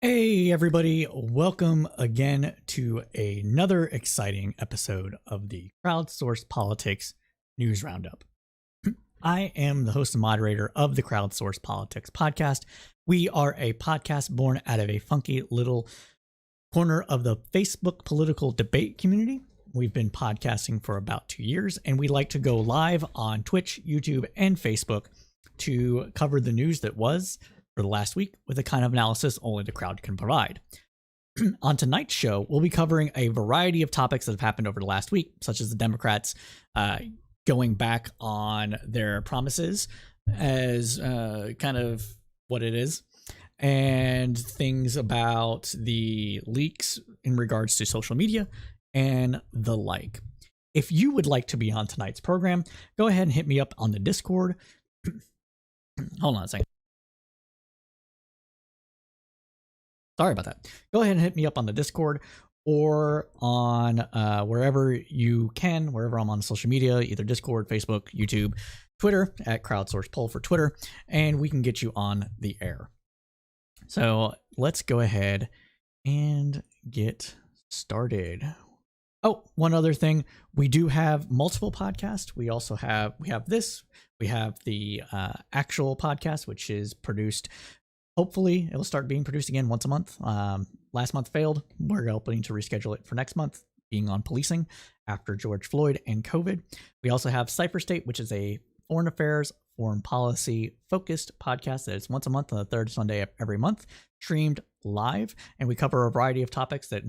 Hey everybody, welcome again to another exciting episode of the Crowdsourced Politics News Roundup. I am the host and moderator of the Crowdsourced Politics podcast. We are a podcast born out of a funky little corner of the Facebook political debate community. We've been podcasting for about 2 years, and we like to go live on Twitch, YouTube, and Facebook to cover the news that was for the last week with the kind of analysis only the crowd can provide. On tonight's show, we'll be covering a variety of topics that have happened over the last week, such as the Democrats going back on their promises as kind of what it is, and things about the leaks in regards to social media and the like. If you would like to be on tonight's program, go ahead and hit me up on the Discord. Hold on a second. Sorry about that. Go ahead and hit me up on the Discord or on wherever you can, wherever I'm on social media, either Discord, Facebook, YouTube, Twitter, at Crowdsourced Poll for Twitter, and we can get you on the air. So let's go ahead and get started. Oh, one other thing. We do have multiple podcasts. We have the actual podcast, which is produced. Hopefully, it'll start being produced again once a month. Last month failed. We're hoping to reschedule it for next month, being on policing after George Floyd and COVID. We also have Cypher State, which is a foreign affairs, foreign policy focused podcast that is once a month on the third Sunday of every month, streamed live, and we cover a variety of topics that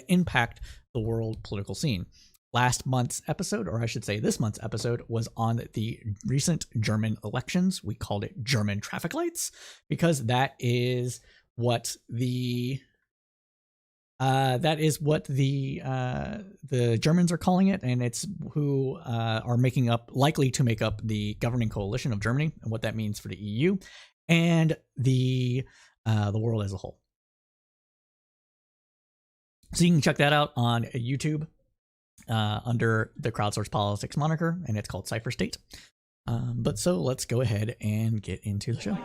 impact the world political scene. Last month's episode, or I should say this month's episode, was on the recent German elections. We called it German traffic lights because that is what the Germans are calling it, and it's who are likely to make up the governing coalition of Germany, and what that means for the EU and the world as a whole. So you can check that out on YouTube under the Crowdsourced Politics moniker, and it's called Cypher State. But so let's go ahead and get into the show.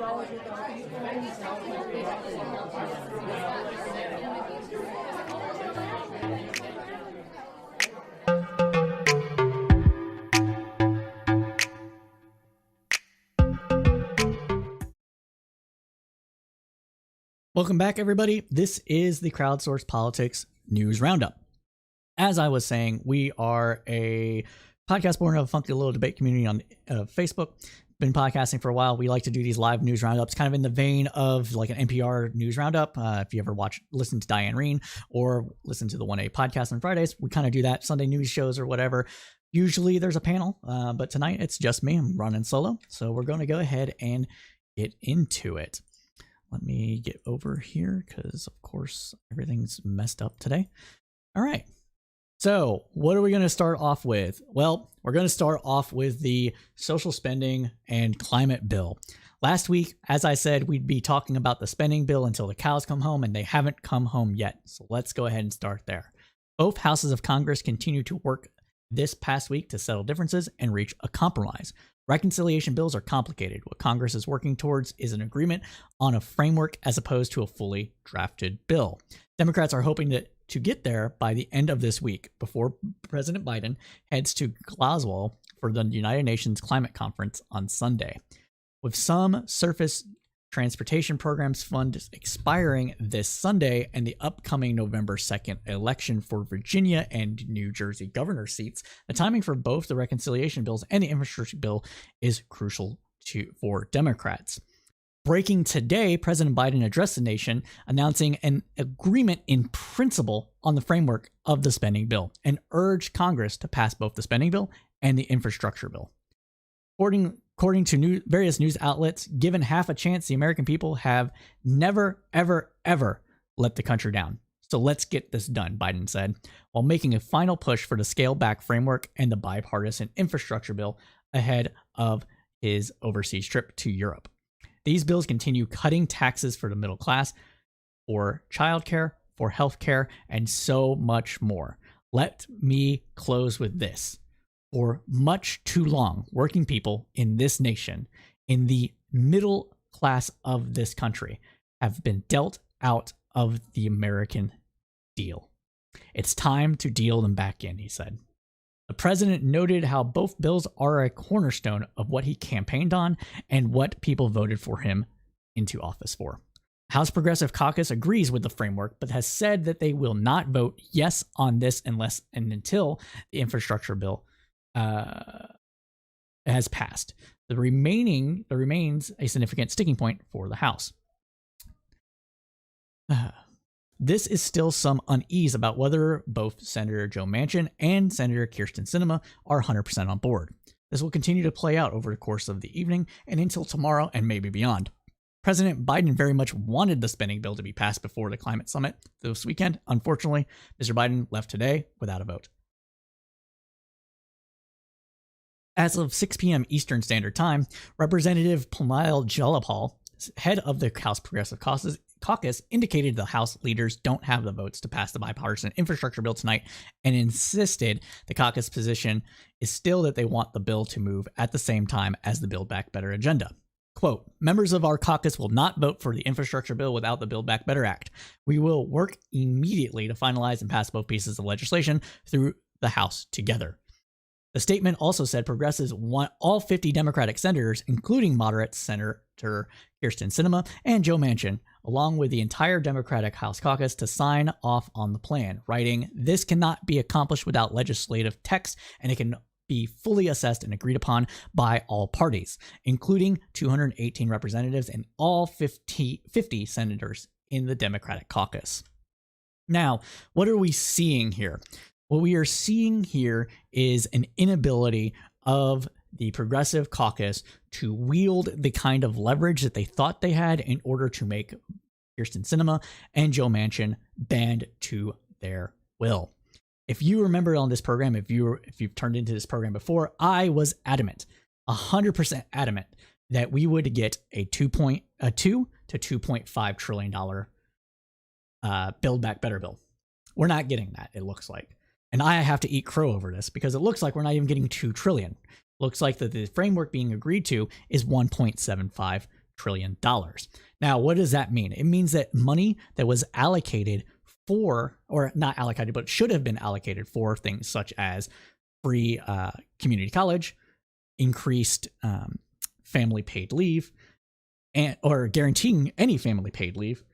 Welcome back, everybody. This is the Crowdsourced Politics News Roundup. As I was saying, we are a podcast born of a funky little debate community on Facebook. Been podcasting for a while. We like to do these live news roundups, kind of in the vein of like an NPR news roundup. If you ever listen to Diane Reen or listen to the 1A podcast on Fridays, we kind of do that. Sunday news shows or whatever. Usually there's a panel, but tonight it's just me. I'm running solo. So we're going to go ahead and get into it. Let me get over here because, of course, everything's messed up today. All right. So what are we going to start off with? Well, we're going to start off with the social spending and climate bill. Last week, as I said, we'd be talking about the spending bill until the cows come home, and they haven't come home yet. So let's go ahead and start there. Both houses of Congress continue to work this past week to settle differences and reach a compromise. Reconciliation bills are complicated. What Congress is working towards is an agreement on a framework as opposed to a fully drafted bill. Democrats are hoping to get there by the end of this week before President Biden heads to Glasgow for the United Nations Climate Conference on Sunday. With some surface transportation programs funds expiring this Sunday and the upcoming November 2nd election for Virginia and New Jersey governor seats, the timing for both the reconciliation bills and the infrastructure bill is crucial for Democrats. Breaking today, President Biden addressed the nation, announcing an agreement in principle on the framework of the spending bill and urged Congress to pass both the spending bill and the infrastructure bill. According to various news outlets, given half a chance, the American people have never, ever, ever let the country down. So let's get this done, Biden said, while making a final push for the scale-back framework and the bipartisan infrastructure bill ahead of his overseas trip to Europe. These bills continue cutting taxes for the middle class, for childcare, for healthcare, and so much more. Let me close with this. For much too long, working people in this nation, in the middle class of this country, have been dealt out of the American deal. It's time to deal them back in, he said. The president noted how both bills are a cornerstone of what he campaigned on and what people voted for him into office for. House Progressive Caucus agrees with the framework, but has said that they will not vote yes on this unless and until the infrastructure bill has passed. There remains a significant sticking point for the House. This is still some unease about whether both Senator Joe Manchin and Senator Kyrsten Sinema are 100% on board. This will continue to play out over the course of the evening and until tomorrow and maybe beyond. President Biden very much wanted the spending bill to be passed before the climate summit this weekend. Unfortunately, Mr. Biden left today without a vote. As of 6 p.m. Eastern Standard Time, Representative Pramila Jayapal, head of the House Progressive Caucus, indicated the House leaders don't have the votes to pass the bipartisan infrastructure bill tonight and insisted the caucus position is still that they want the bill to move at the same time as the Build Back Better agenda. Quote, members of our caucus will not vote for the infrastructure bill without the Build Back Better Act. We will work immediately to finalize and pass both pieces of legislation through the House together. The statement also said progressives want all 50 Democratic senators, including moderate Senator Kyrsten Sinema and Joe Manchin, along with the entire Democratic House caucus, to sign off on the plan, writing, "This cannot be accomplished without legislative text, and it can be fully assessed and agreed upon by all parties, including 218 representatives and all 50 senators in the Democratic caucus." Now, what are we seeing here? What we are seeing here is an inability of the Progressive Caucus to wield the kind of leverage that they thought they had in order to make Kyrsten Sinema and Joe Manchin bend to their will. If you remember on this program, if you've turned into this program before, I was adamant, 100% adamant, that we would get a $2 to $2.5 trillion Build Back Better bill. We're not getting that, it looks like. And I have to eat crow over this because it looks like we're not even getting $2 trillion. Looks like that the framework being agreed to is $1.75 trillion. Now, what does that mean? It means that money that was allocated for, or not allocated, but should have been allocated for things such as free community college, increased family paid leave, or guaranteeing any family paid leave,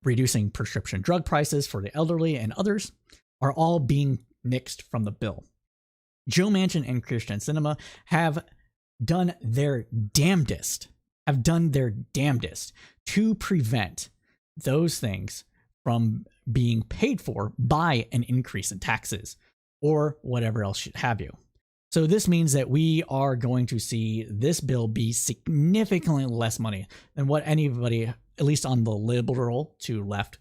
reducing prescription drug prices for the elderly and others, are all being nixed from the bill. Joe Manchin and Kyrsten Sinema have done their damnedest to prevent those things from being paid for by an increase in taxes or whatever else should have you. So this means that we are going to see this bill be significantly less money than what anybody, at least on the liberal to left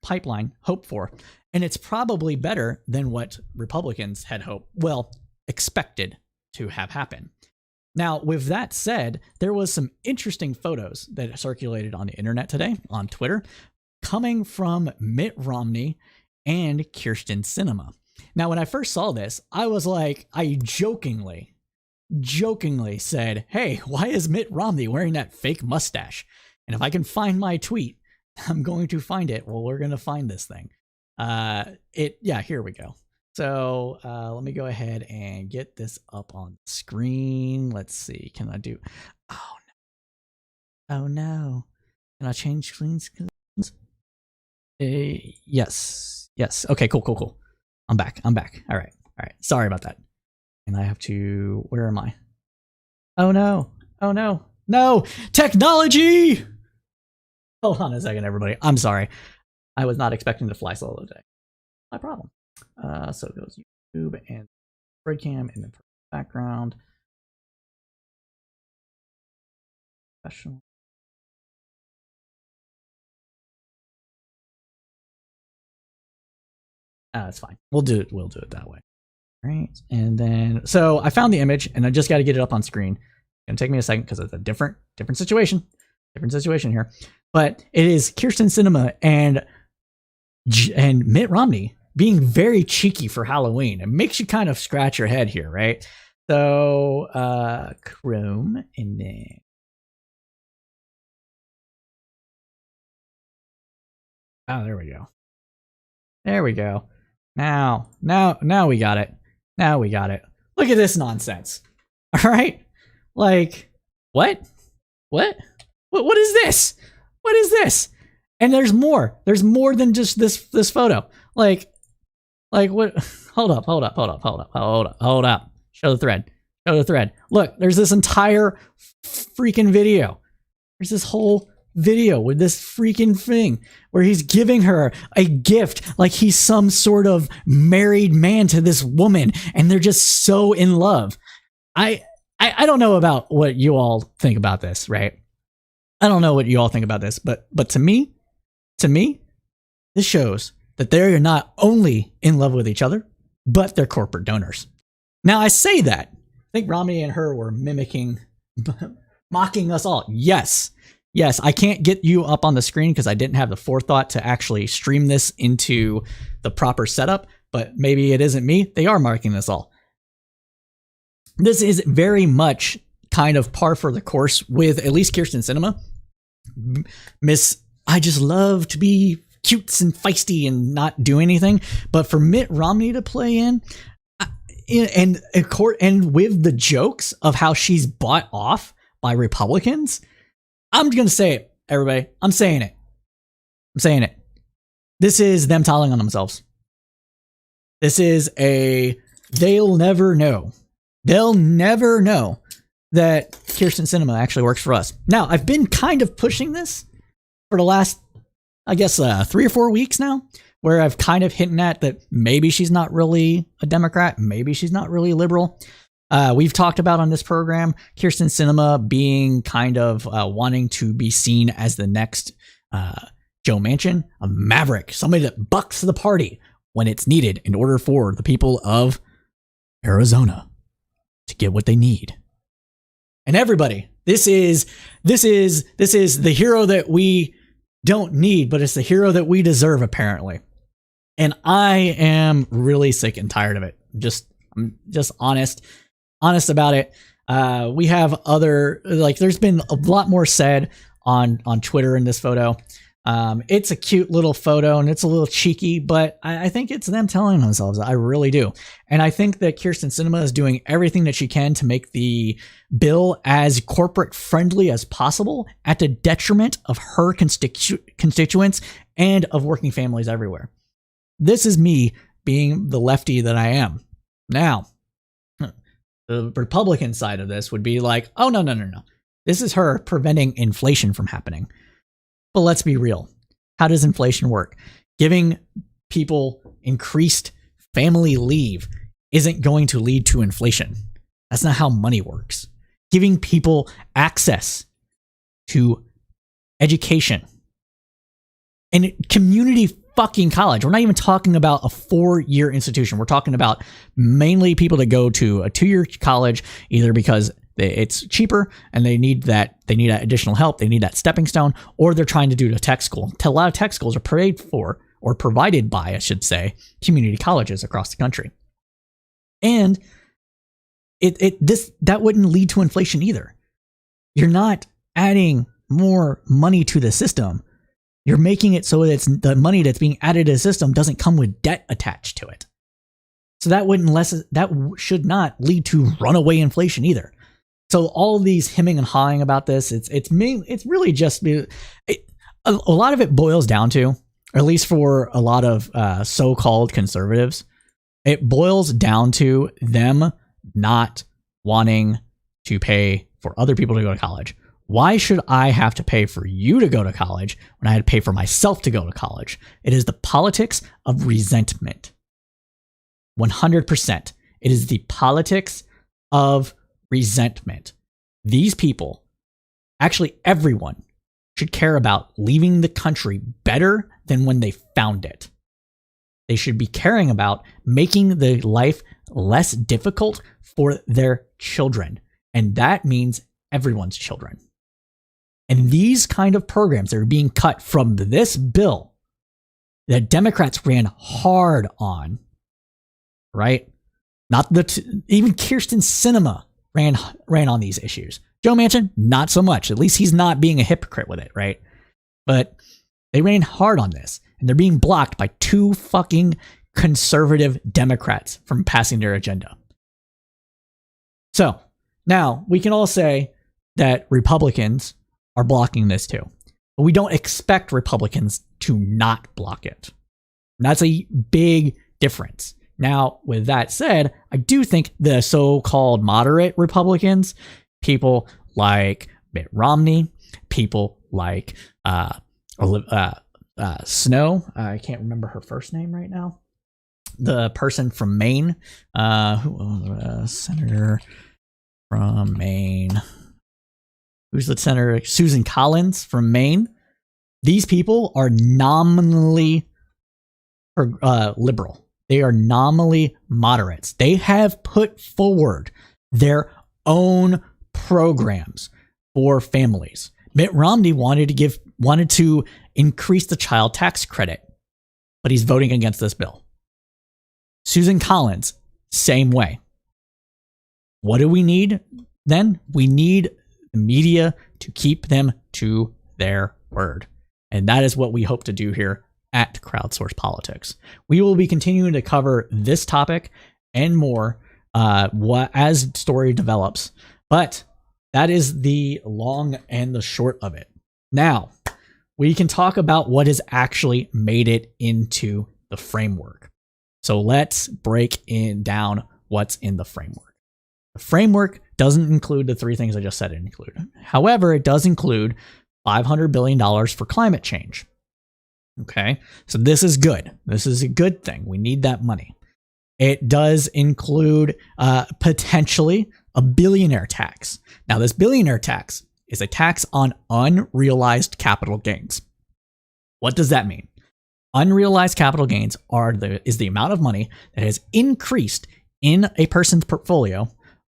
pipeline, hoped for. And it's probably better than what Republicans had expected to have happen. Now, with that said, there was some interesting photos that circulated on the internet today, on Twitter, coming from Mitt Romney and Kyrsten Sinema. Now, when I first saw this, I was like, I jokingly said, hey, why is Mitt Romney wearing that fake mustache? And if I can find my tweet, I'm going to find it. Well, we're going to find this thing. Here we go. So let me go ahead and get this up on the screen. Let's see. Can I do? Oh no. Can I change screens? Yes. Okay, cool. I'm back. All right. Sorry about that. And I have to, where am I? Oh no. Technology. Hold on a second, everybody. I'm sorry. I was not expecting to fly solo today. My problem. So it goes YouTube and Spreadcam in the background. Professional. It's fine. We'll do it that way. All right. And then, so I found the image and I just got to get it up on screen. It's gonna take me a second because it's a different situation. Different situation here. But it is Kyrsten Sinema and Mitt Romney being very cheeky for Halloween. It makes you kind of scratch your head here, right? So Chrome, and then Oh, there we go. There we go. Now we got it. Now we got it. Look at this nonsense. All right? Like, what? What is this? What is this? And there's more. There's more than just this photo. Like what? Hold up. Show the thread. Look, there's this entire freaking video. There's this whole video with this freaking thing where he's giving her a gift like he's some sort of married man to this woman, and they're just so in love. I don't know about what you all think about this, right? I don't know what you all think about this, but to me, this shows that they're not only in love with each other, but they're corporate donors. Now, I say that. I think Romney and her were mocking us all. Yes, I can't get you up on the screen because I didn't have the forethought to actually stream this into the proper setup, but maybe it isn't me. They are marking us all. This is very much kind of par for the course with at least Kyrsten Sinema. Miss, I just love to be cute and feisty and not do anything. But for Mitt Romney to play in, and with the jokes of how she's bought off by Republicans, I'm going to say it, everybody. I'm saying it. This is them telling on themselves. This is they'll never know. They'll never know that Kyrsten Sinema actually works for us. Now, I've been kind of pushing this for the last, I guess, 3 or 4 weeks now, where I've kind of hinted at that maybe she's not really a Democrat, maybe she's not really liberal. We've talked about on this program Kyrsten Sinema being kind of wanting to be seen as the next Joe Manchin, a maverick, somebody that bucks the party when it's needed in order for the people of Arizona to get what they need. And everybody, this is the hero that we don't need, but it's the hero that we deserve, apparently. And I am really sick and tired of it. I'm just honest about it. We have there's been a lot more said on Twitter in this photo. It's a cute little photo and it's a little cheeky, but I think it's them telling themselves. I really do. And I think that Kyrsten Sinema is doing everything that she can to make the bill as corporate friendly as possible at the detriment of her constituents and of working families everywhere. This is me being the lefty that I am. Now, the Republican side of this would be like, oh, no. This is her preventing inflation from happening. But let's be real. How does inflation work? Giving people increased family leave isn't going to lead to inflation. That's not how money works. Giving people access to education and community fucking college. We're not even talking about a 4-year institution. We're talking about mainly people that go to a 2-year college, either because it's cheaper and they need that additional help, they need that stepping stone, or they're trying to do a tech school. A lot of tech schools are paid for, or provided by, I should say, community colleges across the country. And that wouldn't lead to inflation either. You're not adding more money to the system. You're making it so that the money that's being added to the system doesn't come with debt attached to it. So that should not lead to runaway inflation either. So all these hemming and hawing about this, it's really just a lot of it boils down to, or at least for a lot of so-called conservatives, it boils down to them not wanting to pay for other people to go to college. Why should I have to pay for you to go to college when I had to pay for myself to go to college? It is the politics of resentment. 100%. It is the politics of resentment. These people, actually everyone, should care about leaving the country better than when they found it. They should be caring about making the life less difficult for their children. And that means everyone's children. And these kind of programs that are being cut from this bill that Democrats ran hard on, right? Even Kyrsten Sinema ran on these issues. Joe Manchin, not so much. At least he's not being a hypocrite with it, right? But they ran hard on this. and they're being blocked by 2 fucking conservative Democrats from passing their agenda. So now we can all say that Republicans are blocking this too, but we don't expect Republicans to not block it. And that's a big difference. Now, with that said, I do think the so-called moderate Republicans, people like Mitt Romney, people like Snow, I can't remember her first name right now, the person from Maine, senator from Maine, who's the senator? Susan Collins from Maine. These people are nominally liberal. They are nominally moderates. They have put forward their own programs for families. Mitt Romney wanted to increase the child tax credit, but he's voting against this bill. Susan Collins, same way. What do we need then? We need the media to keep them to their word. And that is what we hope to do here at Crowdsourced Politics. We will be continuing to cover this topic and more as story develops. But that is the long and the short of it. Now, we can talk about what has actually made it into the framework. So let's break down what's in the framework. The framework doesn't include the 3 things I just said it included. However, it does include $500 billion for climate change. Okay, so this is good. This is a good thing. We need that money. It does include potentially a billionaire tax. Now, this billionaire tax is a tax on unrealized capital gains. What does that mean? Unrealized capital gains is the amount of money that has increased in a person's portfolio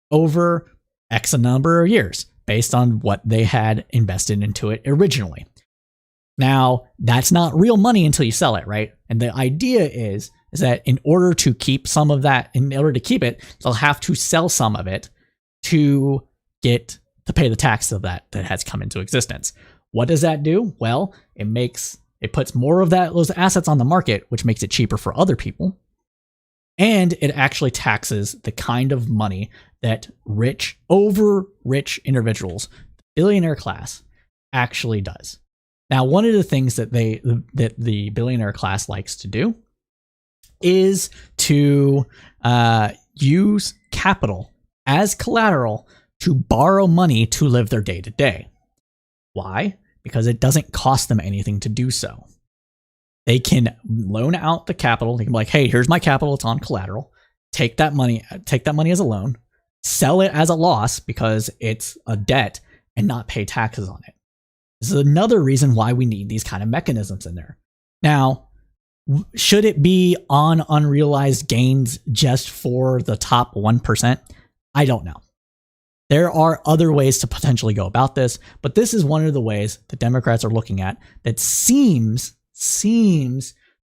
over X number of years based on what they had invested into it originally. Now, that's not real money until you sell it, right? And the idea is that in order to keep some of that, in order to keep it, they'll have to sell some of it to pay the tax of that has come into existence. What does that do? Well, it puts more of those assets on the market, which makes it cheaper for other people. And it actually taxes the kind of money that rich individuals, the billionaire class, actually does. Now, one of the things that the billionaire class likes to do is to use capital as collateral to borrow money to live their day-to-day. Why? Because it doesn't cost them anything to do so. They can loan out the capital. They can be like, hey, here's my capital. It's on collateral. Take that money as a loan, sell it as a loss because it's a debt, and not pay taxes on it. This is another reason why we need these kind of mechanisms in there. Now, should it be on unrealized gains just for the top 1%? I don't know. There are other ways to potentially go about this, but this is one of the ways the Democrats are looking at that seems to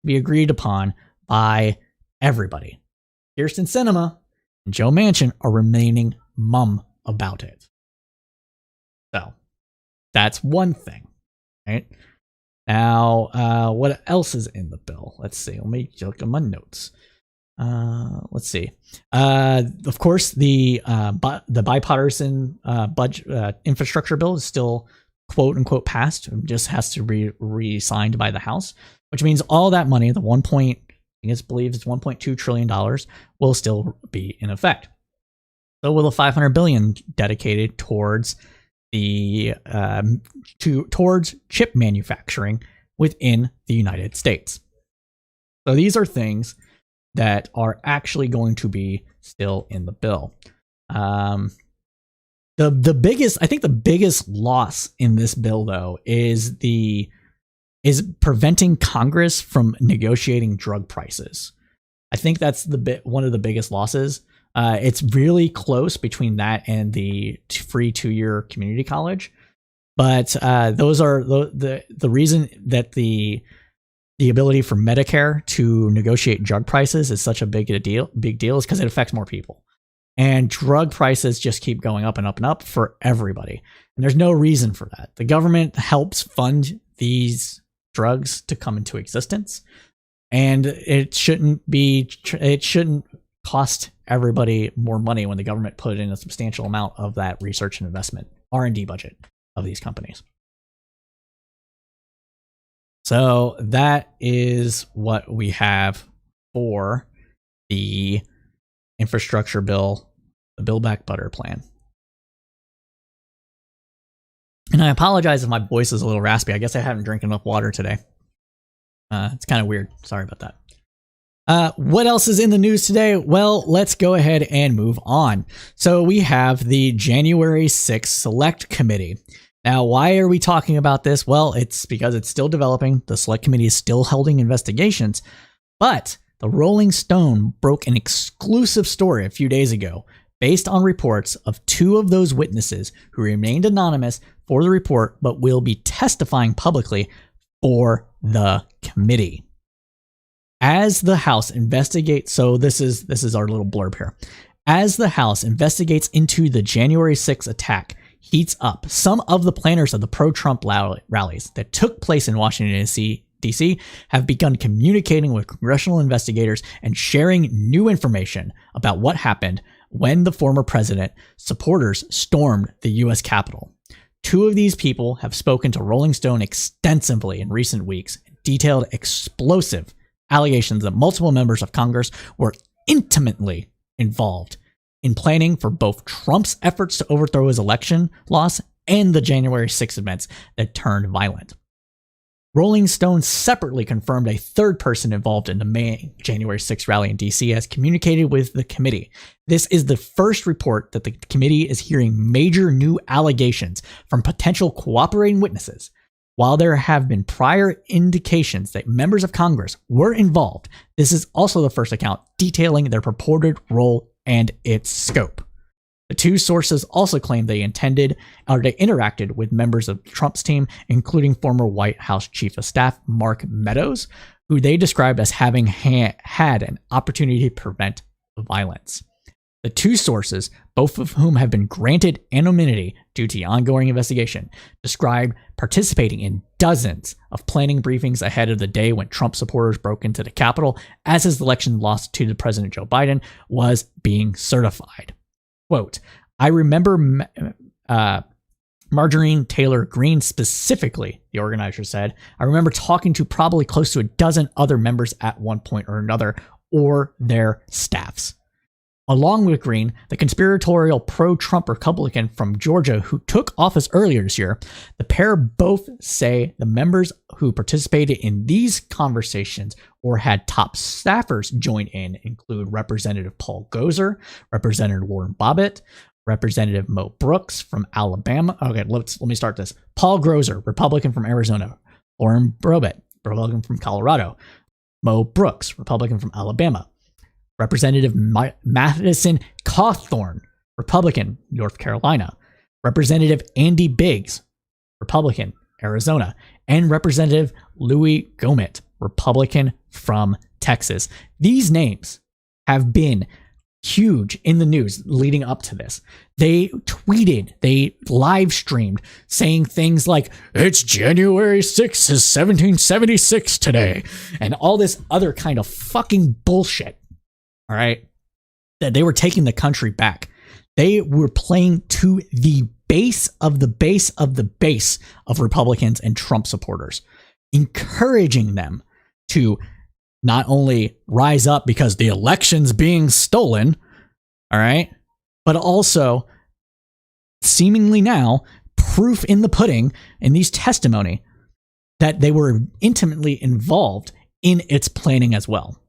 be agreed upon by everybody. Kyrsten Sinema and Joe Manchin are remaining mum about it. So that's one thing, right? Now, what else is in the bill? Let's see. Let me look at my notes. Let's see. Of course, the bipartisan budget infrastructure bill is still quote unquote passed. It just has to be re-signed by the House, which means all that money, the $1.2 trillion, will still be in effect. So will the $500 billion dedicated towards towards chip manufacturing within the United States. So these are things that are actually going to be still in the bill. The biggest loss in this bill, though, is preventing Congress from negotiating drug prices. I think that's one of the biggest losses. It's really close between that and the free 2-year community college, but those are the reason that the ability for Medicare to negotiate drug prices is such a big deal is because it affects more people, and drug prices just keep going up and up and up for everybody, and there's no reason for that. The government helps fund these drugs to come into existence. And it shouldn't cost everybody more money when the government put in a substantial amount of that research and investment, R&D budget of these companies. So that is what we have for the infrastructure bill, the Build Back Better plan. And I apologize if my voice is a little raspy. I guess I haven't drank enough water today. It's kind of weird. Sorry about that. What else is in the news today? Well, let's go ahead and move on. So we have the January 6th Select Committee. Now, why are we talking about this? Well, it's because it's still developing. The Select Committee is still holding investigations. But the Rolling Stone broke an exclusive story a few days ago based on reports of two of those witnesses who remained anonymous for the report but will be testifying publicly for the committee. As the House investigates, so this is our little blurb here. As the House investigates into the January 6th attack heats up, some of the planners of the pro-Trump rallies that took place in Washington, D.C. have begun communicating with congressional investigators and sharing new information about what happened when the former president supporters stormed the U.S. Capitol. Two of these people have spoken to Rolling Stone extensively in recent weeks, detailed explosive allegations that multiple members of Congress were intimately involved in planning for both Trump's efforts to overthrow his election loss and the January 6th events that turned violent. Rolling Stone separately confirmed a third person involved in the May January 6th rally in D.C. has communicated with the committee. This is the first report that the committee is hearing major new allegations from potential cooperating witnesses. While there have been prior indications that members of Congress were involved, this is also the first account detailing their purported role and its scope. The two sources also claim they interacted with members of Trump's team, including former White House Chief of Staff Mark Meadows, who they described as having had an opportunity to prevent violence. The two sources, both of whom have been granted anonymity due to the ongoing investigation, described participating in dozens of planning briefings ahead of the day when Trump supporters broke into the Capitol as his election loss to the President Joe Biden was being certified. Quote, I remember Marjorie Taylor Greene specifically, the organizer said. I remember talking to probably close to a dozen other members at one point or another, or their staffs. Along with Greene, the conspiratorial pro-Trump Republican from Georgia who took office earlier this year, the pair both say the members who participated in these conversations or had top staffers join in include Representative Paul Gosar, Representative Lauren Bobbitt, Representative Mo Brooks from Alabama. Okay, let me start this. Paul Gosar, Republican from Arizona. Lauren Bobbitt, Republican from Colorado. Mo Brooks, Republican from Alabama. Representative Madison Cawthorn, Republican, North Carolina. Representative Andy Biggs, Republican, Arizona. And Representative Louis Gohmert, Republican from Texas. These names have been huge in the news leading up to this. They tweeted, they live streamed saying things like, it's January 6th, 1776 today, and all this other kind of fucking bullshit. All right. That they were taking the country back. They were playing to the base of the base of the base of Republicans and Trump supporters, encouraging them to not only rise up because the election's being stolen, all right, but also seemingly now proof in the pudding in these testimony that they were intimately involved in its planning as well.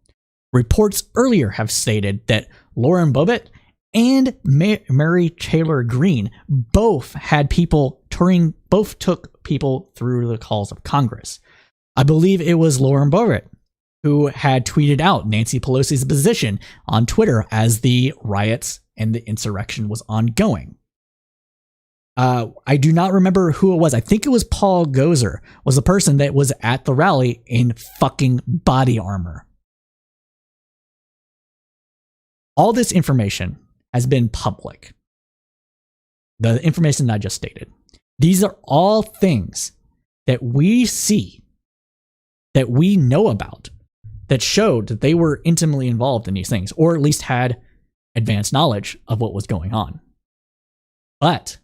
Reports earlier have stated that Lauren Bobbitt and Mary Taylor Greene both had people touring, both took people through the halls of Congress. I believe it was Lauren Bobbitt who had tweeted out Nancy Pelosi's position on Twitter as the riots and the insurrection was ongoing. I do not remember who it was. I think it was Paul Gosar was the person that was at the rally in fucking body armor. All this information has been public. The information I just stated. These are all things that we see that we know about that showed that they were intimately involved in these things, or at least had advanced knowledge of what was going on. But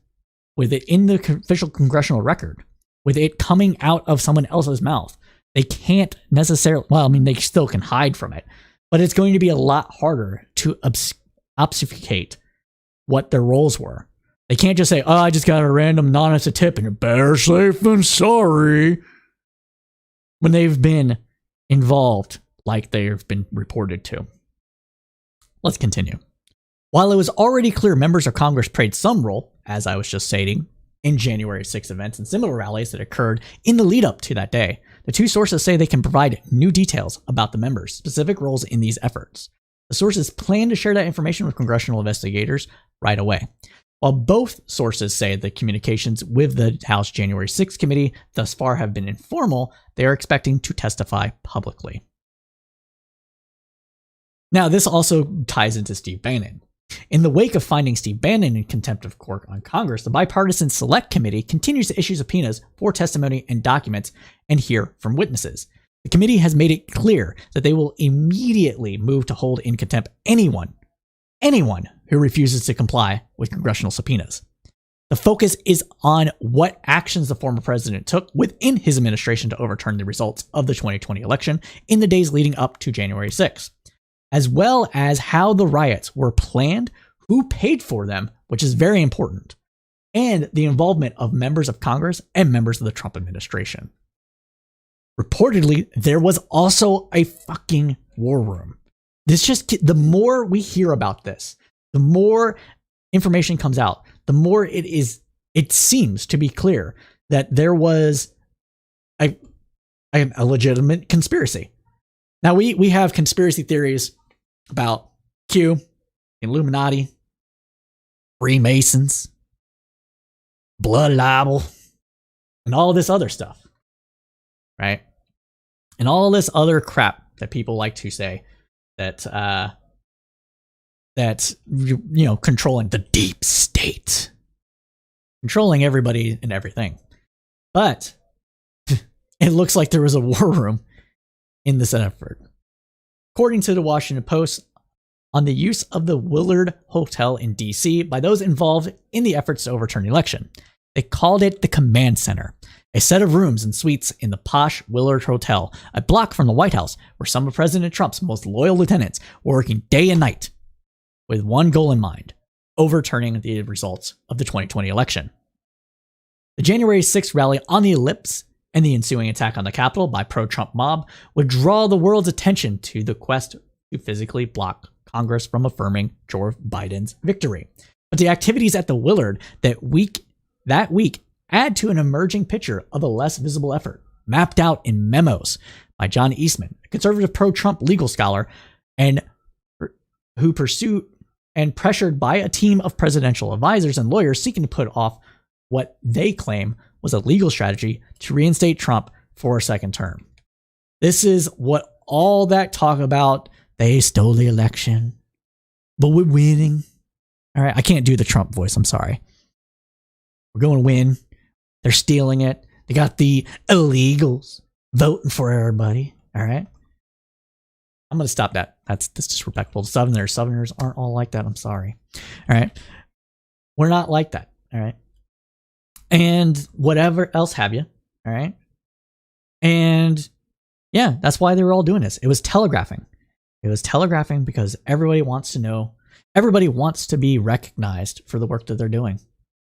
with it in the official congressional record, with it coming out of someone else's mouth, they can't necessarily, well, I mean, they still can hide from it, but it's going to be a lot harder to obfuscate what their roles were. They can't just say, oh, I just got a random anonymous tip and you're better safe than sorry, when they've been involved like they've been reported to. Let's continue. While it was already clear members of Congress played some role, as I was just stating, in January 6 events and similar rallies that occurred in the lead up to that day, the two sources say they can provide new details about the members' specific roles in these efforts. The sources plan to share that information with congressional investigators right away. While both sources say the communications with the House January 6 committee thus far have been informal, they are expecting to testify publicly. Now, this also ties into Steve Bannon. In the wake of finding Steve Bannon in contempt of court on Congress, the bipartisan Select Committee continues to issue subpoenas for testimony and documents and hear from witnesses. The committee has made it clear that they will immediately move to hold in contempt anyone who refuses to comply with congressional subpoenas. The focus is on what actions the former president took within his administration to overturn the results of the 2020 election in the days leading up to January 6th. As well as how the riots were planned, who paid for them, which is very important, and the involvement of members of Congress and members of the Trump administration. Reportedly, there was also a fucking war room. The more we hear about this, the more information comes out, the more it seems to be clear that there was a legitimate conspiracy. Now, we have conspiracy theories about Q, Illuminati, Freemasons, blood libel, and all this other stuff, right? And all this other crap that people like to say that controlling the deep state, controlling everybody and everything. But it looks like there was a war room in this effort. According to the Washington Post, on the use of the Willard Hotel in D.C. by those involved in the efforts to overturn the election. They called it the Command Center, a set of rooms and suites in the posh Willard Hotel, a block from the White House, where some of President Trump's most loyal lieutenants were working day and night with one goal in mind: overturning the results of the 2020 election. The January 6th rally on the Ellipse and the ensuing attack on the Capitol by pro-Trump mob would draw the world's attention to the quest to physically block Congress from affirming Joe Biden's victory. But the activities at the Willard that week add to an emerging picture of a less visible effort, mapped out in memos by John Eastman, a conservative pro-Trump legal scholar, and who pursued and pressured by a team of presidential advisors and lawyers seeking to put off what they claim was a legal strategy to reinstate Trump for a second term. This is what all that talk about, they stole the election, but we're winning. All right, I can't do the Trump voice, I'm sorry. We're going to win. They're stealing it. They got the illegals voting for everybody. All right. I'm going to stop that. That's disrespectful to Southerners. Southerners aren't all like that. I'm sorry. All right. We're not like that. All right. And whatever else have you. All right. And yeah, that's why they were all doing this. It was telegraphing. It was telegraphing because everybody wants to know. Everybody wants to be recognized for the work that they're doing.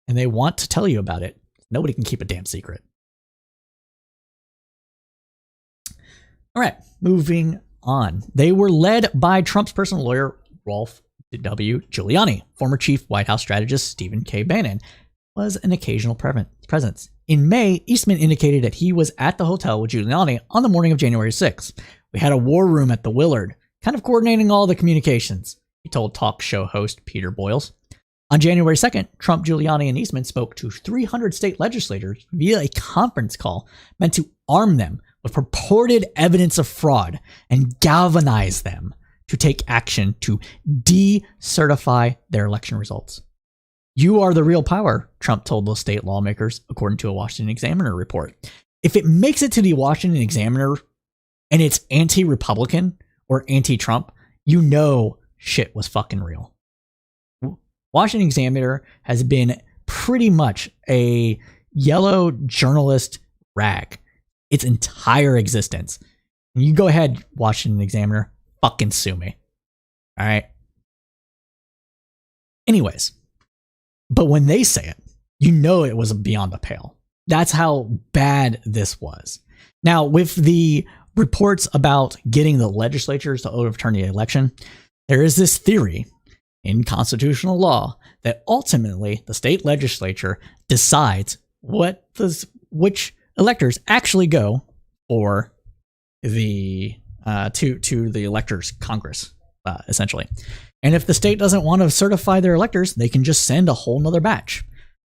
And they want to tell you about it. Nobody can keep a damn secret. All right, moving on. They were led by Trump's personal lawyer, Rolf W. Giuliani. Former chief White House strategist Stephen K. Bannon was an occasional presence. In May, Eastman indicated that he was at the hotel with Giuliani on the morning of January 6th. We had a war room at the Willard, kind of coordinating all the communications, he told talk show host Peter Boyles. On January 2nd, Trump, Giuliani, and Eastman spoke to 300 state legislators via a conference call meant to arm them with purported evidence of fraud and galvanize them to take action to decertify their election results. You are the real power, Trump told those state lawmakers, according to a Washington Examiner report. If it makes it to the Washington Examiner and it's anti-Republican or anti-Trump, you know shit was fucking real. Washington Examiner has been pretty much a yellow journalist rag its entire existence. You go ahead, Washington Examiner, fucking sue me. All right. Anyways, but when they say it, you know it was beyond the pale. That's how bad this was. Now, with the reports about getting the legislatures to overturn the election, there is this theory in constitutional law that ultimately the state legislature decides which electors actually go for the to the electors Congress, essentially. And if the state doesn't want to certify their electors, they can just send a whole nother batch.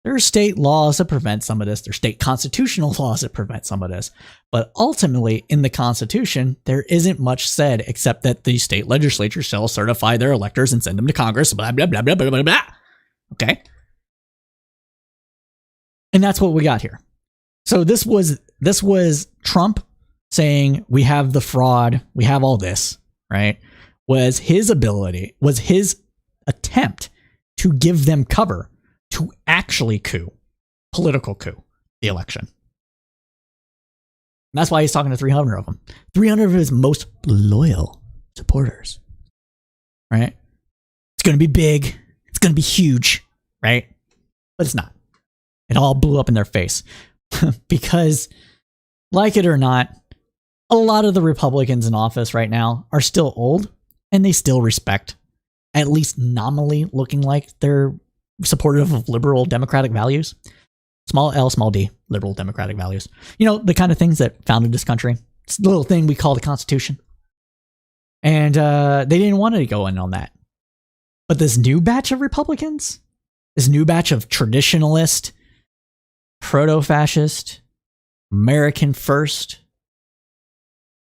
There are state laws that prevent some of this. There are state constitutional laws that prevent some of this. But ultimately, in the Constitution, there isn't much said except that the state legislature shall certify their electors and send them to Congress, blah, blah, blah, blah, blah, blah, blah. Okay? And that's what we got here. So this was Trump saying, we have the fraud, we have all this, right? Was his attempt to give them cover to actually political coup, the election. And that's why he's talking to 300 of them. 300 of his most loyal supporters, right? It's going to be big. It's going to be huge, right? But it's not. It all blew up in their face because, like it or not, a lot of the Republicans in office right now are still old and they still respect, at least nominally looking like they're supportive of liberal democratic values. Small L, small d, liberal democratic values. You know, the kind of things that founded this country. It's the little thing we call the Constitution. And they didn't want to go in on that. But this new batch of Republicans, this new batch of traditionalist, proto-fascist, American first.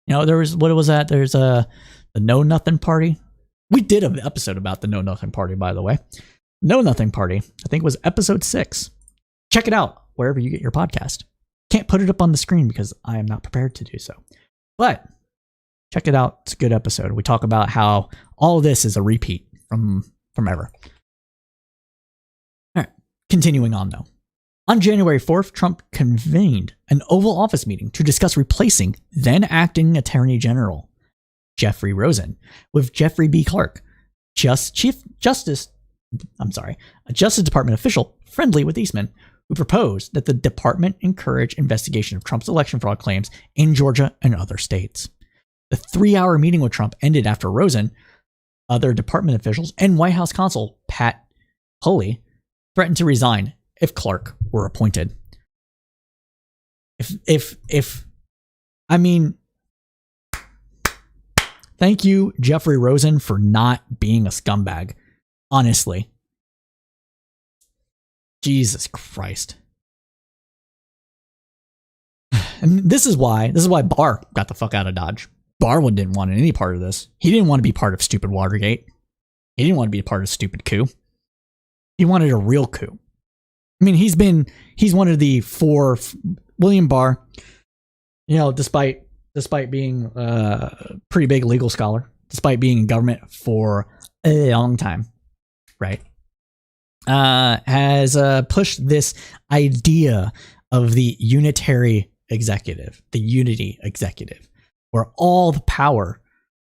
You know, there was, what was that? There's the Know Nothing Party. We did an episode about the Know Nothing Party, by the way. Know Nothing Party, I think it was episode 6. Check it out wherever you get your podcast. Can't put it up on the screen because I am not prepared to do so. But check it out. It's a good episode. We talk about how all this is a repeat from ever. All right. Continuing on, though. On January 4th, Trump convened an Oval Office meeting to discuss replacing then acting Attorney General Jeffrey Rosen with Jeffrey B. Clark, a Justice Department official friendly with Eastman, who proposed that the department encourage investigation of Trump's election fraud claims in Georgia and other states. The 3-hour meeting with Trump ended after Rosen, other department officials, and White House counsel Pat Hulley threatened to resign if Clark were appointed. Thank you, Jeffrey Rosen, for not being a scumbag. Honestly. Jesus Christ. And this is why Barr got the fuck out of Dodge. Barr didn't want any part of this. He didn't want to be part of stupid Watergate. He didn't want to be a part of stupid coup. He wanted a real coup. I mean, he's one of the 4, William Barr, you know, despite being a pretty big legal scholar, despite being in government for a long time, right? Has pushed this idea of the unitary executive, the unity executive, where all the power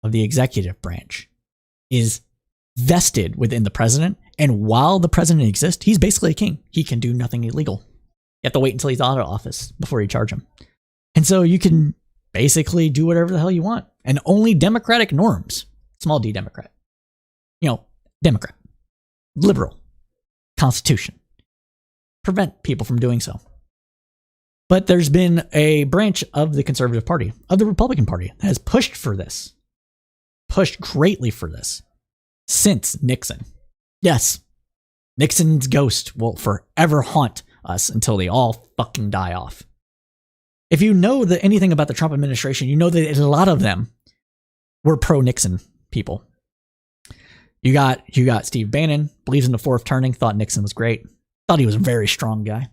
of the executive branch is vested within the president. And while the president exists, he's basically a king. He can do nothing illegal. You have to wait until he's out of office before you charge him. And so you can basically do whatever the hell you want. And only democratic norms, small d Democrat, you know, Democrat, liberal, Constitution, prevent people from doing so. But there's been a branch of the Conservative Party, of the Republican Party, that has pushed greatly for this since Nixon. Yes, Nixon's ghost will forever haunt us until they all fucking die off. If you know anything about the Trump administration, you know that a lot of them were pro-Nixon people. You got Steve Bannon, believes in the fourth turning, thought Nixon was great, thought he was a very strong guy.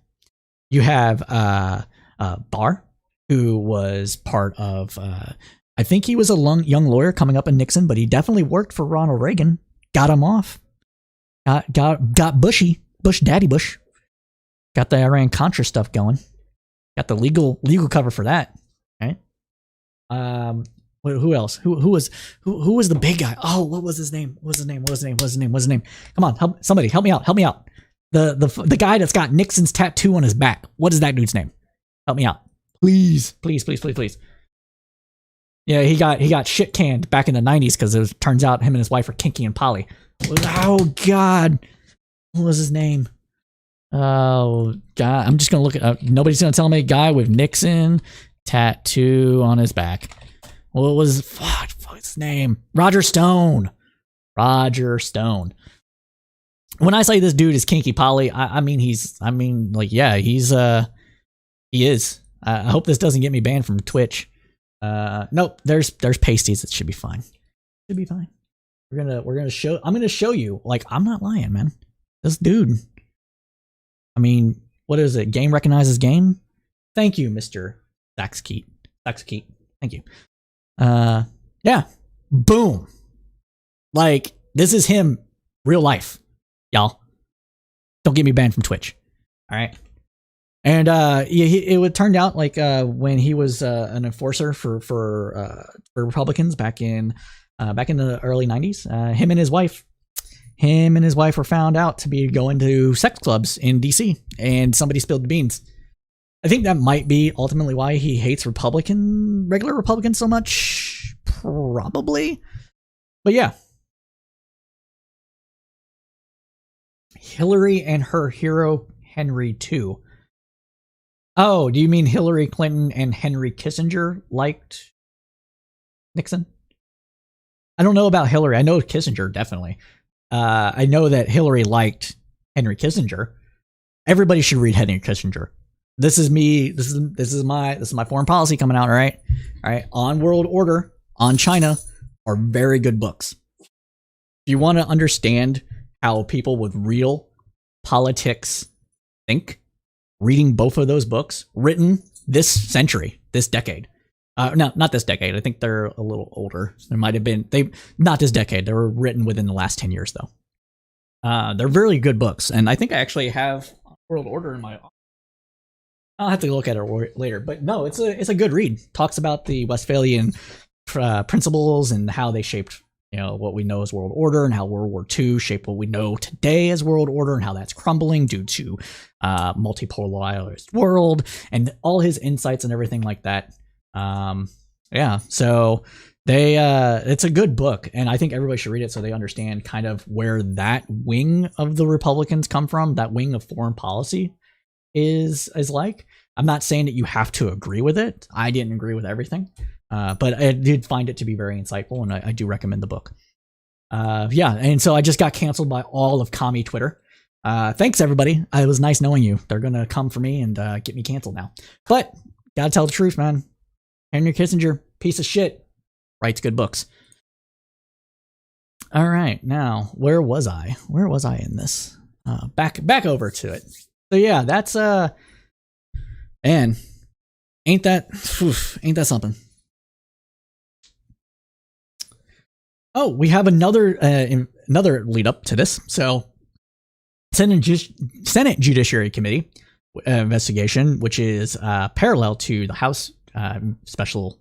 You have Barr, who was part of, I think he was a young lawyer coming up in Nixon, but he definitely worked for Ronald Reagan. Got him off. Got Bushy, Daddy Bush. Got the Iran-Contra stuff going. Got the legal cover for that. Right? Who else? Who was the big guy? Oh, what was his name? What's his name? Come on, somebody help me out. The guy that's got Nixon's tattoo on his back. What is that dude's name? Help me out. Please. Yeah, he got shit canned back in the 90s because it turns out him and his wife are kinky and poly. Oh God. What was his name? Oh God. I'm just gonna look it up. Nobody's gonna tell me. Guy with Nixon tattoo on his back. What was his name? Roger Stone. When I say this dude is kinky poly, I mean he is. I hope this doesn't get me banned from Twitch. Nope, there's pasties. It should be fine. I'm gonna show you, like, I'm not lying, man. This dude. I mean, what is it? Game recognizes game? Thank you, Mr. Saxkeet. Thank you. Yeah. Boom. Like, this is him real life, y'all. Don't get me banned from Twitch. All right. And it turned out like when he was an enforcer for Republicans back in the early 90s, him and his wife were found out to be going to sex clubs in DC, and somebody spilled the beans. I think that might be ultimately why he hates regular Republicans so much, probably. But yeah. Hillary and her hero Henry II. Oh, do you mean Hillary Clinton and Henry Kissinger liked Nixon? I don't know about Hillary. I know Kissinger, definitely. I know that Hillary liked Henry Kissinger. Everybody should read Henry Kissinger. This is me. This is my foreign policy coming out. All right. On World Order, on China, are very good books. If you want to understand how people with real politics think, reading both of those books, written this century, this decade. No, not this decade. I think they're a little older. There might have been not this decade. They were written within the last 10 years, though. They're very good books, and I think I actually have World Order in my. I'll have to look at it later, but no, it's a good read. Talks about the Westphalian principles and how they shaped, what we know as world order, and how World War II shaped what we know today as world order, and how that's crumbling due to multipolarized world, and all his insights and everything like that. Yeah, so it's a good book, and I think everybody should read it so they understand kind of where that wing of the Republicans come from. That wing of foreign policy is like. I'm not saying that you have to agree with it. I didn't agree with everything, but I did find it to be very insightful, and I do recommend the book. Yeah, and so I just got canceled by all of commie Twitter. Thanks, everybody. It was nice knowing you. They're gonna come for me and get me canceled now. But gotta tell the truth, man. Henry Kissinger, piece of shit, writes good books. All right, now where was I? Where was I in this? Back over to it. So yeah, that's man, ain't that something? Oh, we have another lead up to this. So, Senate Judiciary Committee investigation, which is parallel to the House special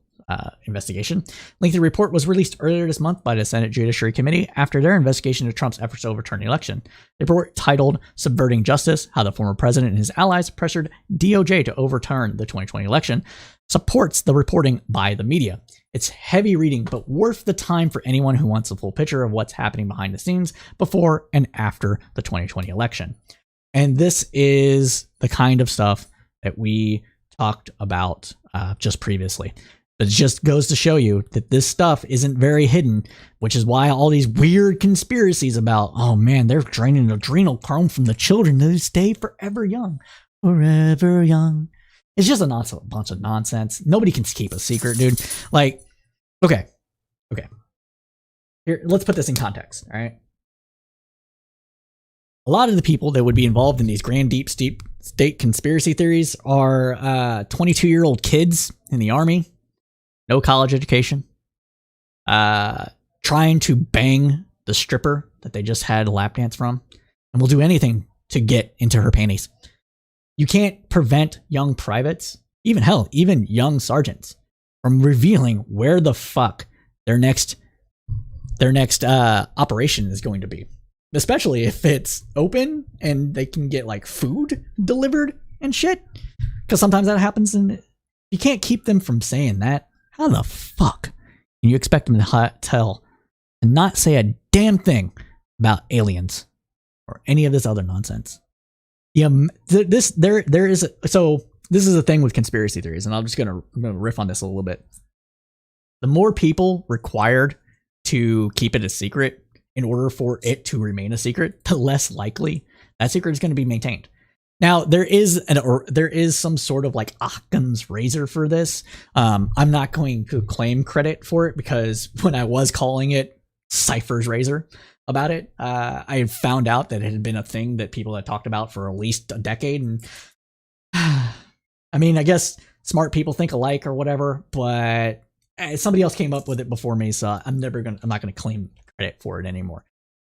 investigation. Lengthy report was released earlier this month by the Senate Judiciary Committee after their investigation of Trump's efforts to overturn the election. The report, titled "Subverting Justice: How the Former President and His Allies Pressured DOJ to Overturn the 2020 Election," supports the reporting by the media. It's heavy reading, but worth the time for anyone who wants a full picture of what's happening behind the scenes before and after the 2020 election. And this is the kind of stuff that we talked about just previously. But it just goes to show you that this stuff isn't very hidden, which is why all these weird conspiracies about, oh man, they're draining adrenal chrome from the children to stay forever young. Forever young. It's just a bunch of nonsense. Nobody can keep a secret, dude. Like, okay. Here, let's put this in context, all right? A lot of the people that would be involved in these grand deep state conspiracy theories are 22-year-old kids in the army, no college education, trying to bang the stripper that they just had a lap dance from, and will do anything to get into her panties. You can't prevent young privates, even young sergeants, from revealing where the fuck their next operation is going to be, especially if it's open and they can get like food delivered and shit, because sometimes that happens, and you can't keep them from saying that. How the fuck can you expect them to tell and not say a damn thing about aliens or any of this other nonsense? Yeah, this is the thing with conspiracy theories, and I'm gonna riff on this a little bit. The more people required to keep it a secret in order for it to remain a secret, the less likely that secret is going to be maintained. Now, there is some sort of like Occam's razor for this. I'm not going to claim credit for it, because when I was calling it Cypher's razor about it, I had found out that it had been a thing that people had talked about for at least a decade. And I mean, I guess smart people think alike or whatever, but somebody else came up with it before me, so I'm not going to claim credit for it anymore.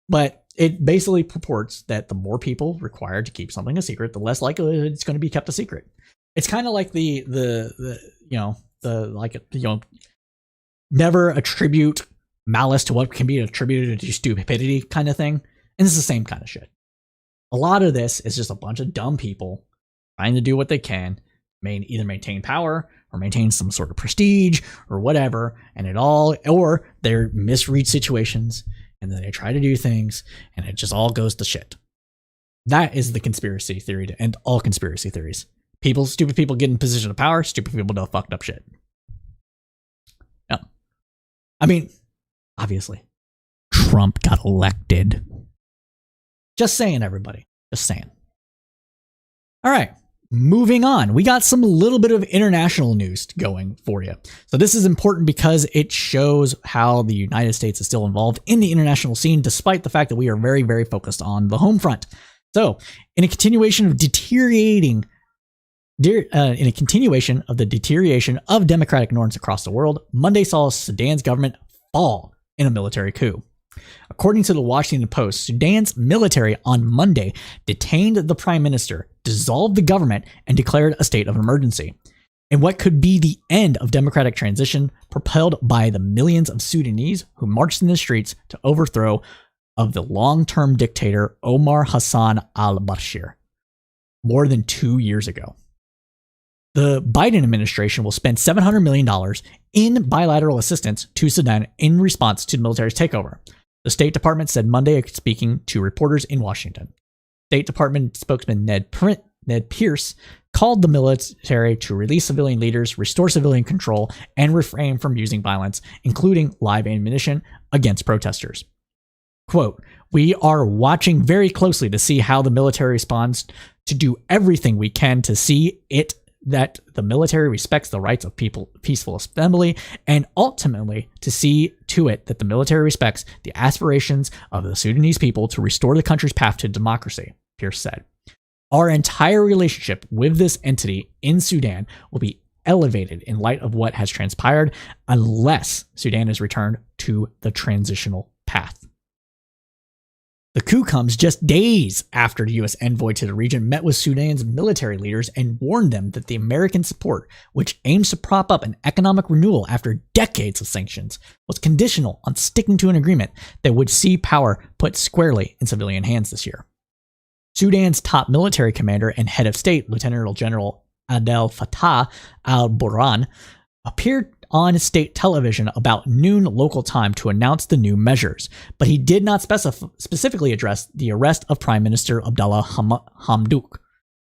But it basically purports that the more people required to keep something a secret, the less likely it's going to be kept a secret. It's kind of like never attribute malice to what can be attributed to stupidity kind of thing. And it's the same kind of shit. A lot of this is just a bunch of dumb people trying to do what they can, either maintain power or maintain some sort of prestige or whatever, or they're misread situations, and then they try to do things, and it just all goes to shit. That is the conspiracy theory to end all conspiracy theories. Stupid people get in position of power, stupid people do fucked up shit. Yeah. I mean, obviously, Trump got elected. Just saying, everybody. Just saying. All right. Moving on, we got some little bit of international news going for you. So this is important because it shows how the United States is still involved in the international scene, despite the fact that we are very, very focused on the home front. So in a continuation of the deterioration of democratic norms across the world, Monday saw Sudan's government fall in a military coup. According to the Washington Post, Sudan's military on Monday detained the prime minister, dissolved the government, and declared a state of emergency. In what could be the end of democratic transition, propelled by the millions of Sudanese who marched in the streets to overthrow of the long-term dictator Omar Hassan al-Bashir more than 2 years ago. The Biden administration will spend $700 million in bilateral assistance to Sudan in response to the military's takeover. The State Department said Monday, speaking to reporters in Washington. State Department spokesman Ned Pierce called the military to release civilian leaders, restore civilian control, and refrain from using violence, including live ammunition, against protesters. Quote, "We are watching very closely to see how the military responds, to do everything we can to see that the military respects the rights of peaceful assembly, and ultimately to see to it that the military respects the aspirations of the Sudanese people to restore the country's path to democracy," Pierce said. "Our entire relationship with this entity in Sudan will be elevated in light of what has transpired unless Sudan is returned to the transitional path." The coup comes just days after the U.S. envoy to the region met with Sudan's military leaders and warned them that the American support, which aims to prop up an economic renewal after decades of sanctions, was conditional on sticking to an agreement that would see power put squarely in civilian hands this year. Sudan's top military commander and head of state, Lieutenant General Abdel Fattah al-Burhan, appeared on state television about noon local time to announce the new measures, but he did not specifically address the arrest of Prime Minister Abdallah Hamdok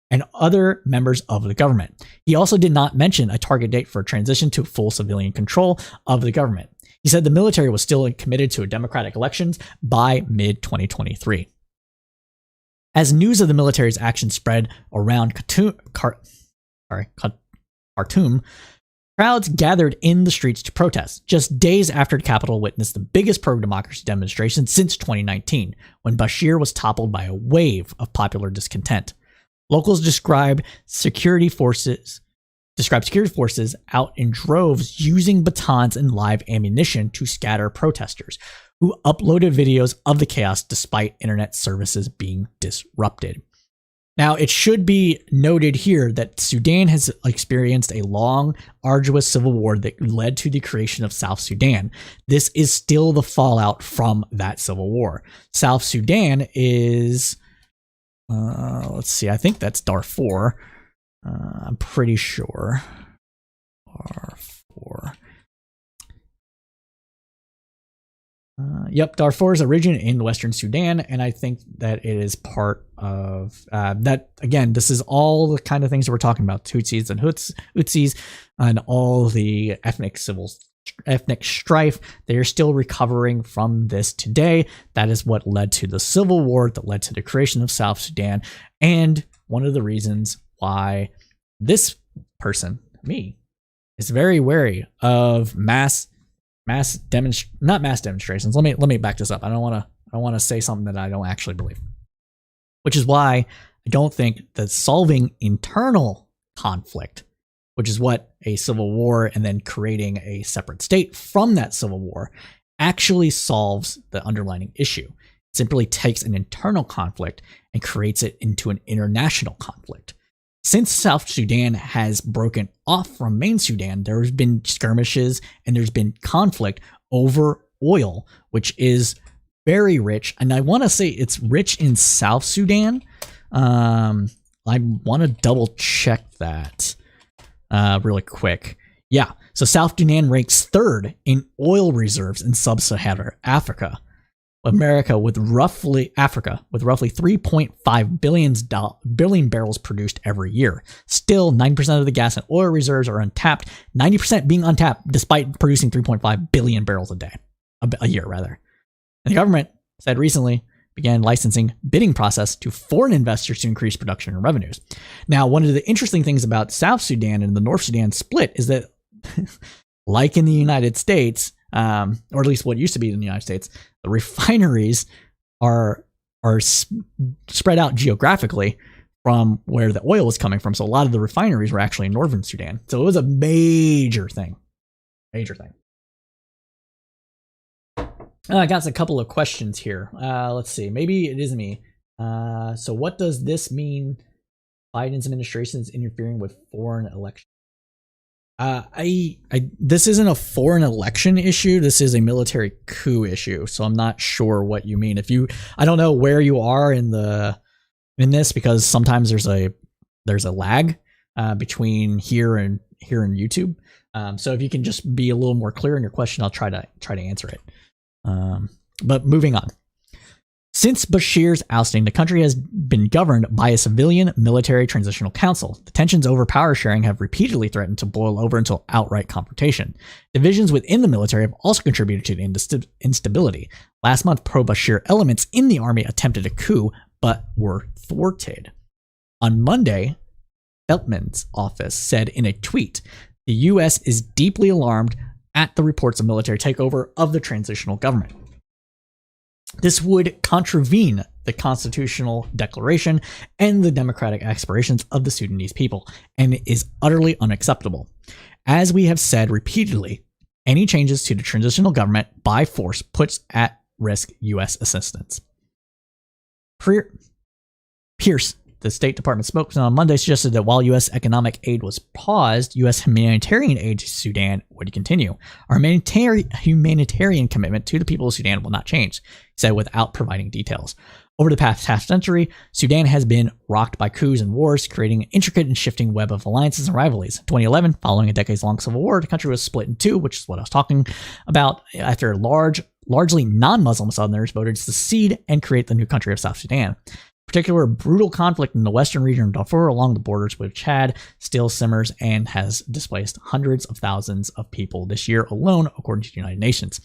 and other members of the government. He also did not mention a target date for transition to full civilian control of the government. He said the military was still committed to democratic elections by mid-2023. As news of the military's action spread around Khartoum, Crowds gathered in the streets to protest just days after the capital witnessed the biggest pro-democracy demonstration since 2019, when Bashir was toppled by a wave of popular discontent. Locals described security forces out in droves using batons and live ammunition to scatter protesters, who uploaded videos of the chaos despite internet services being disrupted. Now, it should be noted here that Sudan has experienced a long, arduous civil war that led to the creation of South Sudan. This is still the fallout from that civil war. South Sudan is, let's see, I think that's Darfur. I'm pretty sure. Darfur. Yep, Darfur is a region in Western Sudan, and I think that it is part of that. Again, this is all the kind of things that we're talking about: Tutsis and Hutsis, and all the ethnic strife. They are still recovering from this today. That is what led to the civil war that led to the creation of South Sudan, and one of the reasons why this person, me, is very wary of not mass demonstrations. Let me back this up. I don't want to say something that I don't actually believe. Which is why I don't think that solving internal conflict, which is what a civil war and then creating a separate state from that civil war, actually solves the underlying issue. It simply takes an internal conflict and creates it into an international conflict. Since South Sudan has broken off from main Sudan, there's been skirmishes and there's been conflict over oil, which is very rich. And I want to say it's rich in South Sudan. I want to double check that really quick. Yeah, so South Sudan ranks third in oil reserves in sub-Saharan Africa. Africa with roughly 3.5 billion barrels produced every year. Still, 90% of the gas and oil reserves are untapped, 90% being untapped despite producing 3.5 billion barrels a year rather. And the government said recently began licensing bidding process to foreign investors to increase production and revenues. Now, one of the interesting things about South Sudan and the North Sudan split is that like in the United States, or at least what used to be in the United States, the refineries are spread out geographically from where the oil was coming from. So a lot of the refineries were actually in northern Sudan. So it was a major thing. I got a couple of questions here. Let's see. Maybe it is me. So what does this mean? Biden's administration is interfering with foreign elections. This isn't a foreign election issue. This is a military coup issue. So I'm not sure what you mean. I don't know where you are in this, because sometimes there's a lag between here and YouTube. So if you can just be a little more clear in your question, I'll try to answer it. But moving on. Since Bashir's ousting, the country has been governed by a civilian military transitional council. The tensions over power sharing have repeatedly threatened to boil over until outright confrontation. Divisions within the military have also contributed to the instability. Last month, pro-Bashir elements in the army attempted a coup, but were thwarted. On Monday, Feltman's office said in a tweet, the U.S. is deeply alarmed at the reports of military takeover of the transitional government. This would contravene the constitutional declaration and the democratic aspirations of the Sudanese people, and is utterly unacceptable. As we have said repeatedly, any changes to the transitional government by force puts at risk U.S. assistance. Pierce, the State Department spokesman, on Monday suggested that while U.S. economic aid was paused, U.S. humanitarian aid to Sudan would continue. Our humanitarian commitment to the people of Sudan will not change, he said without providing details. Over the past half century, Sudan has been rocked by coups and wars, creating an intricate and shifting web of alliances and rivalries. In 2011, following a decades-long civil war, the country was split in two, which is what I was talking about, after largely non-Muslim Southerners voted to secede and create the new country of South Sudan. Particular brutal conflict in the western region of Darfur along the borders with Chad still simmers and has displaced hundreds of thousands of people this year alone, according to the United Nations.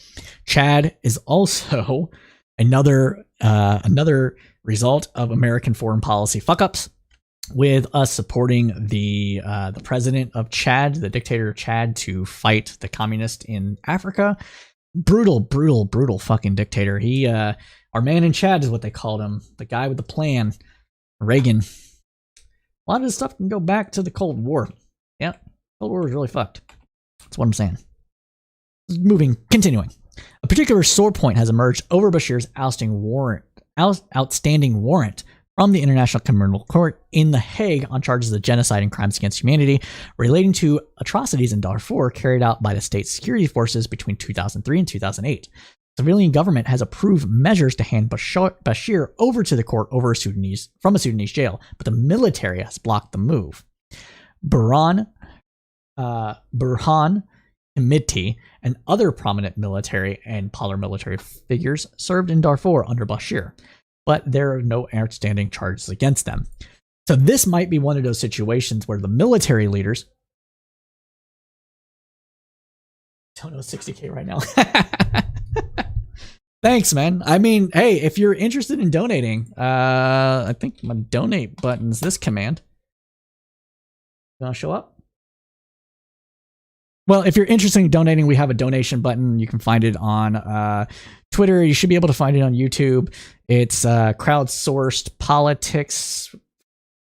Chad is also another result of American foreign policy fuck-ups. with us supporting the president of Chad, the dictator of Chad, to fight the communist in Africa. Brutal fucking dictator. He, our man in Chad is what they called him, the guy with the plan, Reagan. A lot of this stuff can go back to the Cold War. Yeah, Cold War was really fucked. That's what I'm saying. Continuing. A particular sore point has emerged over Bashir's outstanding warrant from the International Criminal Court in The Hague on charges of genocide and crimes against humanity relating to atrocities in Darfur carried out by the state security forces between 2003 and 2008. The civilian government has approved measures to hand Bashir over to the court from a Sudanese jail, but the military has blocked the move. Burhan Hemedti and other prominent military and paramilitary figures served in Darfur under Bashir, but there are no outstanding charges against them. So this might be one of those situations where the military leaders don't know 60K right now. Thanks, man. I mean, hey, if you're interested in donating, I think my donate button is this command. Gonna show up? Well, if you're interested in donating, we have a donation button. You can find it on Twitter. You should be able to find it on YouTube. It's Crowdsourced Politics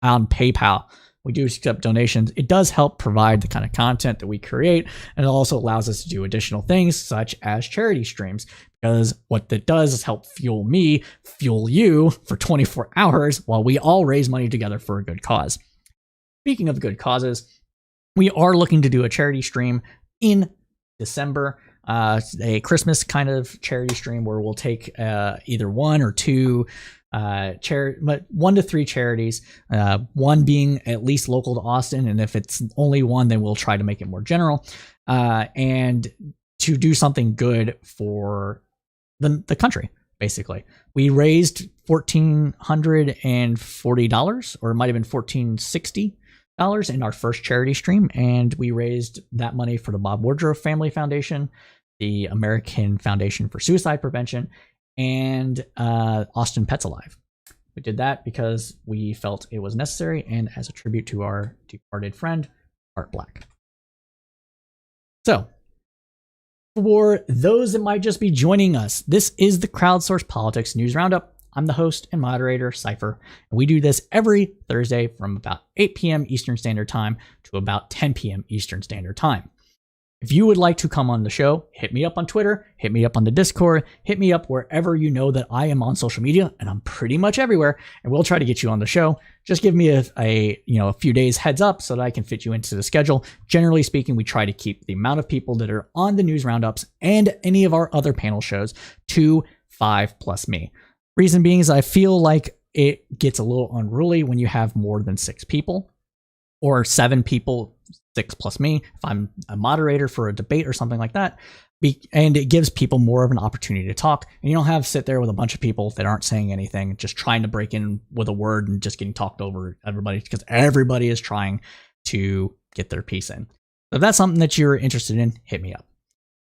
on PayPal. We do accept donations. It does help provide the kind of content that we create, and it also allows us to do additional things such as charity streams, because what that does is help fuel me, fuel you for 24 hours while we all raise money together for a good cause. Speaking of good causes, we are looking to do a charity stream in December, a Christmas kind of charity stream where we'll take either one or two but 1 to 3 charities, one being at least local to Austin, and if it's only one, then we'll try to make it more general, and to do something good for the country. Basically, we raised $1,440, or it might have been $1,460 in our first charity stream, and we raised that money for the Bob Woodruff Family Foundation, the American Foundation for Suicide Prevention, and Austin Pets Alive. We did that because we felt it was necessary and as a tribute to our departed friend, Art Black. So, for those that might just be joining us, this is the Crowdsourced Politics News Roundup. I'm the host and moderator, Cypher, and we do this every Thursday from about 8 p.m. Eastern Standard Time to about 10 p.m. Eastern Standard Time. If you would like to come on the show, hit me up on Twitter, hit me up on the Discord, hit me up wherever you know that I am on social media, and I'm pretty much everywhere, and we'll try to get you on the show. Just give me a few days heads up so that I can fit you into the schedule. Generally speaking, we try to keep the amount of people that are on the news roundups and any of our other panel shows to 5 plus me. Reason being is I feel like it gets a little unruly when you have more than 6 people or 7 people, 6 plus me, if I'm a moderator for a debate or something like that. And it gives people more of an opportunity to talk. And you don't have to sit there with a bunch of people that aren't saying anything, just trying to break in with a word and just getting talked over everybody, because everybody is trying to get their piece in. So if that's something that you're interested in, hit me up.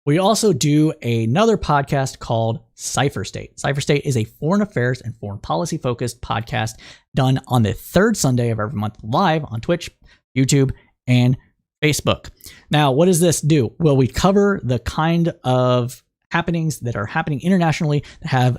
We also do another podcast called Cypher State. Cypher State is a foreign affairs and foreign policy focused podcast done on the 3rd Sunday of every month live on Twitch, YouTube, and Facebook. Now, what does this do? Well, we cover the kind of happenings that are happening internationally that have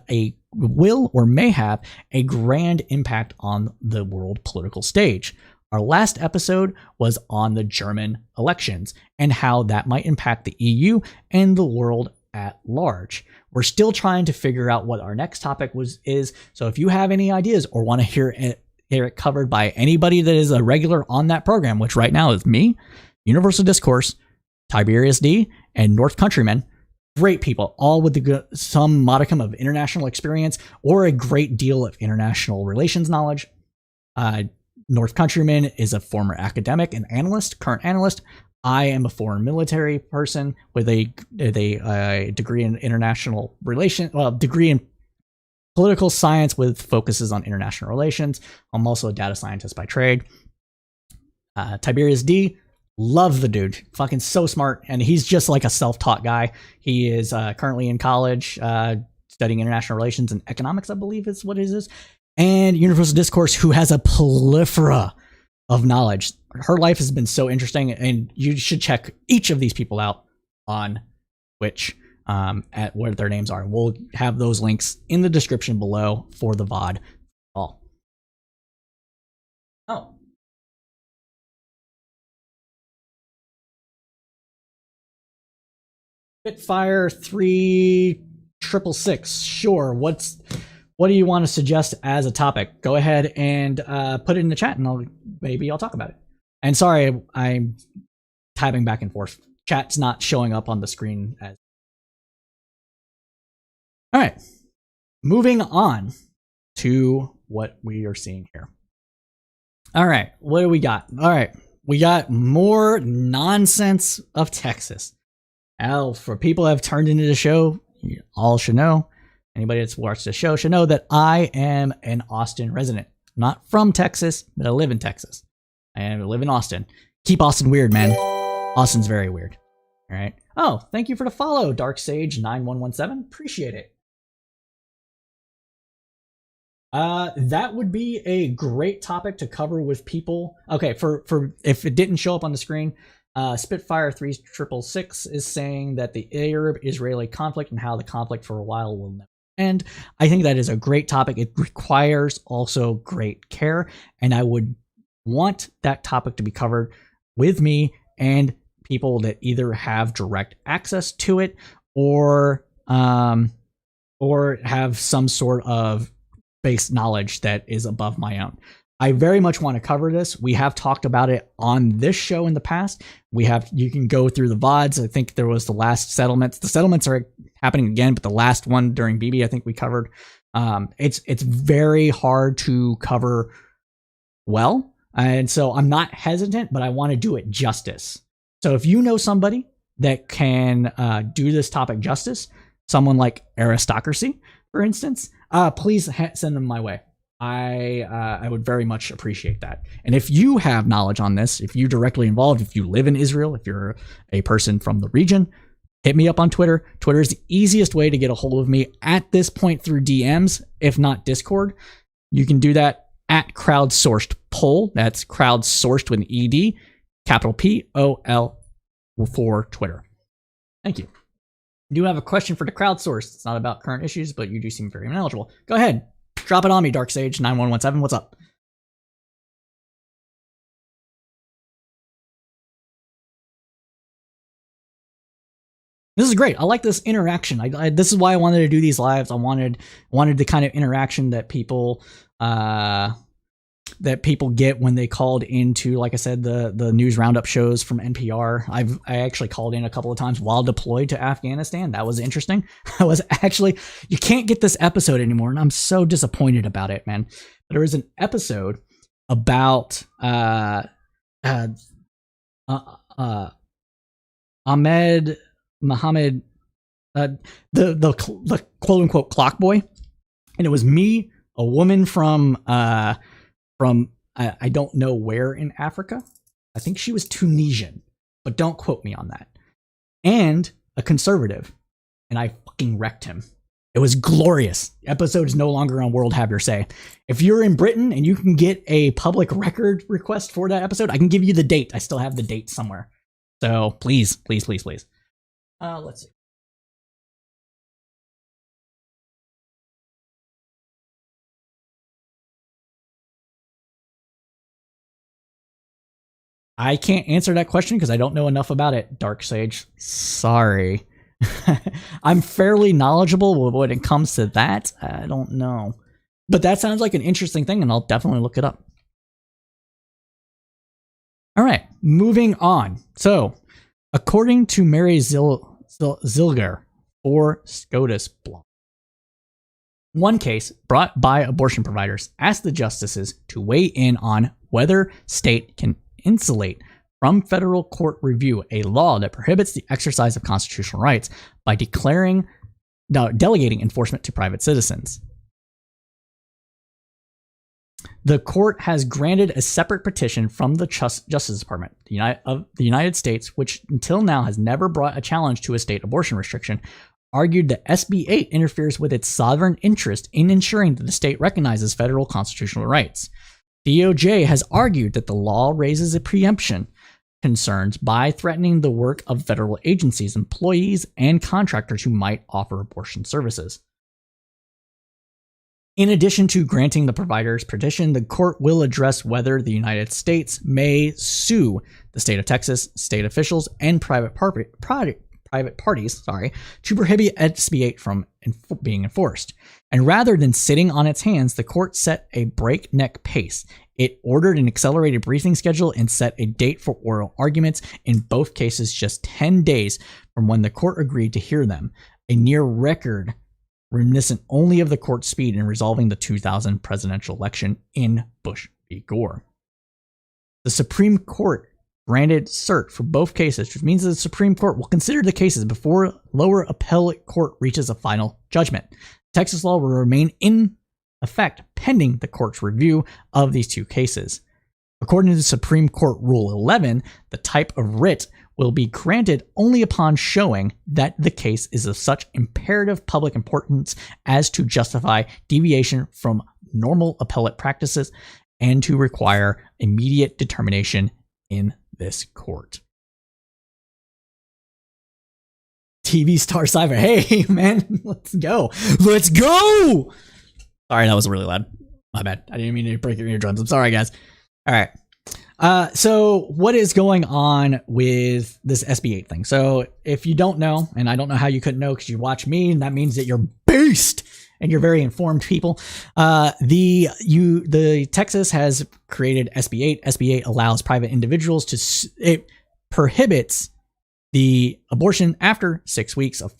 will or may have a grand impact on the world political stage. Our last episode was on the German elections and how that might impact the EU and the world at large. We're still trying to figure out what our next topic is. So if you have any ideas or want to hear it covered by anybody that is a regular on that program, which right now is me, Universal Discourse, Tiberius D, and North Countryman, great people, all with some modicum of international experience or a great deal of international relations knowledge. North Countryman is a former academic and current analyst. I am a foreign military person with a degree in international relations, degree in political science with focuses on international relations. I'm also a data scientist by trade. Tiberius D, love the dude, fucking so smart, and he's just like a self-taught guy. He is currently in college studying international relations and economics, I believe is what it is. And Universal Discourse, who has a plethora of knowledge. Her life has been so interesting, and you should check each of these people out on Twitch at where their names are. We'll have those links in the description below for the VOD. Oh. Spitfire 3666. Sure. What do you want to suggest as a topic? Go ahead and put it in the chat, and maybe I'll talk about it. And sorry, I'm typing back and forth. Chat's not showing up on the screen as. All right. Moving on to what we are seeing here. All right. What do we got? All right. We got more nonsense of Texas. Now, for people that have turned into the show, you all should know. Anybody that's watched the show should know that I am an Austin resident. Not from Texas, but I live in Texas. I live in Austin. Keep Austin weird, man. Austin's very weird. All right. Oh, thank you for the follow, DarkSage9117. Appreciate it. That would be a great topic to cover with people. Okay, for if it didn't show up on the screen, Spitfire 3666 is saying that the Arab-Israeli conflict and how the conflict for a while will never end. I think that is a great topic. It requires also great care, and I would want that topic to be covered with me and people that either have direct access to it or have some sort of base knowledge that is above my own. I very much want to cover this. We have talked about it on this show in the past. You can go through the VODs. I think there was the last settlements. The settlements are happening again, but the last one during BB, I think we covered. It's very hard to cover well. And so I'm not hesitant, but I want to do it justice. So if you know somebody that can do this topic justice, someone like Aristocracy, for instance, please send them my way. I would very much appreciate that. And if you have knowledge on this, if you're directly involved, if you live in Israel, if you're a person from the region, hit me up on Twitter. Twitter is the easiest way to get a hold of me at this point through DMs, if not Discord. You can do that at Crowdsourced Poll. That's crowdsourced with an ED, capital POL for Twitter. Thank you. I do have a question for the Crowdsourced. It's not about current issues, but you do seem very knowledgeable. Go ahead. Drop it on me, DarkSage9117. What's up? This is great. I like this interaction. This is why I wanted to do these lives. I wanted the kind of interaction that people get when they called into, like I said, the news roundup shows from NPR. I actually called in a couple of times while deployed to Afghanistan. That was interesting. You can't get this episode anymore, and I'm so disappointed about it, man. But there was an episode about Ahmed Mohammed, the quote unquote clock boy, and it was me, a woman from I don't know where in Africa. I think she was Tunisian, but don't quote me on that. And a conservative, and I fucking wrecked him. It was glorious. The episode is no longer on World Have Your Say. If you're in Britain and you can get a public record request for that episode, I can give you the date. I still have the date somewhere. So please, please, please, please. Let's see. I can't answer that question because I don't know enough about it, Dark Sage. Sorry. I'm fairly knowledgeable when it comes to that. I don't know. But that sounds like an interesting thing, and I'll definitely look it up. All right, moving on. So, according to Mary Zilger for SCOTUS blog, one case brought by abortion providers asked the justices to weigh in on whether state can insulate from federal court review a law that prohibits the exercise of constitutional rights by delegating enforcement to private citizens. The court has granted a separate petition from the Justice Department of the United States, which until now has never brought a challenge to a state abortion restriction, argued that SB 8 interferes with its sovereign interest in ensuring that the state recognizes federal constitutional rights. DOJ has argued that the law raises a preemption concerns by threatening the work of federal agencies, employees, and contractors who might offer abortion services. In addition to granting the provider's petition, the court will address whether the United States may sue the state of Texas, state officials, and private parties to prohibit SB 8 from being enforced. And rather than sitting on its hands, the court set a breakneck pace. It ordered an accelerated briefing schedule and set a date for oral arguments, in both cases just 10 days from when the court agreed to hear them, a near record reminiscent only of the court's speed in resolving the 2000 presidential election in Bush v. Gore. The Supreme Court granted cert for both cases, which means that the Supreme Court will consider the cases before lower appellate court reaches a final judgment. Texas law will remain in effect pending the court's review of these two cases. According to the Supreme Court Rule 11, the type of writ will be granted only upon showing that the case is of such imperative public importance as to justify deviation from normal appellate practices and to require immediate determination in this court. TV star Cypher, hey man, let's go. Let's go! Sorry, that was really loud. My bad. I didn't mean to break your eardrums. I'm sorry, guys. All right. So what is going on with this SB 8 thing? So if you don't know, and I don't know how you couldn't know because you watch me, and that means that you're beast and you're very informed people. The Texas has created SB 8. SB 8 allows private individuals to, it prohibits the abortion after 6 weeks of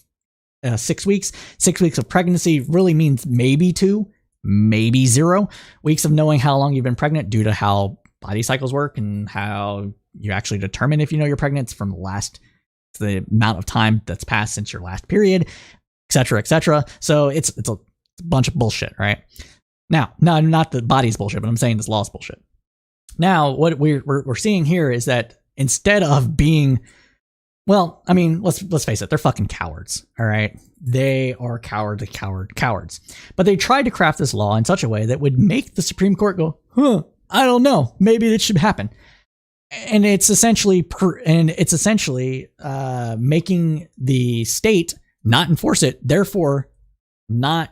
6 weeks. 6 weeks of pregnancy really means maybe 2, maybe 0 weeks of knowing how long you've been pregnant due to how body cycles work and how you actually determine if you know you're pregnant from the amount of time that's passed since your last period, etc., etc. So it's a bunch of bullshit, right? Now, no, not the body's bullshit, but I'm saying this law's bullshit. Now, what we're seeing here is that instead of being, well, I mean, let's face it, they're fucking cowards, all right? They are cowards. But they tried to craft this law in such a way that would make the Supreme Court go, I don't know, maybe that should happen. And it's essentially making the state not enforce it, therefore not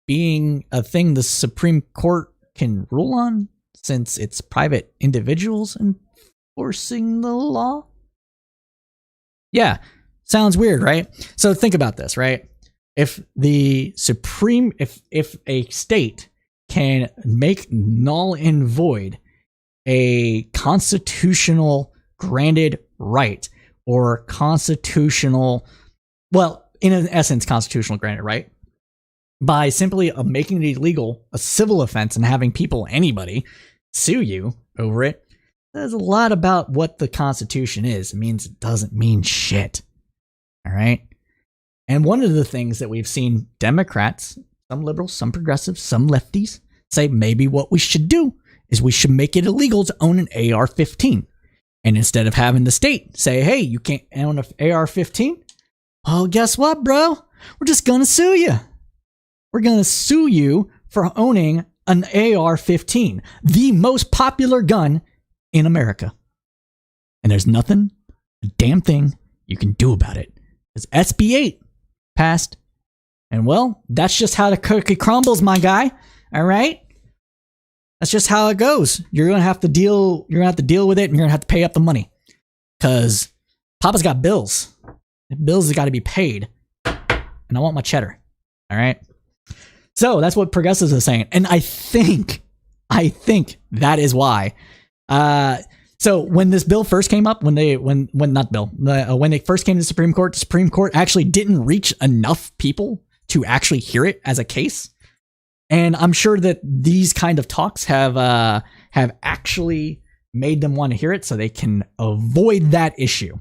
being a thing the Supreme Court can rule on since it's private individuals enforcing the law. Yeah, sounds weird, right? So think about this, right? If a state can make null and void a constitutional granted right or constitutional, well, in essence, constitutional granted right, by simply making it illegal, a civil offense, and having anybody sue you over it, says a lot about what the Constitution is. It means it doesn't mean shit. All right? And one of the things that we've seen Democrats, some liberals, some progressives, some lefties, say maybe what we should do is we should make it illegal to own an AR-15. And instead of having the state say, hey, you can't own an AR-15, well, guess what, bro? We're just going to sue you. We're going to sue you for owning an AR-15, the most popular gun in America. And there's nothing, a damn thing you can do about it. Because SB 8 passed. And well, that's just how the cookie crumbles, my guy. All right? That's just how it goes. You're going to have to deal with it, and you're going to have to pay up the money. Because Papa's got bills. The bills have got to be paid. And I want my cheddar. All right? So that's what progressives are saying. And I think that is why. So when this bill first came up, when they first came to the Supreme Court actually didn't reach enough people to actually hear it as a case. And I'm sure that these kind of talks have actually made them want to hear it so they can avoid that issue.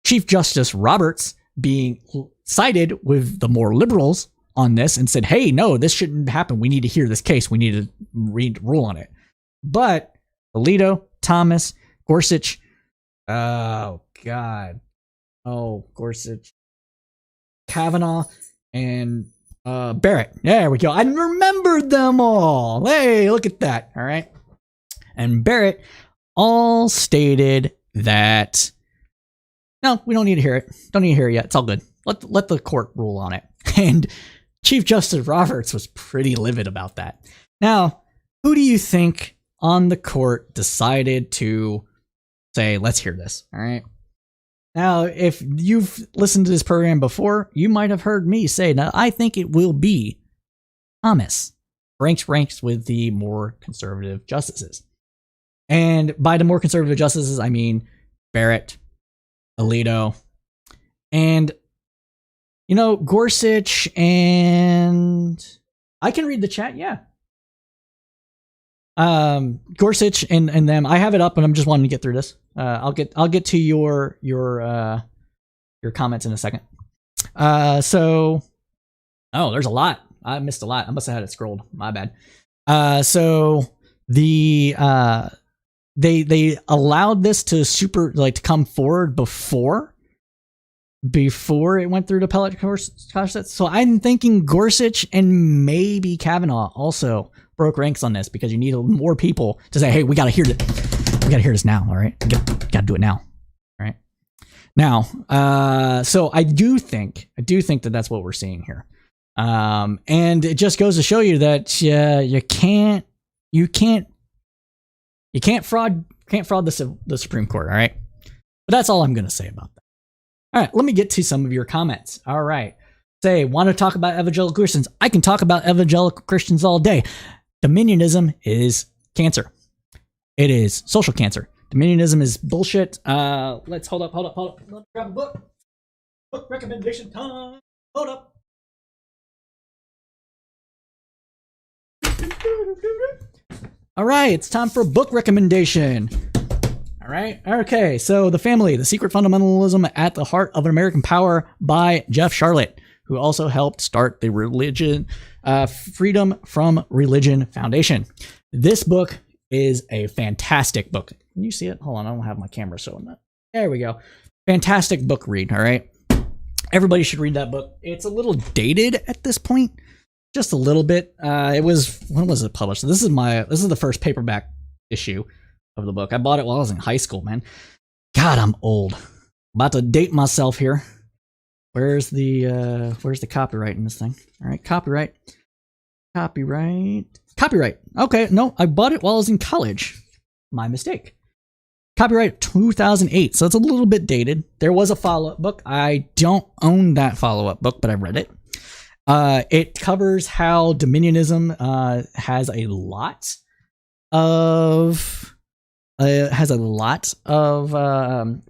Chief Justice Roberts being sided with the more liberals on this and said, hey, no, this shouldn't happen. We need to hear this case. We need to rule on it. But Alito, Thomas, Gorsuch, Gorsuch, Kavanaugh, and Barrett. There we go. I remembered them all. Hey, look at that. All right. and Barrett all stated that, no, we don't need to hear it. Don't need to hear it yet. It's all good. Let the court rule on it. And Chief Justice Roberts was pretty livid about that. Now, who do you think on the court decided to say, let's hear this? All right. Now, if you've listened to this program before, you might have heard me say, now, I think it will be Thomas. Ranks with the more conservative justices. And by the more conservative justices, I mean Barrett, Alito, and, you know, Gorsuch, and I can read the chat, yeah. Gorsuch and them. I have it up, and I'm just wanting to get through this. I'll get to your comments in a second. So, oh, there's a lot. I missed a lot. I must have had it scrolled. My bad. So the they allowed this to come forward before it went through the appellate process. So I'm thinking Gorsuch and maybe Kavanaugh also broke ranks on this, because you need more people to say, hey, we gotta hear this. We gotta hear this now. All right, gotta do it now. All right. Now, so I do think that that's what we're seeing here. And it just goes to show you that you can't fraud the Supreme Court. All right, but that's all I'm going to say about that. All right, let me get to some of your comments. All right, say, want to talk about evangelical Christians? I can talk about evangelical Christians all day. Dominionism is cancer. It is social cancer. Dominionism is bullshit. Let's hold up. Let me grab a book. Book recommendation time. Hold up. All right, it's time for a book recommendation. All right, okay, so The Family, The Secret Fundamentalism at the Heart of American Power by Jeff Sharlet, who also helped start the Freedom from Religion Foundation. This book is a fantastic book. Can you see it? Hold on, I don't have my camera showing that. There we go. Fantastic book read, all right? Everybody should read that book. It's a little dated at this point. Just a little bit. When was it published? This is the first paperback issue of the book. I bought it while I was in high school, man. God, I'm old. About to date myself here. Where's the copyright in this thing? All right, copyright. Okay, no, I bought it while I was in college. My mistake. Copyright 2008, so it's a little bit dated. There was a follow-up book. I don't own that follow-up book, but I read it. It covers how dominionism has a lot of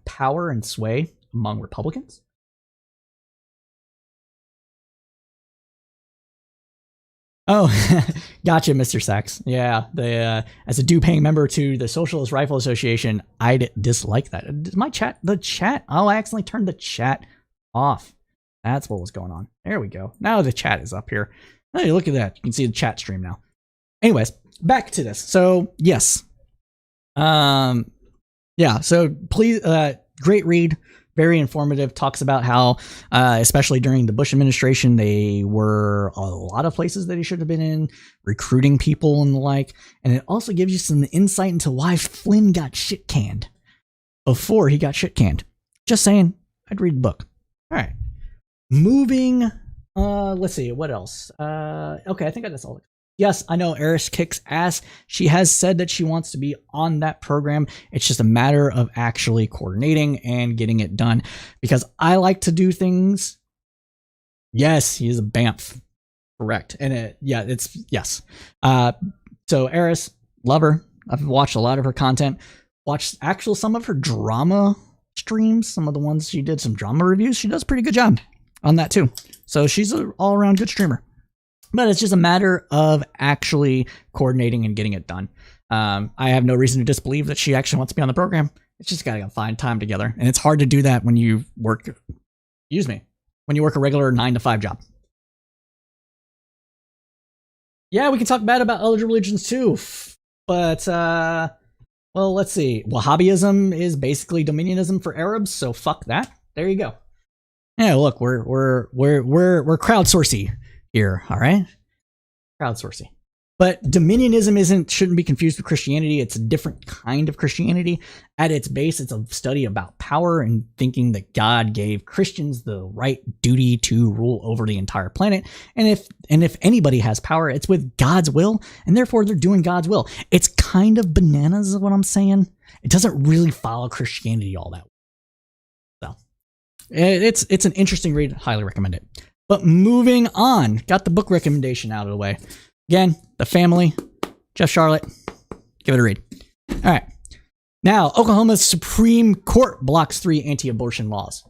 power and sway among Republicans. Oh, gotcha, Mr. Sachs. Yeah, as a due-paying member to the Socialist Rifle Association, I'd dislike that. The chat. Oh, I accidentally turned the chat off. That's what was going on. There we go. Now the chat is up here. Hey, look at that. You can see the chat stream now. Anyways, back to this. So, yes. Yeah, so please, great read. Very informative. Talks about how, especially during the Bush administration, they were a lot of places that he should have been in, recruiting people and the like. And it also gives you some insight into why Flynn got shit canned before he got shit canned. Just saying, I'd read the book. All right. Moving, let's see, what else? Okay, I think that's all. Yes, I know Eris kicks ass. She has said that she wants to be on that program. It's just a matter of actually coordinating and getting it done, because I like to do things. Yes, he is a BAMF. Correct. And yes. So Eris, love her. I've watched a lot of her content. Watched some of her drama streams, some of the ones she did, some drama reviews. She does a pretty good job on that too. So she's an all-around good streamer. But it's just a matter of actually coordinating and getting it done. I have no reason to disbelieve that she actually wants to be on the program. It's just got to find time together. And it's hard to do that when you work, when you work a regular 9-to-5 job. Yeah, we can talk bad about other religions too. But, well, let's see. Wahhabism is basically dominionism for Arabs, so fuck that. There you go. Yeah, look, we're crowdsourcing here, all right? Crowdsourcing. But dominionism shouldn't be confused with Christianity. It's a different kind of Christianity. At its base, it's a study about power and thinking that God gave Christians the right duty to rule over the entire planet. And if anybody has power, it's with God's will, and therefore they're doing God's will. It's kind of bananas is what I'm saying. It doesn't really follow Christianity all that well. So it's an interesting read. Highly recommend it. But moving on, got the book recommendation out of the way. Again, The Family, Jeff Charlotte. Give it a read. All right. Now, Oklahoma's Supreme Court blocks 3 anti-abortion laws.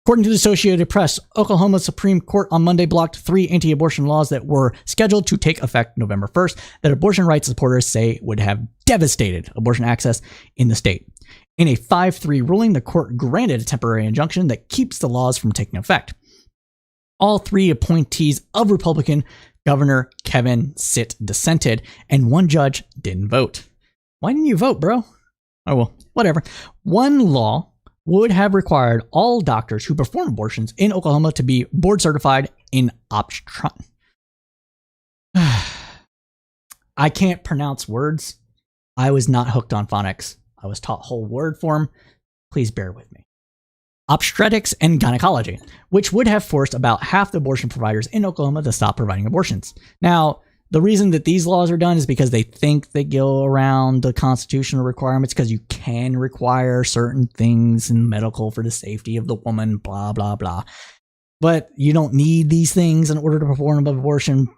According to the Associated Press, Oklahoma's Supreme Court on Monday blocked 3 anti-abortion laws that were scheduled to take effect November 1st that abortion rights supporters say would have devastated abortion access in the state. In a 5-3 ruling, the court granted a temporary injunction that keeps the laws from taking effect. All 3 appointees of Republican Governor Kevin Stitt dissented, and 1 judge didn't vote. Why didn't you vote, bro? Oh, well, whatever. One law would have required all doctors who perform abortions in Oklahoma to be board certified in obstetron. I can't pronounce words. I was not hooked on phonics. I was taught whole word form. Please bear with me. Obstetrics and gynecology, which would have forced about half the abortion providers in Oklahoma to stop providing abortions. Now, the reason that these laws are done is because they think they go around the constitutional requirements because you can require certain things in medical for the safety of the woman, blah, blah, blah. But you don't need these things in order to perform an abortion.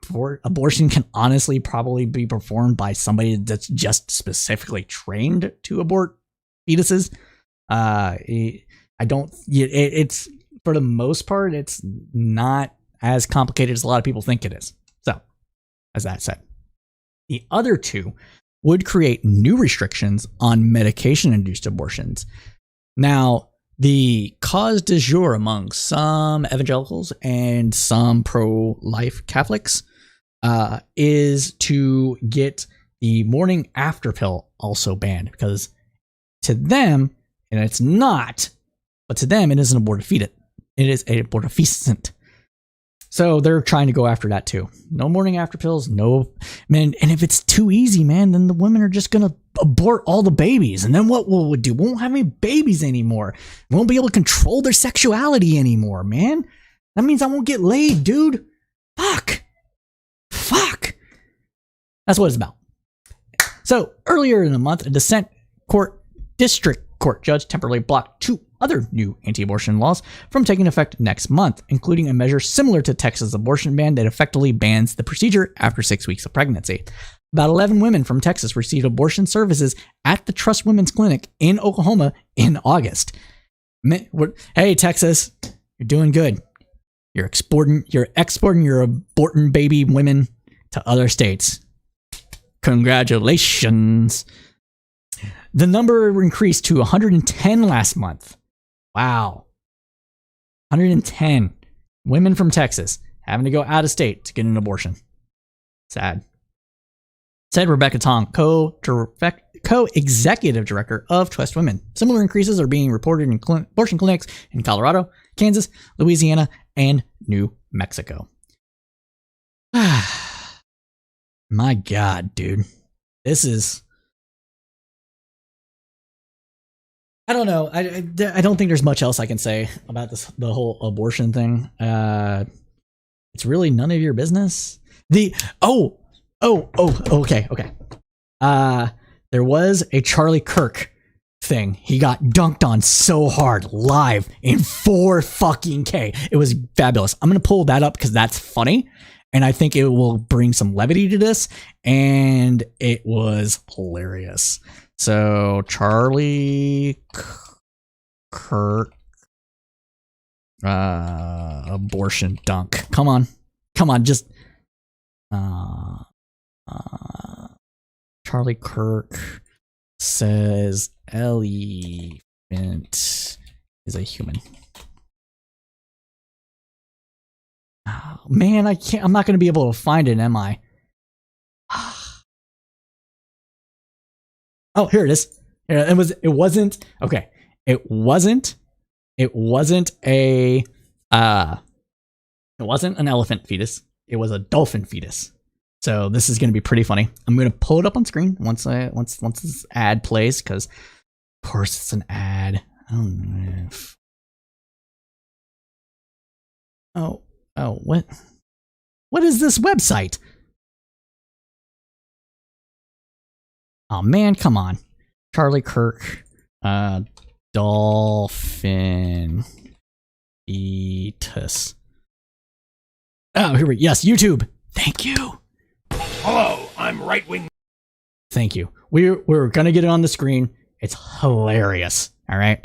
Abortion can honestly probably be performed by somebody that's just specifically trained to abort fetuses. It's for the most part, it's not as complicated as a lot of people think it is. So, as that said, the other 2 would create new restrictions on medication-induced abortions. Now, the cause du jour among some evangelicals and some pro-life Catholics is to get the morning after pill also banned, because to them, and it's not, but to them, it is an abortifacient. It is a abortifacient. So they're trying to go after that too. No morning after pills, no, man. And if it's too easy, man, then the women are just going to abort all the babies. And then what we'll do? We won't have any babies anymore. We won't be able to control their sexuality anymore, man. That means I won't get laid, dude. Fuck. That's what it's about. So earlier in the month, a district court judge temporarily blocked 2 other new anti-abortion laws from taking effect next month, including a measure similar to Texas' abortion ban that effectively bans the procedure after 6 weeks of pregnancy. About 11 women from Texas received abortion services at the Trust Women's Clinic in Oklahoma in August. Hey, Texas, you're doing good. You're exporting your aborting baby women to other states. Congratulations. The number increased to 110 last month. Wow. 110 women from Texas having to go out of state to get an abortion. Sad. Said Rebecca Tong, co-executive director of Trust Women. Similar increases are being reported in abortion clinics in Colorado, Kansas, Louisiana, and New Mexico. My God, dude. This is... I don't know. I don't think there's much else I can say about the whole abortion thing. It's really none of your business. Okay. There was a Charlie Kirk thing. He got dunked on so hard live in 4K. It was fabulous. I'm gonna pull that up because that's funny, and I think it will bring some levity to this. And it was hilarious. So Charlie Kirk abortion dunk. Come on, just Charlie Kirk says elephant is a human. Oh, man, I'm not going to be able to find it, am I? Oh, here it is. It wasn't an elephant fetus. It was a dolphin fetus. So this is going to be pretty funny. I'm going to pull it up on screen once this ad plays, because of course it's an ad. What is this website? Oh man, come on. Charlie Kirk, dolphin fetus. Oh, here we go. Yes, YouTube. Thank you. Hello, I'm right wing. Thank you. We're gonna get it on the screen. It's hilarious. All right.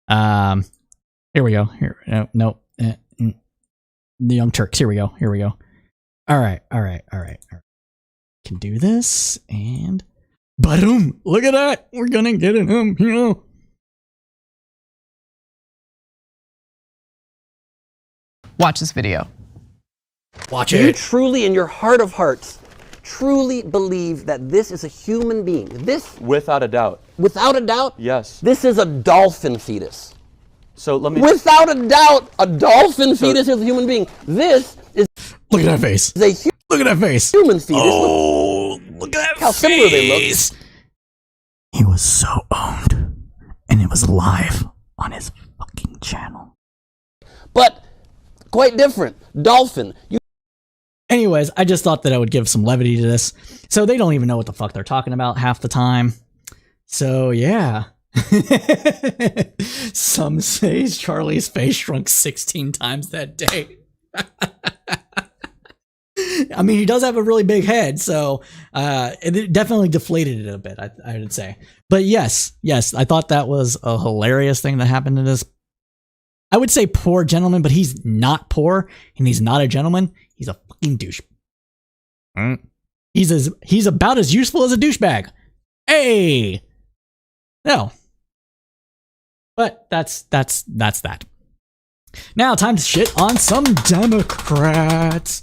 Here we go. Here. No. The Young Turks. Here we go. All right. Can do this and boom. Look at that. We're gonna get it. Watch this video. Watch Do you it. truly, in your heart of hearts, truly believe that this is a human being? This, Without a doubt. without a doubt, Yes. this is a dolphin fetus. So let me. Without a doubt, a dolphin fetus is a human being. This is Look at that face. a Look at that face. human fetus. Oh, look at that how face. similar they look. He was so owned, and it was live on his fucking channel. But quite different. Dolphin. Anyways, I just thought that I would give some levity to this. So they don't even know what the fuck they're talking about half the time. So yeah. Some say Charlie's face shrunk 16 times that day. I mean, he does have a really big head, so it definitely deflated it a bit, I would say. But yes, I thought that was a hilarious thing that happened to this. I would say poor gentleman, but he's not poor, and he's not a gentleman. He's a fucking douche. He's about as useful as a douchebag. Hey, no. But that's that. Now, time to shit on some Democrats.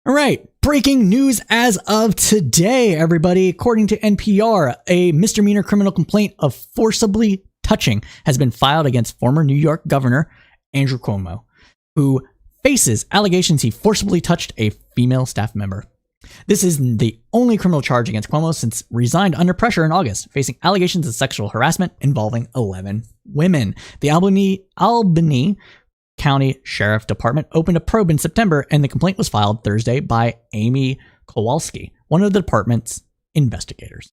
All right, breaking news as of today, everybody. According to NPR, a misdemeanor criminal complaint of forcibly touching has been filed against former New York Governor Andrew Cuomo, who faces allegations he forcibly touched a female staff member. This is the only criminal charge against Cuomo since resigned under pressure in August, facing allegations of sexual harassment involving 11 women. The Albany County Sheriff Department opened a probe in September, and the complaint was filed Thursday by Amy Kowalski, one of the department's investigators.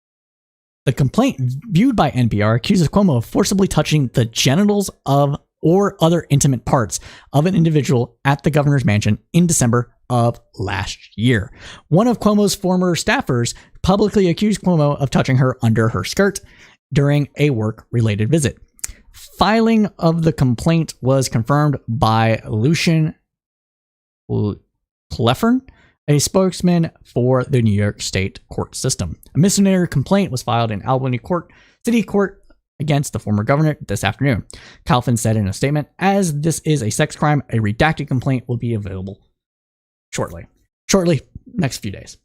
The complaint, viewed by NPR, accuses Cuomo of forcibly touching the genitals of or other intimate parts of an individual at the governor's mansion in December of last year. One of Cuomo's former staffers publicly accused Cuomo of touching her under her skirt during a work-related visit. Filing of the complaint was confirmed by Lucian Cleffern, a spokesman for the New York State court system. A misdemeanor complaint was filed in Albany City Court against the former governor this afternoon. Calvin said in a statement, "As this is a sex crime, a redacted complaint will be available shortly, next few days."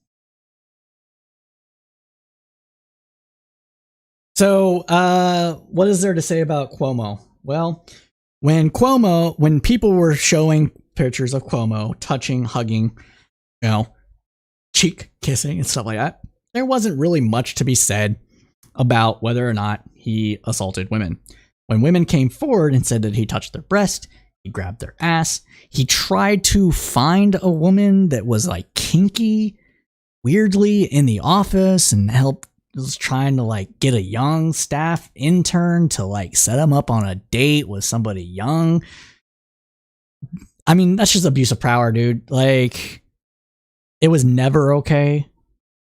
So, what is there to say about Cuomo? Well, when people were showing pictures of Cuomo touching, hugging, cheek kissing and stuff like that, there wasn't really much to be said about whether or not he assaulted women. When women came forward and said that he touched their breast, he grabbed their ass, he tried to find a woman that was like kinky, weirdly, in the office and was trying to get a young staff intern to set him up on a date with somebody young. I mean, that's just abuse of power, dude. It was never okay,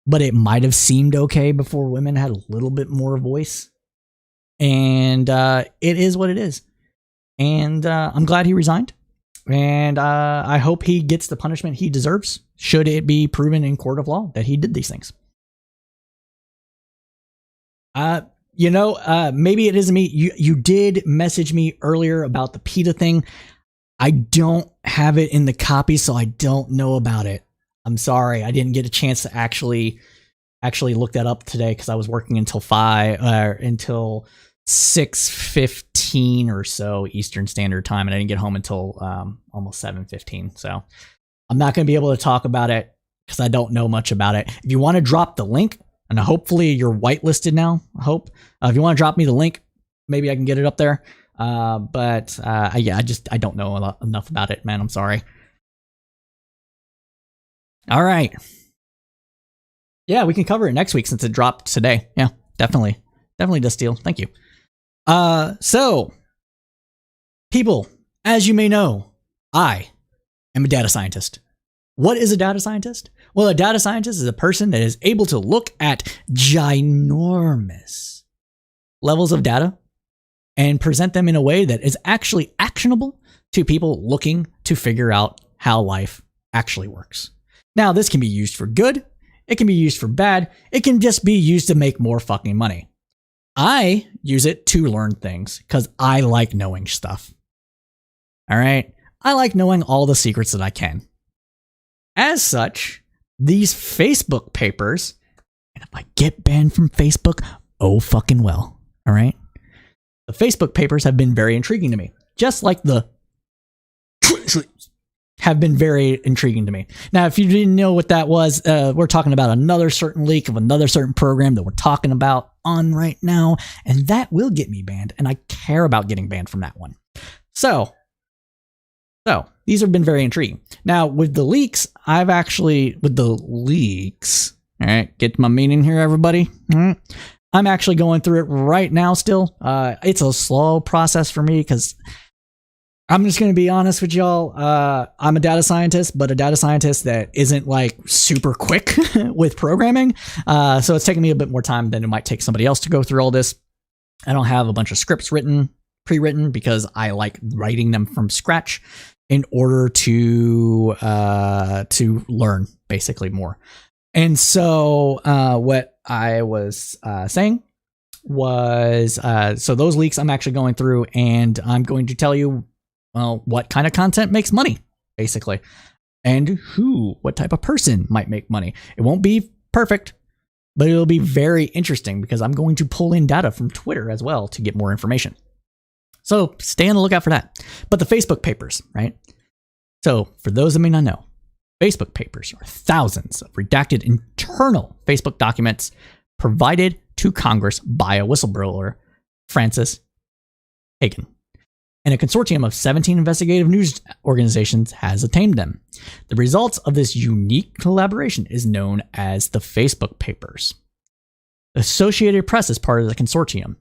but it might have seemed okay before women had a little bit more voice. And it is what it is. And I'm glad he resigned. And I hope he gets the punishment he deserves, should it be proven in court of law that he did these things. Maybe it isn't me. You did message me earlier about the PETA thing. I don't have it in the copy, so I don't know about it. I'm sorry. I didn't get a chance to actually look that up today because I was working until 6:15 or so Eastern Standard Time, and I didn't get home until almost 7:15. So I'm not going to be able to talk about it because I don't know much about it. If you want to drop the link, and hopefully you're whitelisted now, I hope. If you want to drop me the link, maybe I can get it up there. But I don't know enough about it, man. I'm sorry. All right. Yeah, we can cover it next week since it dropped today. Yeah, definitely. Definitely does steal. Thank you. So, people, as you may know, I am a data scientist. What is a data scientist? Well, a data scientist is a person that is able to look at ginormous levels of data and present them in a way that is actually actionable to people looking to figure out how life actually works. Now, this can be used for good. It can be used for bad. It can just be used to make more fucking money. I use it to learn things because I like knowing stuff. All right? I like knowing all the secrets that I can. As such, these Facebook papers, and if I get banned from Facebook, oh fucking well. All right? The Facebook papers have been very intriguing to me. Just like the have been very intriguing to me. Now, if you didn't know what that was, we're talking about another certain leak of another certain program that we're talking about on right now, and that will get me banned, and I care about getting banned from that one. So these have been very intriguing. Now, with the leaks, all right, get my meaning here, everybody. All right. I'm actually going through it right now still. It's a slow process for me because I'm just going to be honest with y'all. I'm a data scientist, but a data scientist that isn't like super quick with programming. So it's taking me a bit more time than it might take somebody else to go through all this. I don't have a bunch of scripts pre-written because I like writing them from scratch in order to learn basically more. And so what I was saying was, so those leaks I'm actually going through, and I'm going to tell you, well, what kind of content makes money, basically, and what type of person might make money. It won't be perfect, but it'll be very interesting because I'm going to pull in data from Twitter as well to get more information. So stay on the lookout for that. But the Facebook papers, right? So for those that may not know, Facebook papers are thousands of redacted internal Facebook documents provided to Congress by a whistleblower, Francis Hagen. And a consortium of 17 investigative news organizations has obtained them. The results of this unique collaboration is known as the Facebook papers. The Associated Press is part of the consortium.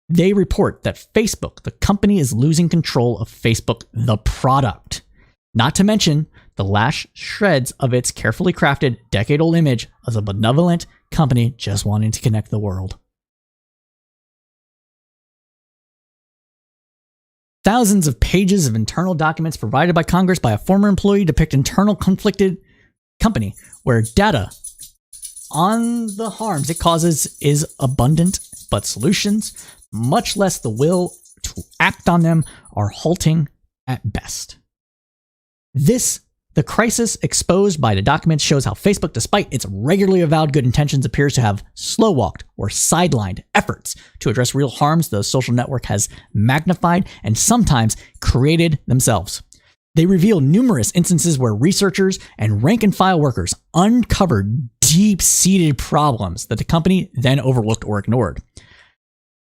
They report that Facebook, the company, is losing control of Facebook, the product. Not to mention the last shreds of its carefully crafted, decade-old image of a benevolent company just wanting to connect the world. Thousands of pages of internal documents provided by Congress by a former employee depict internal conflicted company where data on the harms it causes is abundant, but solutions, much less the will to act on them, are halting at best. The crisis exposed by the documents shows how Facebook, despite its regularly avowed good intentions, appears to have slow-walked or sidelined efforts to address real harms the social network has magnified and sometimes created themselves. They reveal numerous instances where researchers and rank-and-file workers uncovered deep-seated problems that the company then overlooked or ignored.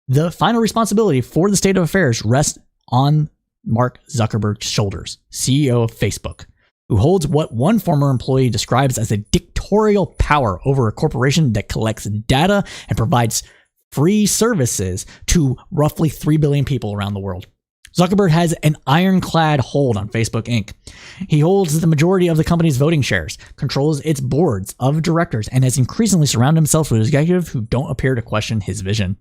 The final responsibility for the state of affairs rests on Mark Zuckerberg's shoulders, CEO of Facebook, who holds what one former employee describes as a dictatorial power over a corporation that collects data and provides free services to roughly 3 billion people around the world. Zuckerberg has an ironclad hold on Facebook Inc. He holds the majority of the company's voting shares, controls its boards of directors, and has increasingly surrounded himself with executives who don't appear to question his vision.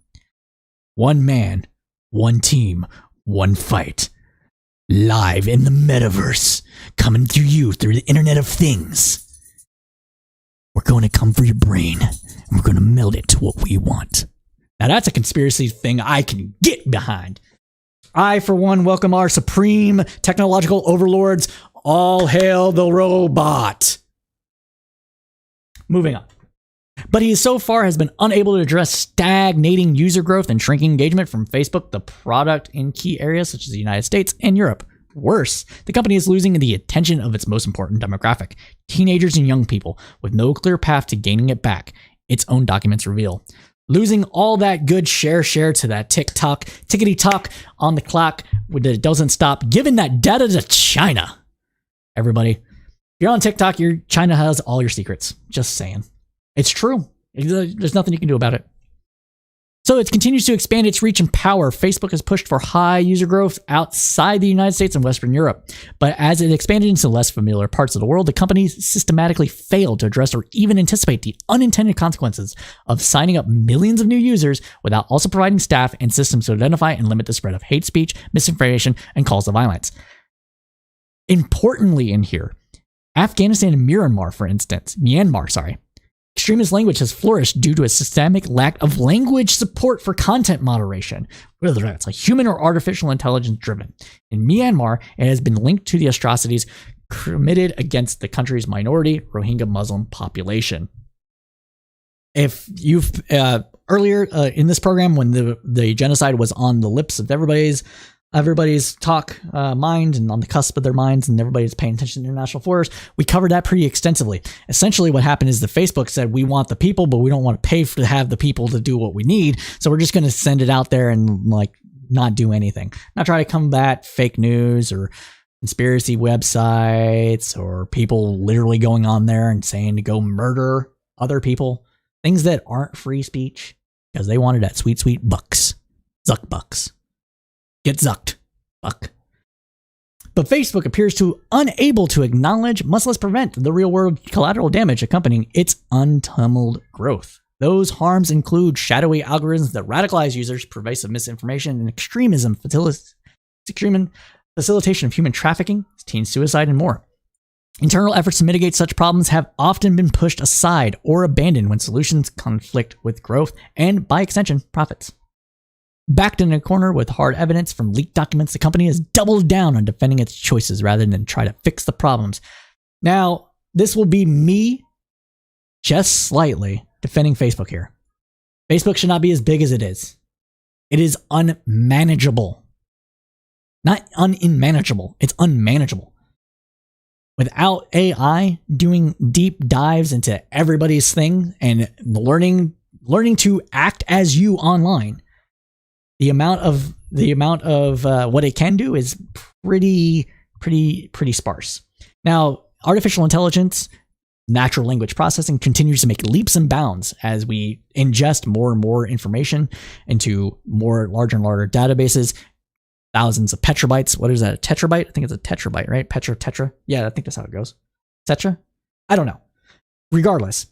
One man, one team, one fight. Live in the metaverse, coming through you through the Internet of Things. We're going to come for your brain, and we're going to meld it to what we want. Now that's a conspiracy thing I can get behind. I, for one, welcome our supreme technological overlords. All hail the robot. Moving on. But he so far has been unable to address stagnating user growth and shrinking engagement from Facebook, the product, in key areas such as the United States and Europe. Worse, the company is losing the attention of its most important demographic, teenagers and young people, with no clear path to gaining it back, its own documents reveal. Losing all that good share to that TikTok, tickety-tock on the clock that it doesn't stop, giving that data to China. Everybody, if you're on TikTok, China has all your secrets. Just saying. It's true. There's nothing you can do about it. So it continues to expand its reach and power. Facebook has pushed for high user growth outside the United States and Western Europe. But as it expanded into less familiar parts of the world, the company systematically failed to address or even anticipate the unintended consequences of signing up millions of new users without also providing staff and systems to identify and limit the spread of hate speech, misinformation, and calls to violence. Importantly in here, Afghanistan and Myanmar, extremist language has flourished due to a systemic lack of language support for content moderation, whether that's like human or artificial intelligence driven. In Myanmar, it has been linked to the atrocities committed against the country's minority Rohingya Muslim population. If you've earlier in this program, when the genocide was on the lips of everybody's mind and on the cusp of their minds, and everybody's paying attention to international affairs, we covered that pretty extensively. Essentially what happened is the Facebook said, we want the people, but we don't want to pay to have the people to do what we need. So we're just going to send it out there and like not do anything. Not try to combat fake news or conspiracy websites or people literally going on there and saying to go murder other people. Things that aren't free speech because they wanted that sweet, sweet bucks. Zuck bucks. Get zucked, fuck. But Facebook appears to unable to acknowledge, much less prevent, the real-world collateral damage accompanying its untumbled growth. Those harms include shadowy algorithms that radicalize users, pervasive misinformation, and extremism, facilitation of human trafficking, teen suicide, and more. Internal efforts to mitigate such problems have often been pushed aside or abandoned when solutions conflict with growth and, by extension, profits. Backed in a corner with hard evidence from leaked documents, the company has doubled down on defending its choices rather than try to fix the problems. Now, this will be me just slightly defending Facebook here. Facebook should not be as big as it is. It is unmanageable. Not unmanageable. It's unmanageable. Without AI doing deep dives into everybody's thing and learning to act as you online, the amount of what it can do is pretty sparse. Now, artificial intelligence, natural language processing continues to make leaps and bounds as we ingest more and more information into larger and larger databases, thousands of petabytes. What is that? A tetrabyte? I think it's a tetrabyte, right? Tetra. Yeah, I think that's how it goes. Tetra? I don't know. Regardless,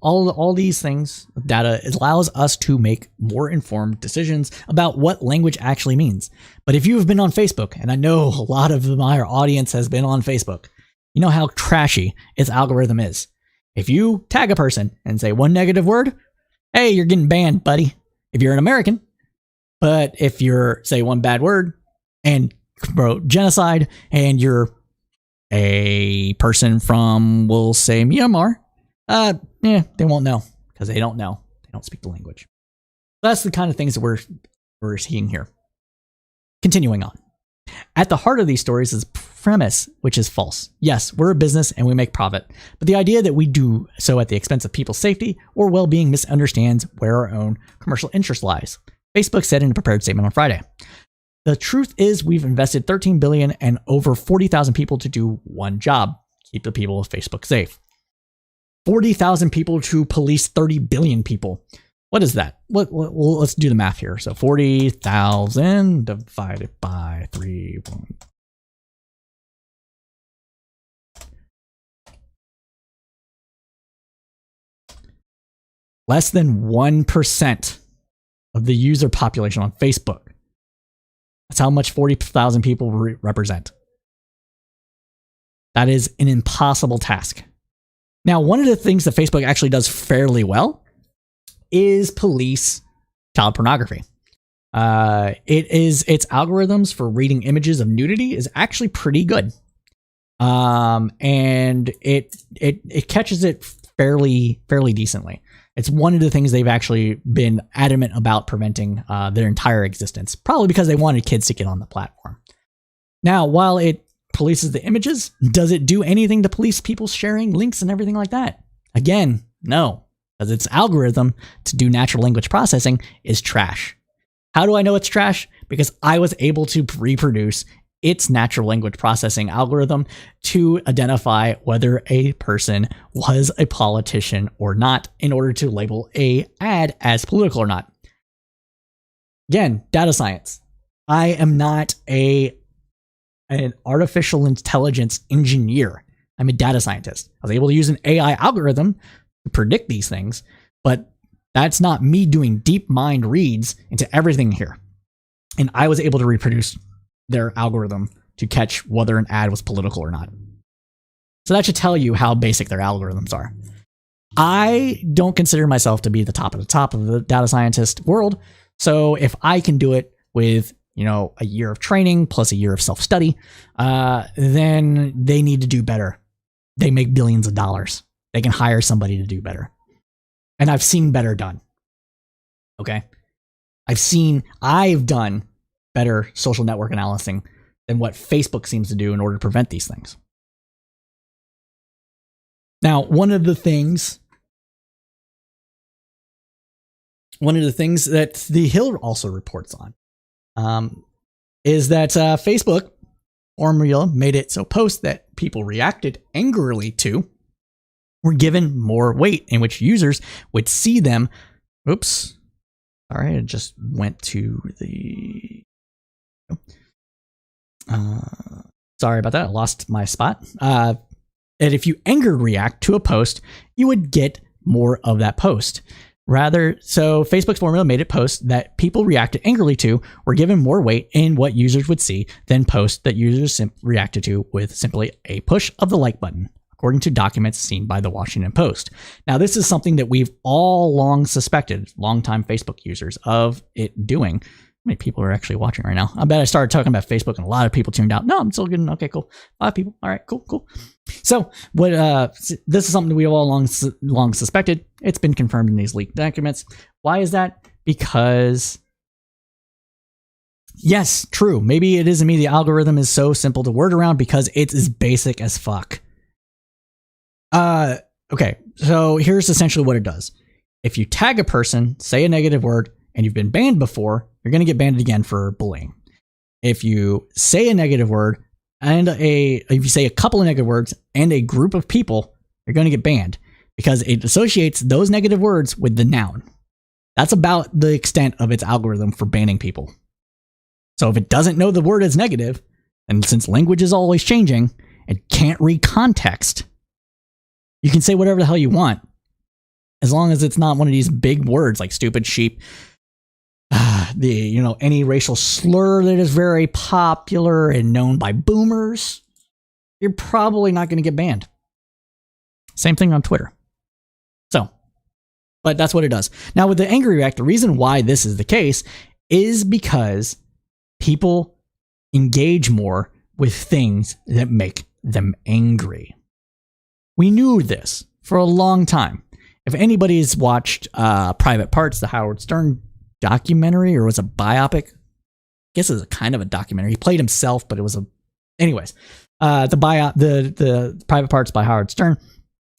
all these things, data, allows us to make more informed decisions about what language actually means. But if you have been on Facebook, and I know a lot of my audience has been on Facebook, you know how trashy its algorithm is. If you tag a person and say one negative word, hey, you're getting banned, buddy. If you're an American. But if you're, say, one bad word and wrote genocide and you're a person from, we'll say, Myanmar, they won't know because they don't know. They don't speak the language. That's the kind of things that we're seeing here. Continuing on. At the heart of these stories is premise, which is false. Yes, we're a business and we make profit, but the idea that we do so at the expense of people's safety or well-being misunderstands where our own commercial interest lies. Facebook said in a prepared statement on Friday. The truth is we've invested $13 billion and over 40,000 people to do one job: keep the people of Facebook safe. 40,000 people to police 30 billion people. What is that? Well, let's do the math here. So 40,000 divided by 3. Less than 1% of the user population on Facebook. That's how much 40,000 people represent. That is an impossible task. Now, one of the things that Facebook actually does fairly well is police child pornography. Its algorithms for reading images of nudity is actually pretty good. And it catches it fairly decently. It's one of the things they've actually been adamant about preventing their entire existence, probably because they wanted kids to get on the platform. Now, while it polices the images, does it do anything to police people sharing links and everything like that? Again, no, because its algorithm to do natural language processing is trash. How do I know it's trash? Because I was able to reproduce its natural language processing algorithm to identify whether a person was a politician or not in order to label a ad as political or not. Again, data science. I am not an artificial intelligence engineer. I'm a data scientist. I was able to use an AI algorithm to predict these things, but that's not me doing deep mind reads into everything here. And I was able to reproduce their algorithm to catch whether an ad was political or not. So that should tell you how basic their algorithms are. I don't consider myself to be the top of the data scientist world. So if I can do it with, a year of training plus a year of self-study, then they need to do better. They make billions of dollars. They can hire somebody to do better. And I've seen better done. Okay? I've done better social network analysis than what Facebook seems to do in order to prevent these things. Now, one of the things that The Hill also reports on is that Facebook formula made it so posts that people reacted angrily to were given more weight, in which users would see them. Oops. Sorry, I just went to the... sorry about that. I lost my spot. And if you anger react to a post, you would get more of that post. So Facebook's formula made it posts that people reacted angrily to were given more weight in what users would see than posts that users reacted to with simply a push of the like button, according to documents seen by the Washington Post. Now, this is something that we've all long suspected, longtime Facebook users, of it doing. How many people are actually watching right now? I bet I started talking about Facebook and a lot of people tuned out. No, I'm still getting, okay, cool. 5 people. All right, cool. So this is something we have all long suspected. It's been confirmed in these leaked documents. Why is that? Because, yes, true. Maybe it isn't me. The algorithm is so simple to word around because it's as basic as fuck. Okay, so here's essentially what it does. If you tag a person, say a negative word, and you've been banned before, you're going to get banned again for bullying. If you say a negative word and if you say a couple of negative words and a group of people, you're going to get banned because it associates those negative words with the noun. That's about the extent of its algorithm for banning people. So if it doesn't know the word is negative, and since language is always changing, it can't read context. You can say whatever the hell you want, as long as it's not one of these big words like stupid, sheep, any racial slur that is very popular and known by boomers. You're probably not going to get banned. Same thing on Twitter. But that's what it does. Now, with the angry react, the reason why this is the case is because people engage more with things that make them angry. We knew this for a long time. If anybody's watched Private Parts, the Howard Stern documentary, or was a biopic, I guess it was a kind of a documentary. He played himself, but it was the Private Parts by Howard Stern.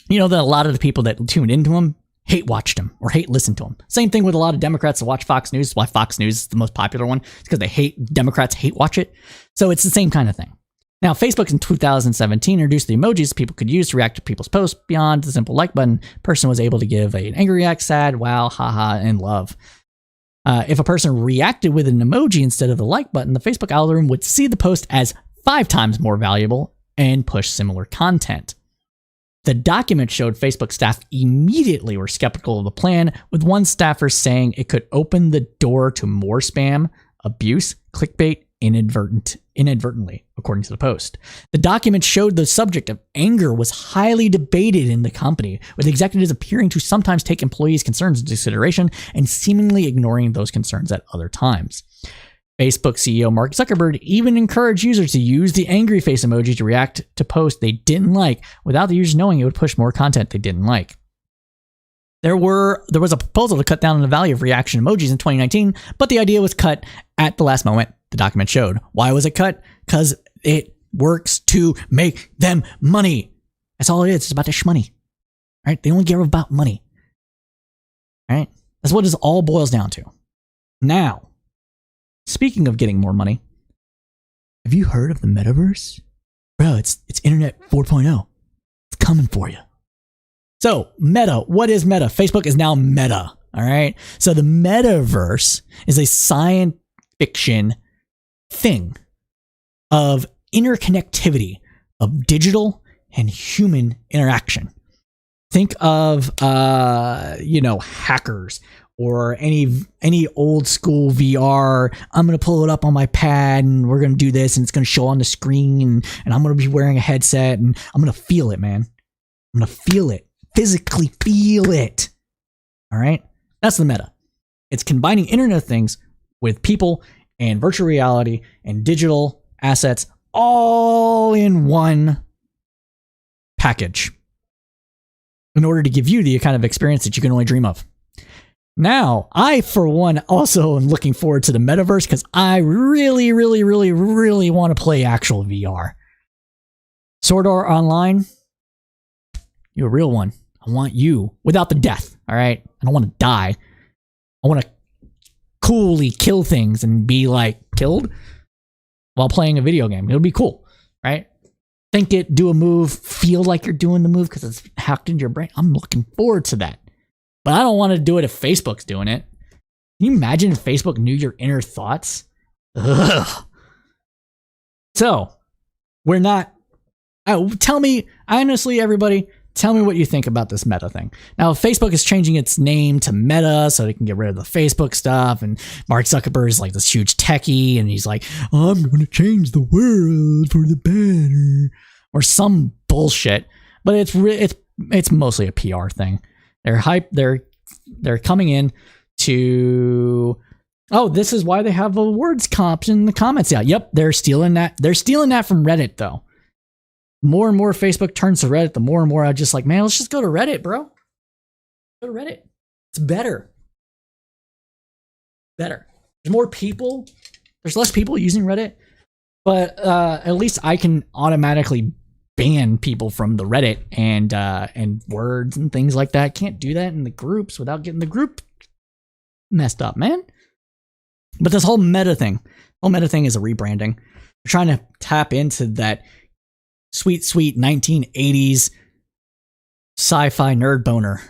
You know that a lot of the people that tuned into him hate watched him or hate listened to him. Same thing with a lot of Democrats that watch Fox News. Why Fox News is the most popular one. It's because Democrats hate watch it. So it's the same kind of thing. Now, Facebook in 2017 introduced the emojis people could use to react to people's posts. Beyond the simple like button, person was able to give an angry react, sad, wow, haha, and love. If a person reacted with an emoji instead of the like button, the Facebook algorithm would see the post as 5 times more valuable and push similar content. The document showed Facebook staff immediately were skeptical of the plan, with one staffer saying it could open the door to more spam, abuse, clickbait, inadvertently, according to the Post. The document showed the subject of anger was highly debated in the company, with executives appearing to sometimes take employees' concerns into consideration and seemingly ignoring those concerns at other times. Facebook CEO Mark Zuckerberg even encouraged users to use the angry face emoji to react to posts they didn't like, without the users knowing it would push more content they didn't like. There was a proposal to cut down on the value of reaction emojis in 2019, but the idea was cut at the last moment the document showed. Why was it cut? Because it works to make them money. That's all it is. It's about the shmoney. Right? They only care about money. Right? That's what this all boils down to. Now, speaking of getting more money, have you heard of the metaverse? Bro, it's Internet 4.0. It's coming for you. So, Meta. What is Meta? Facebook is now Meta. All right? So, the metaverse is a science fiction thing of interconnectivity of digital and human interaction. Think of, hackers or any old school VR. I'm going to pull it up on my pad and we're going to do this and it's going to show on the screen and I'm going to be wearing a headset and I'm going to feel it, man. I'm going to feel it. Physically feel it. All right? That's the meta. It's combining Internet of Things with people and virtual reality and digital assets all in one package in order to give you the kind of experience that you can only dream of. Now, I, for one, also am looking forward to the metaverse because I really, really, really, really want to play actual VR. Sword Art Online, you're a real one. I want you without the death, all right? I don't want to die. I want to coolly kill things and be like killed while playing a video game. It'll be cool, right? Think it, do a move, feel like you're doing the move because it's hacked into your brain. I'm looking forward to that. But I don't want to do it if Facebook's doing it. Can you imagine if Facebook knew your inner thoughts? Ugh. So, we're not... tell me, honestly, everybody, tell me what you think about this Meta thing. Now, Facebook is changing its name to Meta so they can get rid of the Facebook stuff. And Mark Zuckerberg is like this huge techie. And he's like, I'm going to change the world for the better. Or some bullshit. But it's mostly a PR thing. They're hype. They're coming in to... Oh, this is why they have awards comps in the comments. Yeah, yep, they're stealing that. They're stealing that from Reddit, though. More and more Facebook turns to Reddit, the more and more I'm just like, man, let's just go to Reddit, bro. Go to Reddit. It's better. Better. There's more people. There's less people using Reddit. But at least I can automatically ban people from the Reddit and words and things like that. Can't do that in the groups without getting the group messed up, man. But this whole Meta thing is a rebranding. They're trying to tap into that sweet 1980s sci-fi nerd boner.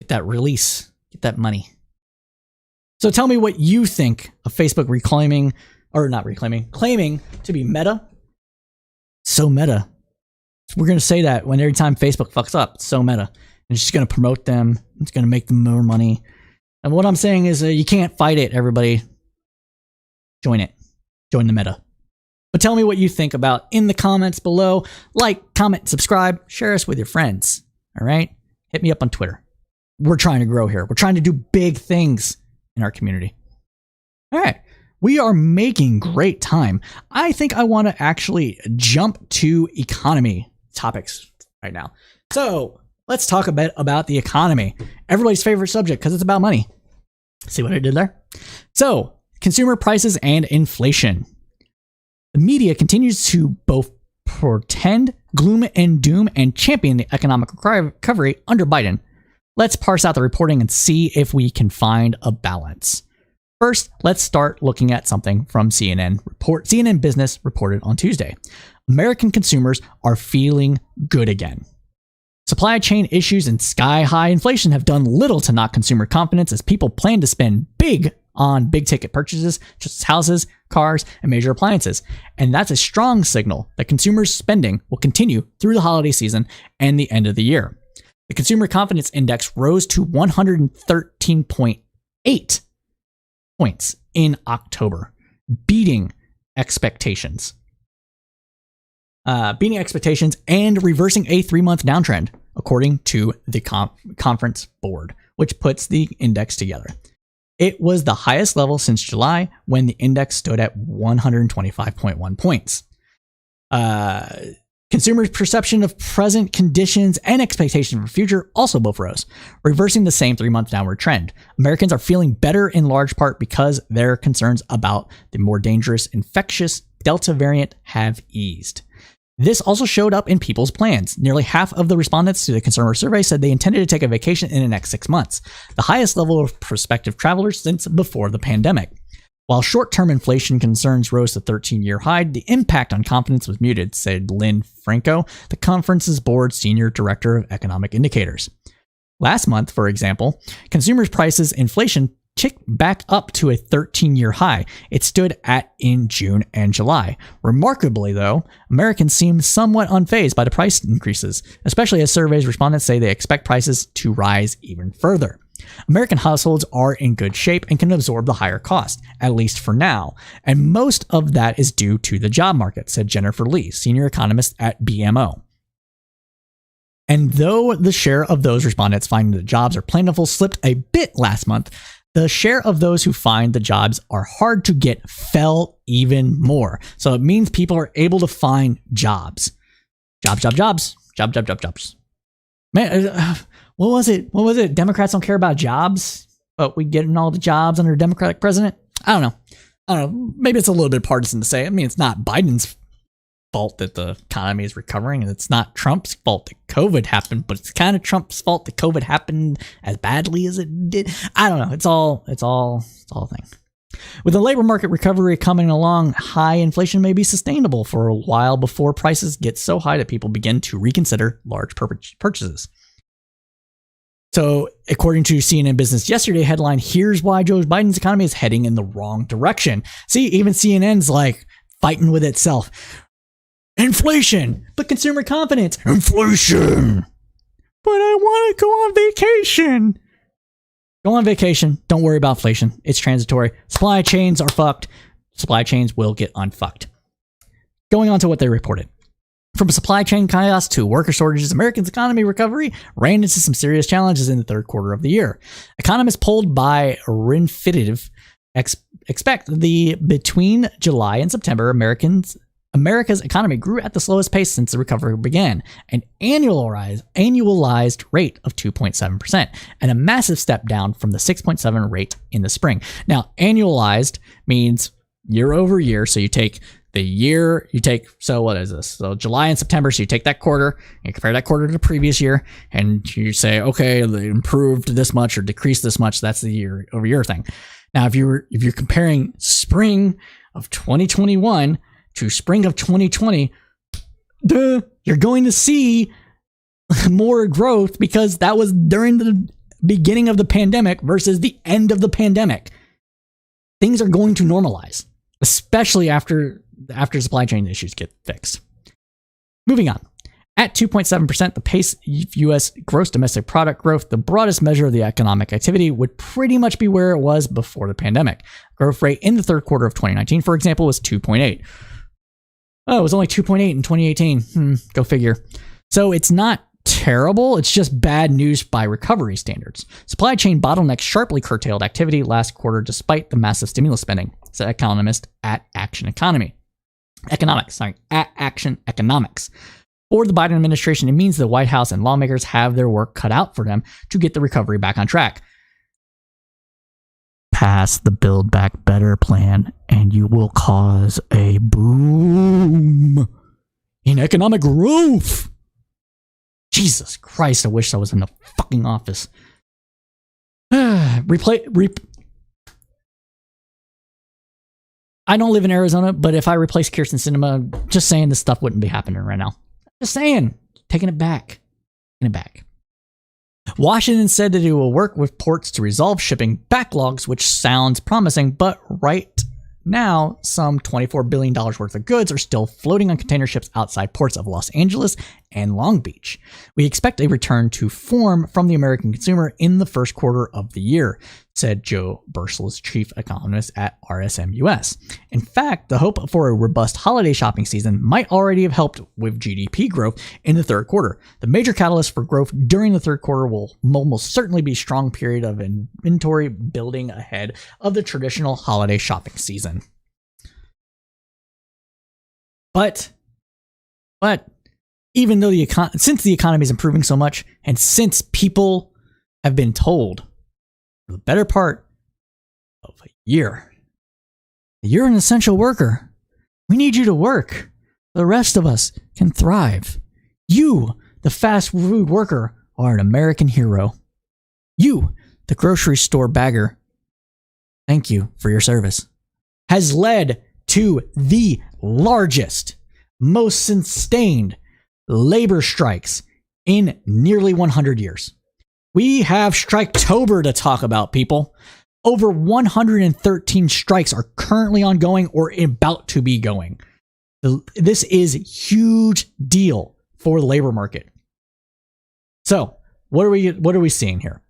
Get that release. Get that money. So tell me what you think of Facebook claiming to be Meta. So Meta. We're going to say that when every time Facebook fucks up, it's so Meta. And it's just going to promote them. It's going to make them more money. And what I'm saying is you can't fight it, everybody. Join it. Join the Meta. But tell me what you think about in the comments below. Like, comment, subscribe, share us with your friends. All right? Hit me up on Twitter. We're trying to grow here. We're trying to do big things in our community. All right. We are making great time. I think I want to actually jump to economy topics right now. So let's talk a bit about the economy. Everybody's favorite subject because it's about money. See what I did there? So consumer prices and inflation. The media continues to both portend gloom and doom and champion the economic recovery under Biden. Let's parse out the reporting and see if we can find a balance. First, let's start looking at something from CNN. CNN Business reported on Tuesday. American consumers are feeling good again. Supply chain issues and sky-high inflation have done little to knock consumer confidence as people plan to spend big on big-ticket purchases, such as houses, cars, and major appliances. And that's a strong signal that consumers' spending will continue through the holiday season and the end of the year. The Consumer Confidence Index rose to 113.8 points in October, beating expectations. And reversing a 3-month downtrend, according to the conference board, which puts the index together. It was the highest level since July when the index stood at 125.1 points. Consumers' perception of present conditions and expectation for the future also both rose, reversing the same 3-month downward trend. Americans are feeling better in large part because their concerns about the more dangerous infectious Delta variant have eased. This also showed up in people's plans. Nearly half of the respondents to the consumer survey said they intended to take a vacation in the next 6 months, the highest level of prospective travelers since before the pandemic. While short-term inflation concerns rose to 13-year high, the impact on confidence was muted, said Lynn Franco, the conference's board senior director of economic indicators. Last month, for example, consumers' prices inflation ticked back up to a 13-year high it stood at in June and July. Remarkably, though, Americans seem somewhat unfazed by the price increases, especially as surveys respondents say they expect prices to rise even further. American households are in good shape and can absorb the higher cost, at least for now, and most of that is due to the job market, said Jennifer Lee, senior economist at BMO. And though the share of those respondents finding that jobs are plentiful slipped a bit last month, the share of those who find the jobs are hard to get fell even more. So it means people are able to find jobs. Jobs. Man, what was it? Democrats don't care about jobs, but we getting all the jobs under a Democratic president? I don't know. Maybe it's a little bit partisan to say. I mean, it's not Biden's fault that the economy is recovering, and it's not Trump's fault that COVID happened, but it's kind of Trump's fault that COVID happened as badly as it did. I don't know. It's all a thing. With the labor market recovery coming along, high inflation may be sustainable for a while before prices get so high that people begin to reconsider large purchases. So, according to CNN Business Yesterday headline, here's why Joe Biden's economy is heading in the wrong direction. See, even CNN's like fighting with itself. Inflation, but consumer confidence. Inflation, but I want to go on vacation. Go on vacation. Don't worry about inflation. It's transitory. Supply chains are fucked. Supply chains will get unfucked. Going on to what they reported. From supply chain chaos to worker shortages, Americans' economy recovery ran into some serious challenges in the third quarter of the year. Economists polled by Refinitiv expect between July and September, America's economy grew at the slowest pace since the recovery began, an annualized rate of 2.7%, and a massive step down from the 6.7 rate in the spring. Now, annualized means year over year, so you take the year, so what is this? So July and September, so you take that quarter, and you compare that quarter to the previous year, and you say, okay, they improved this much or decreased this much, that's the year over year thing. Now, if you're comparing spring of 2021 to spring of 2020, you're going to see more growth because that was during the beginning of the pandemic versus the end of the pandemic. Things are going to normalize, especially after supply chain issues get fixed. Moving on. At 2.7%, the pace of U.S. gross domestic product growth, the broadest measure of the economic activity, would pretty much be where it was before the pandemic. Growth rate in the third quarter of 2019, for example, was 2.8. Oh, it was only 2.8 in 2018. Go figure. So it's not terrible. It's just bad news by recovery standards. Supply chain bottlenecks sharply curtailed activity last quarter despite the massive stimulus spending, said economist at Action Economics. For the Biden administration, it means the White House and lawmakers have their work cut out for them to get the recovery back on track. Pass the Build Back Better plan, and you will cause a boom in economic growth. Jesus Christ, I wish I was in the fucking office. I don't live in Arizona, but if I replace Kirsten Sinema, just saying this stuff wouldn't be happening right now. Just saying. Taking it back. Washington said that it will work with ports to resolve shipping backlogs, which sounds promising, but right now, some $24 billion worth of goods are still floating on container ships outside ports of Los Angeles and Long Beach. We expect a return to form from the American consumer in the first quarter of the year, said Joe Bursles, chief economist at RSM-US. In fact, the hope for a robust holiday shopping season might already have helped with GDP growth in the third quarter. The major catalyst for growth during the third quarter will almost certainly be a strong period of inventory building ahead of the traditional holiday shopping season. But even though since the economy is improving so much, and since people have been told for the better part of a year, you're an essential worker. We need you to work. The rest of us can thrive. You, the fast food worker, are an American hero. You, the grocery store bagger, thank you for your service, has led to the largest, most sustained labor strikes in nearly 100 years. We have Striketober to talk about, people. Over 113 strikes are currently ongoing or about to be going. This is a huge deal for the labor market. So, what are we seeing here?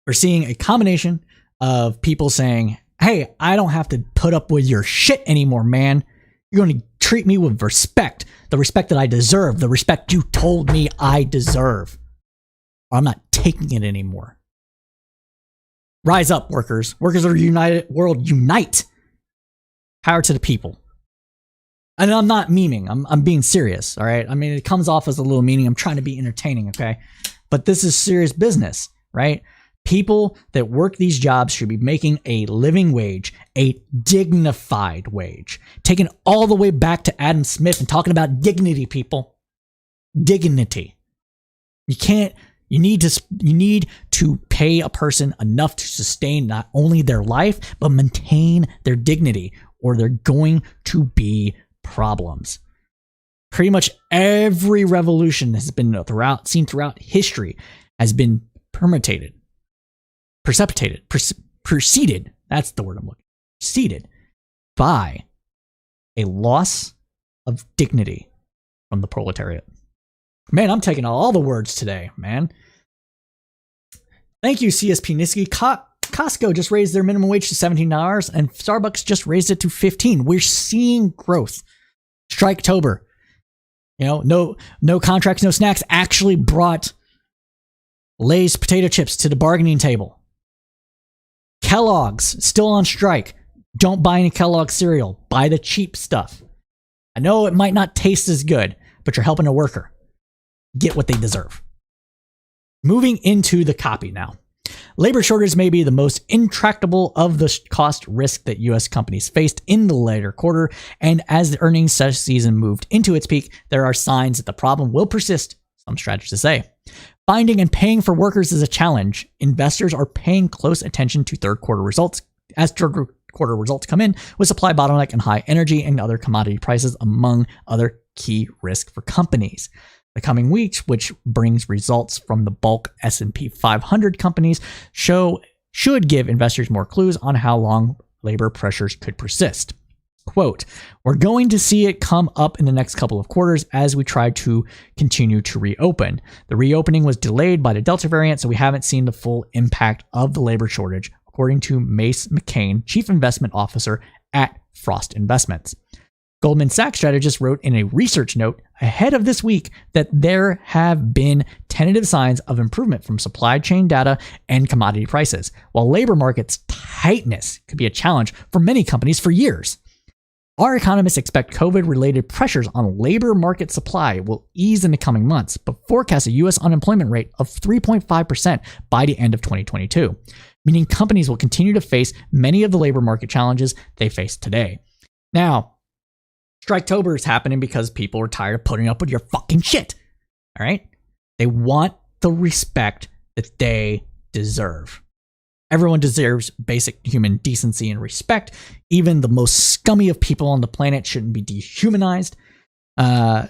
We're seeing a combination of people saying, "Hey, I don't have to put up with your shit anymore, man. You're going to treat me with respect, the respect that I deserve, the respect you told me I deserve. Or I'm not taking it anymore." Rise up, workers. Workers are united. World, unite. Power to the people. And I'm not memeing. I'm being serious, all right? I mean, it comes off as a little meaning. I'm trying to be entertaining, okay? But this is serious business, right? People that work these jobs should be making a living wage, a dignified wage. Taking all the way back to Adam Smith and talking about dignity, people. Dignity. You need to pay a person enough to sustain not only their life, but maintain their dignity, or they're going to be problems. Pretty much every revolution has been seen throughout history has been preceded. That's the word I'm looking. Preceded by a loss of dignity from the proletariat. Man, I'm taking all the words today, man. Thank you, CSP Niski. Costco just raised their minimum wage to $17, and Starbucks just raised it to $15. We're seeing growth. Striketober. No contracts, no snacks actually brought Lay's potato chips to the bargaining table. Kellogg's still on strike. Don't buy any Kellogg's cereal. Buy the cheap stuff. I know it might not taste as good, but you're helping a worker get what they deserve. Moving into the copy now. Labor shortage may be the most intractable of the cost risk that U.S. companies faced in the later quarter, and as the earnings season moved into its peak, there are signs that the problem will persist, some strategists say. Finding and paying for workers is a challenge. Investors are paying close attention to third quarter results as third quarter results come in with supply bottleneck and high energy and other commodity prices among other key risks for companies. The coming weeks, which brings results from the bulk S&P 500 companies, should give investors more clues on how long labor pressures could persist. Quote, "We're going to see it come up in the next couple of quarters as we try to continue to reopen. The reopening was delayed by the Delta variant, so we haven't seen the full impact of the labor shortage," according to Mace McCain, Chief Investment Officer at Frost Investments. Goldman Sachs strategist wrote in a research note ahead of this week that there have been tentative signs of improvement from supply chain data and commodity prices, while labor markets tightness could be a challenge for many companies for years. Our economists expect COVID-related pressures on labor market supply will ease in the coming months, but forecast a U.S. unemployment rate of 3.5% by the end of 2022, meaning companies will continue to face many of the labor market challenges they face today. Now, Striketober is happening because people are tired of putting up with your fucking shit. All right? They want the respect that they deserve. Everyone deserves basic human decency and respect. Even the most scummy of people on the planet shouldn't be dehumanized. There's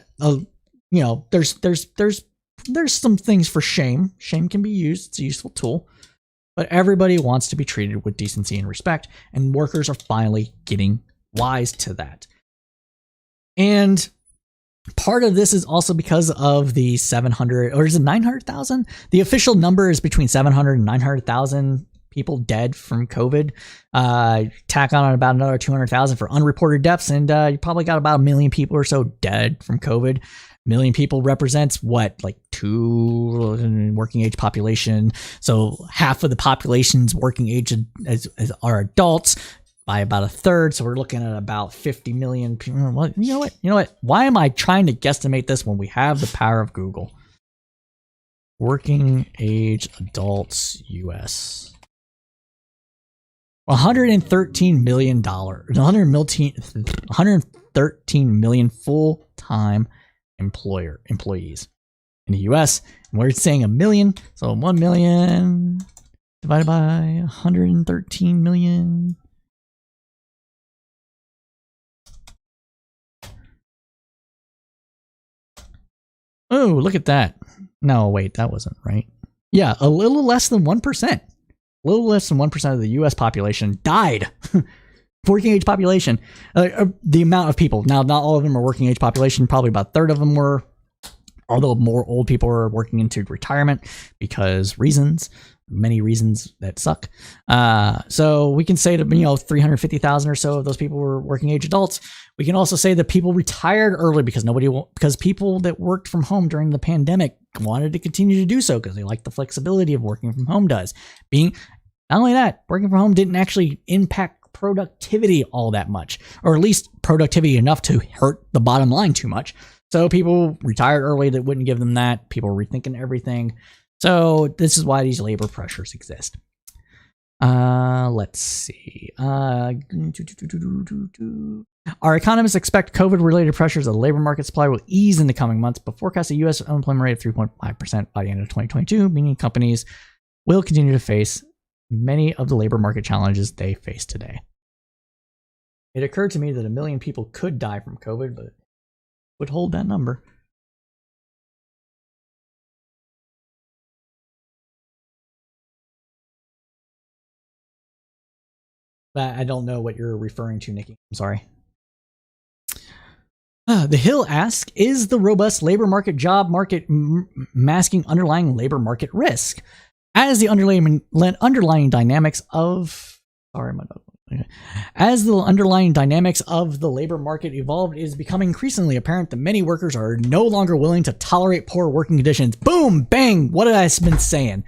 some things for shame. Shame can be used. It's a useful tool. But everybody wants to be treated with decency and respect, and workers are finally getting wise to that. And part of this is also because of the 700, or is it 900,000? The official number is between 700 and 900,000 people dead from COVID. Tack on about another 200,000 for unreported deaths, and you probably got about 1 million people or so dead from COVID. 1 million people represents what, like 2 working age population. So half of the population's working age are adults. by about a third. So we're looking at about 50 million people. Well, you know what? Why am I trying to guesstimate this when we have the power of Google? Working age adults, US. $113 million. 113 million full-time employees in the US. And we're saying a million. So 1 million divided by 113 million. Oh, look at that. No, wait, that wasn't right. Yeah, a little less than 1%. A little less than 1% of the US population died. Working age population. The amount of people. Now, not all of them are working age population. Probably about a third of them were. Although more old people are working into retirement because many reasons that suck. So we can say that, 350,000 or so of those people were working age adults. We can also say that people retired early because people that worked from home during the pandemic wanted to continue to do so because they like the flexibility of working from home does. Not only that, working from home didn't actually impact productivity all that much, or at least productivity enough to hurt the bottom line too much. So people retired early that wouldn't give them that. People were rethinking everything. So this is why these labor pressures exist. Let's see. Our economists expect COVID-related pressures of the labor market supply will ease in the coming months, but forecast a U.S. unemployment rate of 3.5% by the end of 2022, meaning companies will continue to face many of the labor market challenges they face today. It occurred to me that 1 million people could die from COVID, but would hold that number. I don't know what you're referring to, Nikki. I'm sorry. The Hill asks, is the robust labor market job market masking underlying labor market risk? As the underlying dynamics of the labor market evolved, it is becoming increasingly apparent that many workers are no longer willing to tolerate poor working conditions. Boom, bang, what have I been saying?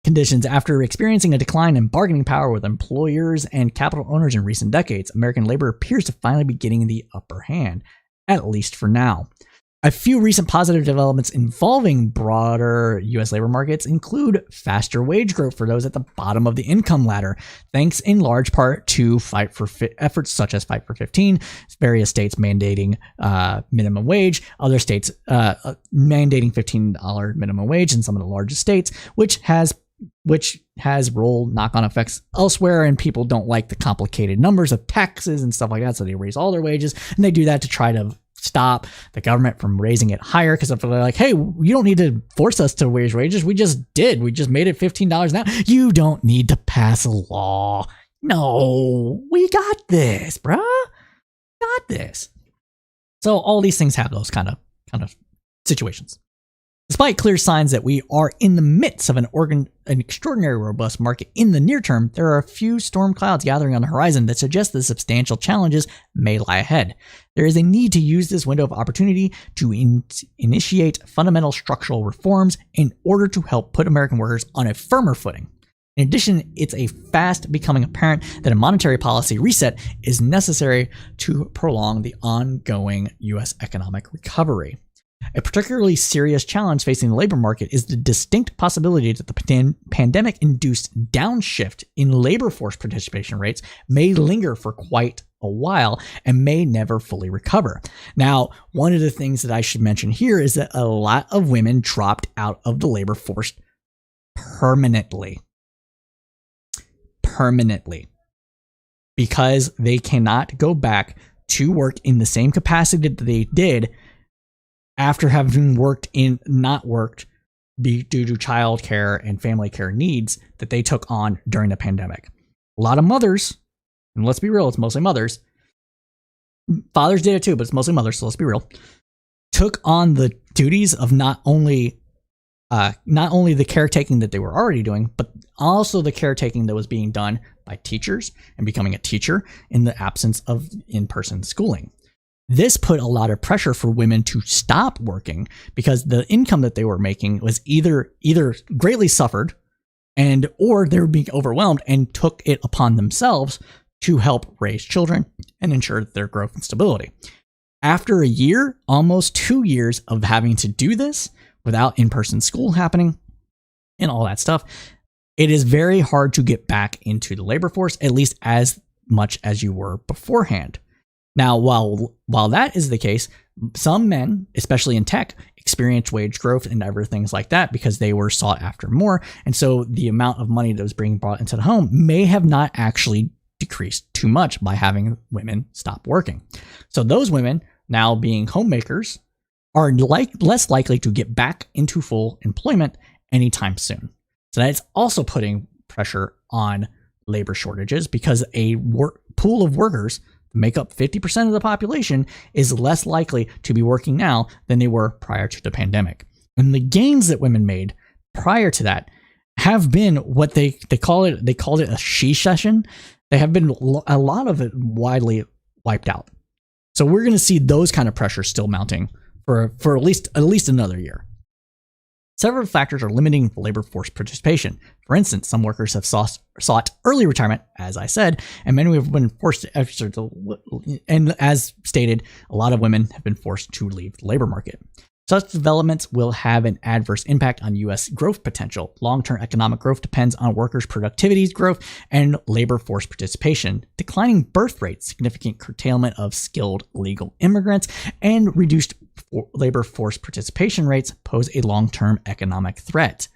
Conditions. After experiencing a decline in bargaining power with employers and capital owners in recent decades, American labor appears to finally be getting the upper hand, at least for now. A few recent positive developments involving broader U.S. labor markets include faster wage growth for those at the bottom of the income ladder, thanks in large part to efforts such as Fight for 15, various states mandating minimum wage, other states mandating $15 minimum wage in some of the largest states, which has rolled knock-on effects elsewhere, and people don't like the complicated numbers of taxes and stuff like that, so they raise all their wages, and they do that to try to stop the government from raising it higher, because if they're like, hey, you don't need to force us to raise wages, we just made it $15 an hour, you don't need to pass a law. No, we got this, bruh. Got this. So all these things have those kind of situations. Despite clear signs that we are in the midst of an extraordinary robust market in the near term, there are a few storm clouds gathering on the horizon that suggest that substantial challenges may lie ahead. There is a need to use this window of opportunity to initiate fundamental structural reforms in order to help put American workers on a firmer footing. In addition, it's fast becoming apparent that a monetary policy reset is necessary to prolong the ongoing U.S. economic recovery. A particularly serious challenge facing the labor market is the distinct possibility that the pandemic-induced downshift in labor force participation rates may linger for quite a while and may never fully recover. Now, one of the things that I should mention here is that a lot of women dropped out of the labor force permanently, because they cannot go back to work in the same capacity that they did after having not worked due to childcare and family care needs that they took on during the pandemic. A lot of mothers, and let's be real, it's mostly mothers. Fathers did it too, but it's mostly mothers, so let's be real. Took on the duties of not only the caretaking that they were already doing, but also the caretaking that was being done by teachers and becoming a teacher in the absence of in-person schooling. This put a lot of pressure for women to stop working because the income that they were making was either greatly suffered or they were being overwhelmed and took it upon themselves to help raise children and ensure their growth and stability. After a year, almost 2 years of having to do this without in-person school happening and all that stuff, it is very hard to get back into the labor force, at least as much as you were beforehand. Now, while that is the case, some men, especially in tech, experience wage growth and other things like that because they were sought after more. And so the amount of money that was being brought into the home may have not actually decreased too much by having women stop working. So those women, now being homemakers, are less likely to get back into full employment anytime soon. So that's also putting pressure on labor shortages because a pool of workers make up 50% of the population is less likely to be working now than they were prior to the pandemic. And the gains that women made prior to that have been what they called it a she-cession. They have been a lot of it widely wiped out. So we're going to see those kind of pressures still mounting for at least another year. Several factors are limiting labor force participation. For instance, some workers have sought early retirement, as I said, and many have been forced to exercise. And as stated, a lot of women have been forced to leave the labor market. Such developments will have an adverse impact on U.S. growth potential. Long-term economic growth depends on workers' productivity growth and labor force participation. Declining birth rates, significant curtailment of skilled legal immigrants, and reduced labor force participation rates pose a long-term economic threat.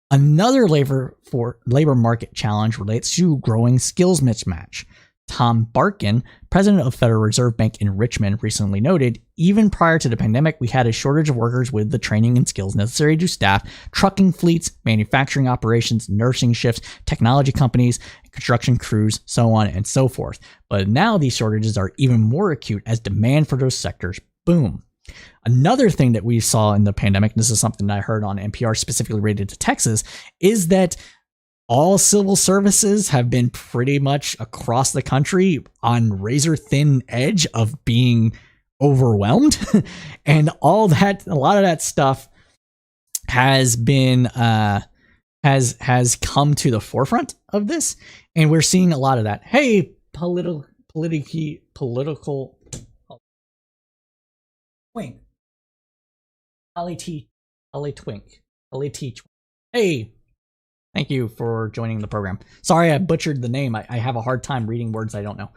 Another labor market challenge relates to growing skills mismatch. Tom Barkin, president of Federal Reserve Bank in Richmond, recently noted, even prior to the pandemic, we had a shortage of workers with the training and skills necessary to staff trucking fleets, manufacturing operations, nursing shifts, technology companies, construction crews, so on and so forth. But now these shortages are even more acute as demand for those sectors boom. Another thing that we saw in the pandemic, and this is something that I heard on NPR specifically related to Texas, is that all civil services have been pretty much across the country on razor thin edge of being overwhelmed. And a lot of that stuff has been, has come to the forefront of this. And we're seeing a lot of that. Hey, political twink. Twink. Hey. Thank you for joining the program. Sorry I butchered the name. I have a hard time reading words I don't know.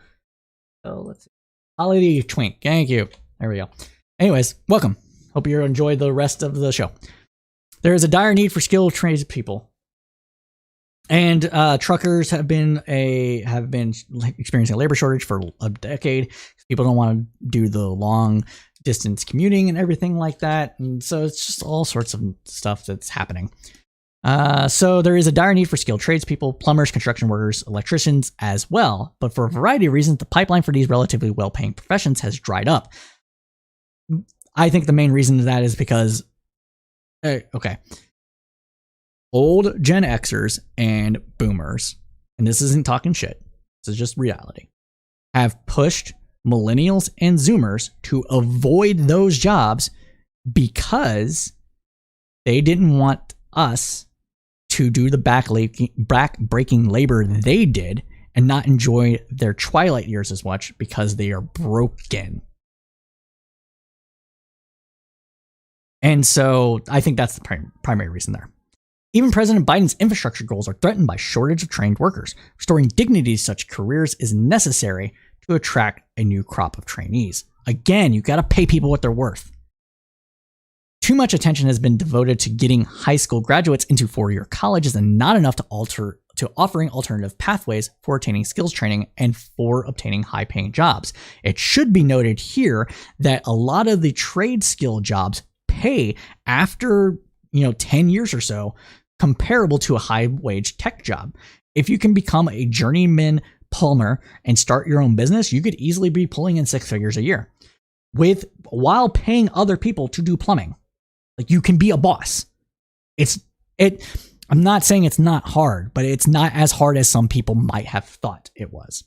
So let's see. Holiday Twink. Thank you. There we go. Anyways, welcome. Hope you enjoy the rest of the show. There is a dire need for skilled tradespeople. And truckers have been experiencing a labor shortage for a decade. People don't want to do the long distance commuting and everything like that. And so it's just all sorts of stuff that's happening. So there is a dire need for skilled tradespeople, plumbers, construction workers, electricians as well. But for a variety of reasons, the pipeline for these relatively well-paying professions has dried up. I think the main reason of that is because, old Gen Xers and boomers, and this isn't talking shit, this is just reality, have pushed millennials and Zoomers to avoid those jobs because they didn't want us to do the back-breaking labor they did and not enjoy their twilight years as much because they are broken. And so I think that's the primary reason there. Even President Biden's infrastructure goals are threatened by shortage of trained workers. Restoring dignity to such careers is necessary to attract a new crop of trainees. Again, you got to pay people what they're worth. Too much attention has been devoted to getting high school graduates into four-year colleges and not enough to offering alternative pathways for attaining skills training and for obtaining high-paying jobs. It should be noted here that a lot of the trade skill jobs pay after 10 years or so comparable to a high-wage tech job. If you can become a journeyman plumber and start your own business, you could easily be pulling in 6 figures a year while paying other people to do plumbing. Like, you can be a boss. I'm not saying it's not hard, but it's not as hard as some people might have thought it was.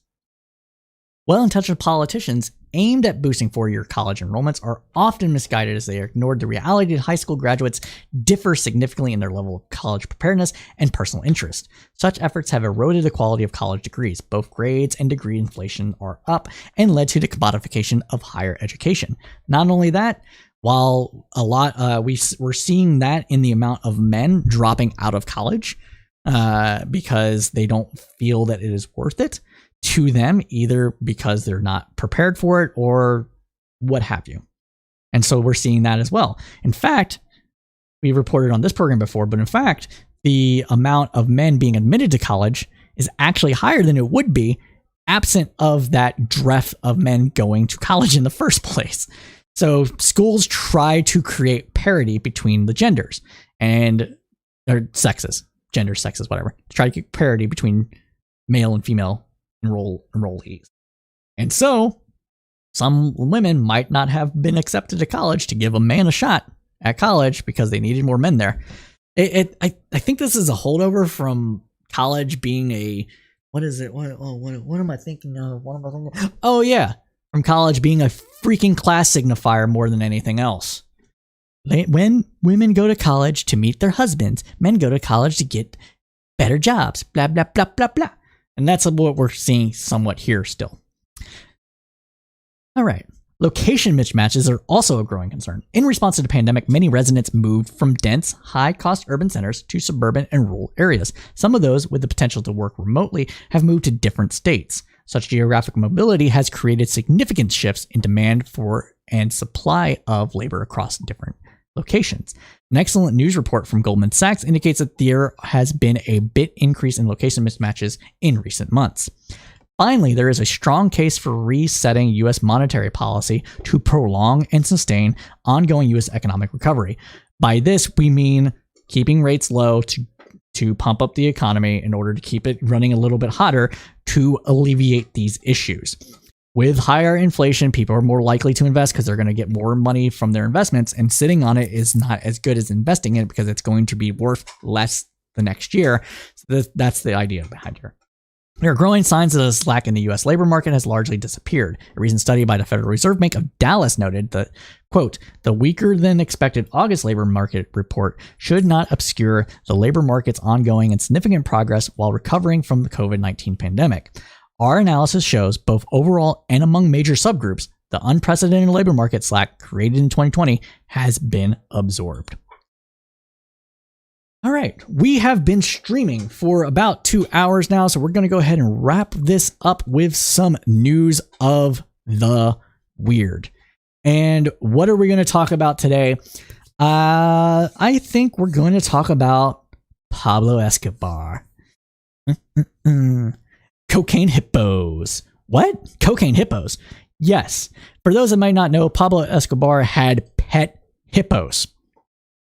Well-intentioned politicians aimed at boosting four-year college enrollments are often misguided as they ignored the reality that high school graduates differ significantly in their level of college preparedness and personal interest. Such efforts have eroded the quality of college degrees. Both grades and degree inflation are up and led to the commodification of higher education. Not only that, while a lot we're seeing that in the amount of men dropping out of college because they don't feel that it is worth it to them, either because they're not prepared for it or what have you. And so we're seeing that as well. In fact, we reported on this program before, but in fact, the amount of men being admitted to college is actually higher than it would be absent of that drift of men going to college in the first place. So schools try to create parity between the genders or sexes, genders, sexes, whatever, to try to get parity between male and female enrollees. And so some women might not have been accepted to college to give a man a shot at college because they needed more men there. I think this is a holdover from college being a, what is it? What am I thinking of? Oh yeah, from college being a freaking class signifier more than anything else. When women go to college to meet their husbands, men go to college to get better jobs, blah, blah, blah, blah, blah. And that's what we're seeing somewhat here still. All right. Location mismatches are also a growing concern. In response to the pandemic, many residents moved from dense, high-cost urban centers to suburban and rural areas. Some of those with the potential to work remotely have moved to different states. Such geographic mobility has created significant shifts in demand for and supply of labor across different locations. An excellent news report from Goldman Sachs indicates that there has been a bit increase in location mismatches in recent months. Finally, there is a strong case for resetting U.S. monetary policy to prolong and sustain ongoing U.S. economic recovery. By this, we mean keeping rates low to pump up the economy in order to keep it running a little bit hotter to alleviate these issues. With higher inflation, people are more likely to invest because they're going to get more money from their investments, and sitting on it is not as good as investing in it because it's going to be worth less the next year. So that's the idea behind here. There are growing signs that the slack in the U.S. labor market has largely disappeared. A recent study by the Federal Reserve Bank of Dallas noted that, quote, the weaker than expected August labor market report should not obscure the labor market's ongoing and significant progress while recovering from the COVID-19 pandemic. Our analysis shows, both overall and among major subgroups, the unprecedented labor market slack created in 2020 has been absorbed. All right, we have been streaming for about 2 hours now, so we're going to go ahead and wrap this up with some news of the weird. And what are we going to talk about today? I think we're going to talk about Pablo Escobar. Cocaine hippos. What? Cocaine hippos. Yes. For those that might not know, Pablo Escobar had pet hippos.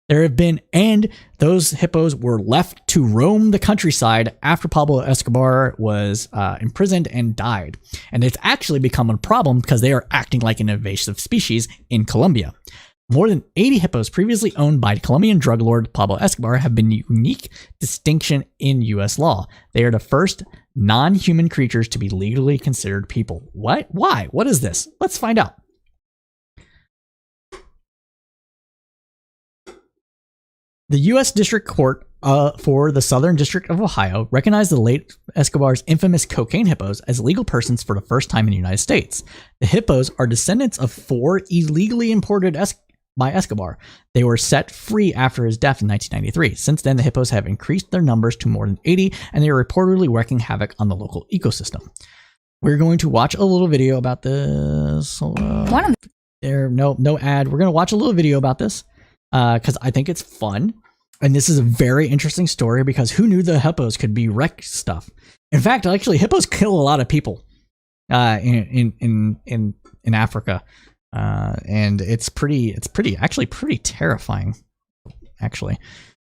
There have been, and those hippos were left to roam the countryside after Pablo Escobar was imprisoned and died. And it's actually become a problem because they are acting like an invasive species in Colombia. More than 80 hippos previously owned by Colombian drug lord Pablo Escobar have been a unique distinction in U.S. law. They are the first non-human creatures to be legally considered people. What? Why? What is this? Let's find out. The U.S. District Court for the Southern District of Ohio recognized the late Escobar's infamous cocaine hippos as legal persons for the first time in the United States. The hippos are descendants of 4 illegally imported by Escobar. They were set free after his death in 1993. Since then, the hippos have increased their numbers to more than 80, and they are reportedly wreaking havoc on the local ecosystem. We're going to watch a little video about this. No ad. We're going to watch a little video about this because I think it's fun. And this is a very interesting story because who knew the hippos could be wreck stuff? In fact, actually, hippos kill a lot of people in Africa. And it's pretty terrifying, actually.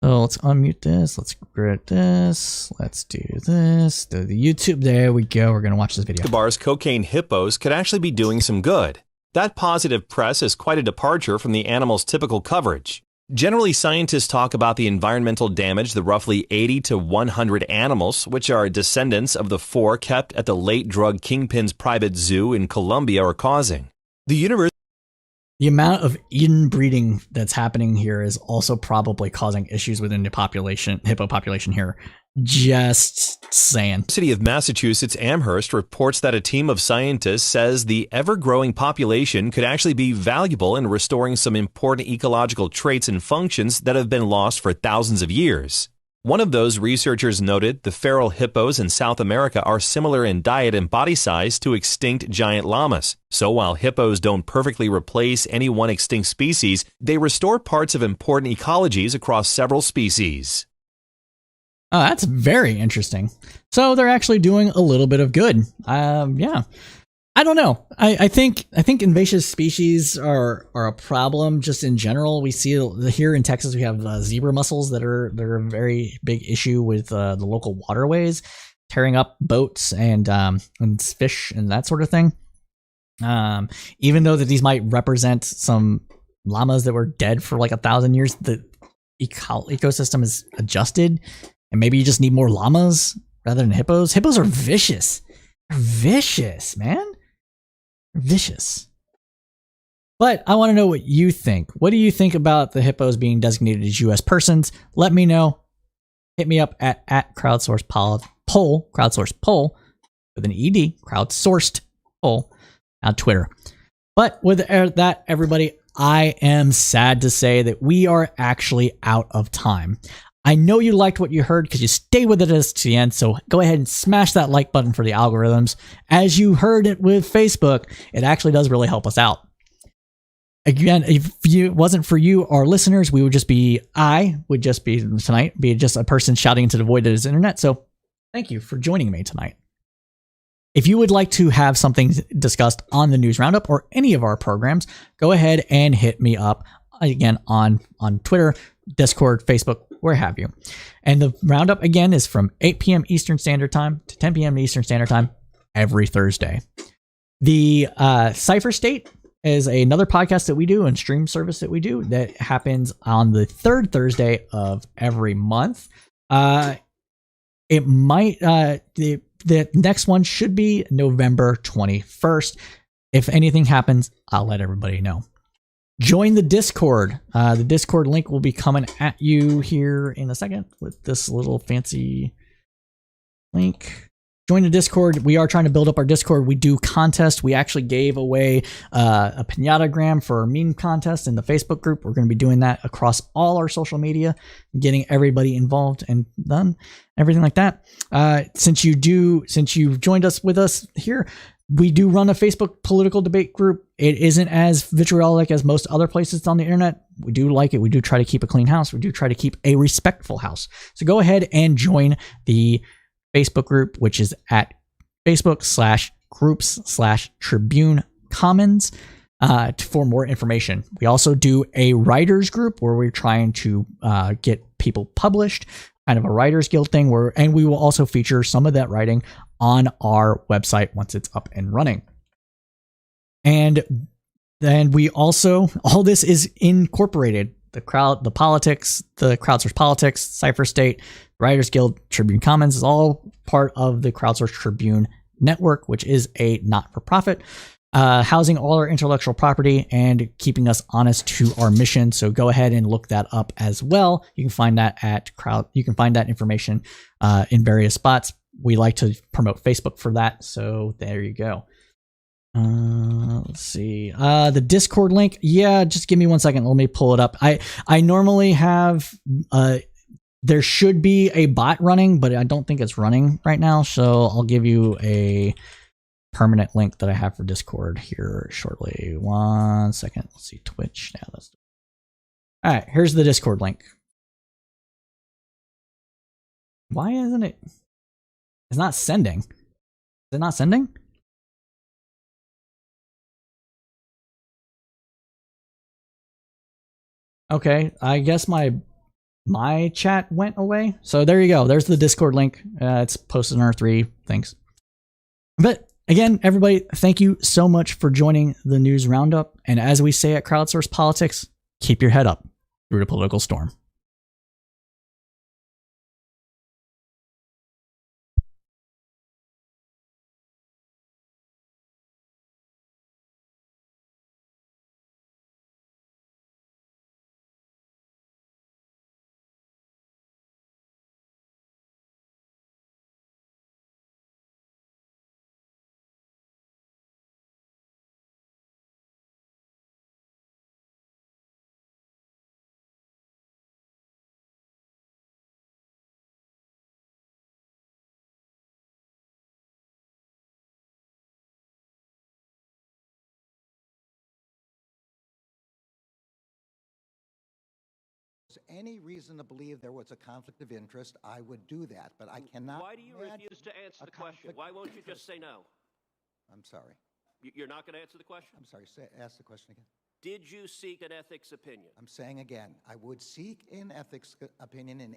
So let's unmute this. Let's grit this. Let's do this. The YouTube. There we go. We're going to watch this video. Escobar's cocaine hippos could actually be doing some good. That positive press is quite a departure from the animal's typical coverage. Generally, scientists talk about the environmental damage the roughly 80 to 100 animals, which are descendants of the 4 kept at the late drug kingpin's private zoo in Colombia, are causing. The amount of inbreeding that's happening here is also probably causing issues within the hippo population here. Just saying. University of Massachusetts Amherst reports that a team of scientists says the ever-growing population could actually be valuable in restoring some important ecological traits and functions that have been lost for thousands of years. One of those researchers noted the feral hippos in South America are similar in diet and body size to extinct giant llamas. So while hippos don't perfectly replace any one extinct species, they restore parts of important ecologies across several species. Oh, that's very interesting. So they're actually doing a little bit of good. Yeah. I don't know. I think invasive species are a problem just in general. We see here in Texas we have zebra mussels they're a very big issue with the local waterways, tearing up boats and fish and that sort of thing. Even though that these might represent some llamas that were dead for like 1,000 years, the ecosystem is adjusted, and maybe you just need more llamas rather than hippos. Hippos are vicious. They're vicious, man. Vicious. But I want to know what you think. What do you think about the hippos being designated as U.S. persons? Let me know. Hit me up at crowdsourced poll, crowdsourced poll with an ED, crowdsourced poll on Twitter. But with that, everybody, I am sad to say that we are actually out of time. I know you liked what you heard because you stayed with us to the end, so go ahead and smash that like button for the algorithms. As you heard it with Facebook, it actually does really help us out. Again, if it wasn't for you, our listeners, I would just be tonight, be just a person shouting into the void that is internet. So thank you for joining me tonight. If you would like to have something discussed on the News Roundup or any of our programs, go ahead and hit me up again on Twitter, Discord, Facebook, where have you. And the roundup again is from 8 p.m. Eastern Standard Time to 10 p.m. Eastern Standard Time every Thursday. The Cipher State is another podcast that we do and stream service that we do that happens on the third Thursday of every month. It might the next one should be November 21st. If anything happens, I'll let everybody know. Join the Discord. The Discord link will be coming at you here in a second with this little fancy link. Join the Discord. We are trying to build up our Discord. We do contests. We actually gave away a pinatagram for our meme contest in the Facebook group. We're going to be doing that across all our social media, getting everybody involved and done, everything like that. Since you've joined us with us here, we do run a Facebook political debate group. It isn't as vitriolic as most other places on the internet. We do like it. We do try to keep a clean house. We do try to keep a respectful house. So go ahead and join the Facebook group, which is at Facebook/groups/Tribune Commons for more information. We also do a writers group where we're trying to get people published, kind of a writers guild thing, and we will also feature some of that writing on our website once it's up and running. And then we also, all this is incorporated. The politics, the Crowdsourced Politics, Cipher State, Writers Guild, Tribune Commons is all part of the Crowdsourced Tribune Network, which is a not-for-profit, housing all our intellectual property and keeping us honest to our mission. So go ahead and look that up as well. You can find that you can find that information in various spots. We like to promote Facebook for that, so there you go. Let's see. The Discord link. Yeah, just give me 1 second. Let me pull it up. I normally have there should be a bot running, but I don't think it's running right now. So I'll give you a permanent link that I have for Discord here shortly. 1 second. Let's see. Twitch. Now that's all right. Here's the Discord link. Why isn't it? It's not sending. Is it not sending? Okay, I guess my chat went away. So there you go. There's the Discord link. It's posted in our 3 things. But again, everybody, thank you so much for joining the News Roundup. And as we say at Crowdsourced Politics, keep your head up. through the political storm. Any reason to believe there was a conflict of interest, I would do that, but I cannot. Why do you refuse to answer the question? Why won't you just say no? I'm sorry. You're not going to answer the question? I'm sorry. Ask the question again. Did you seek an ethics opinion? I'm saying again, I would seek an ethics opinion in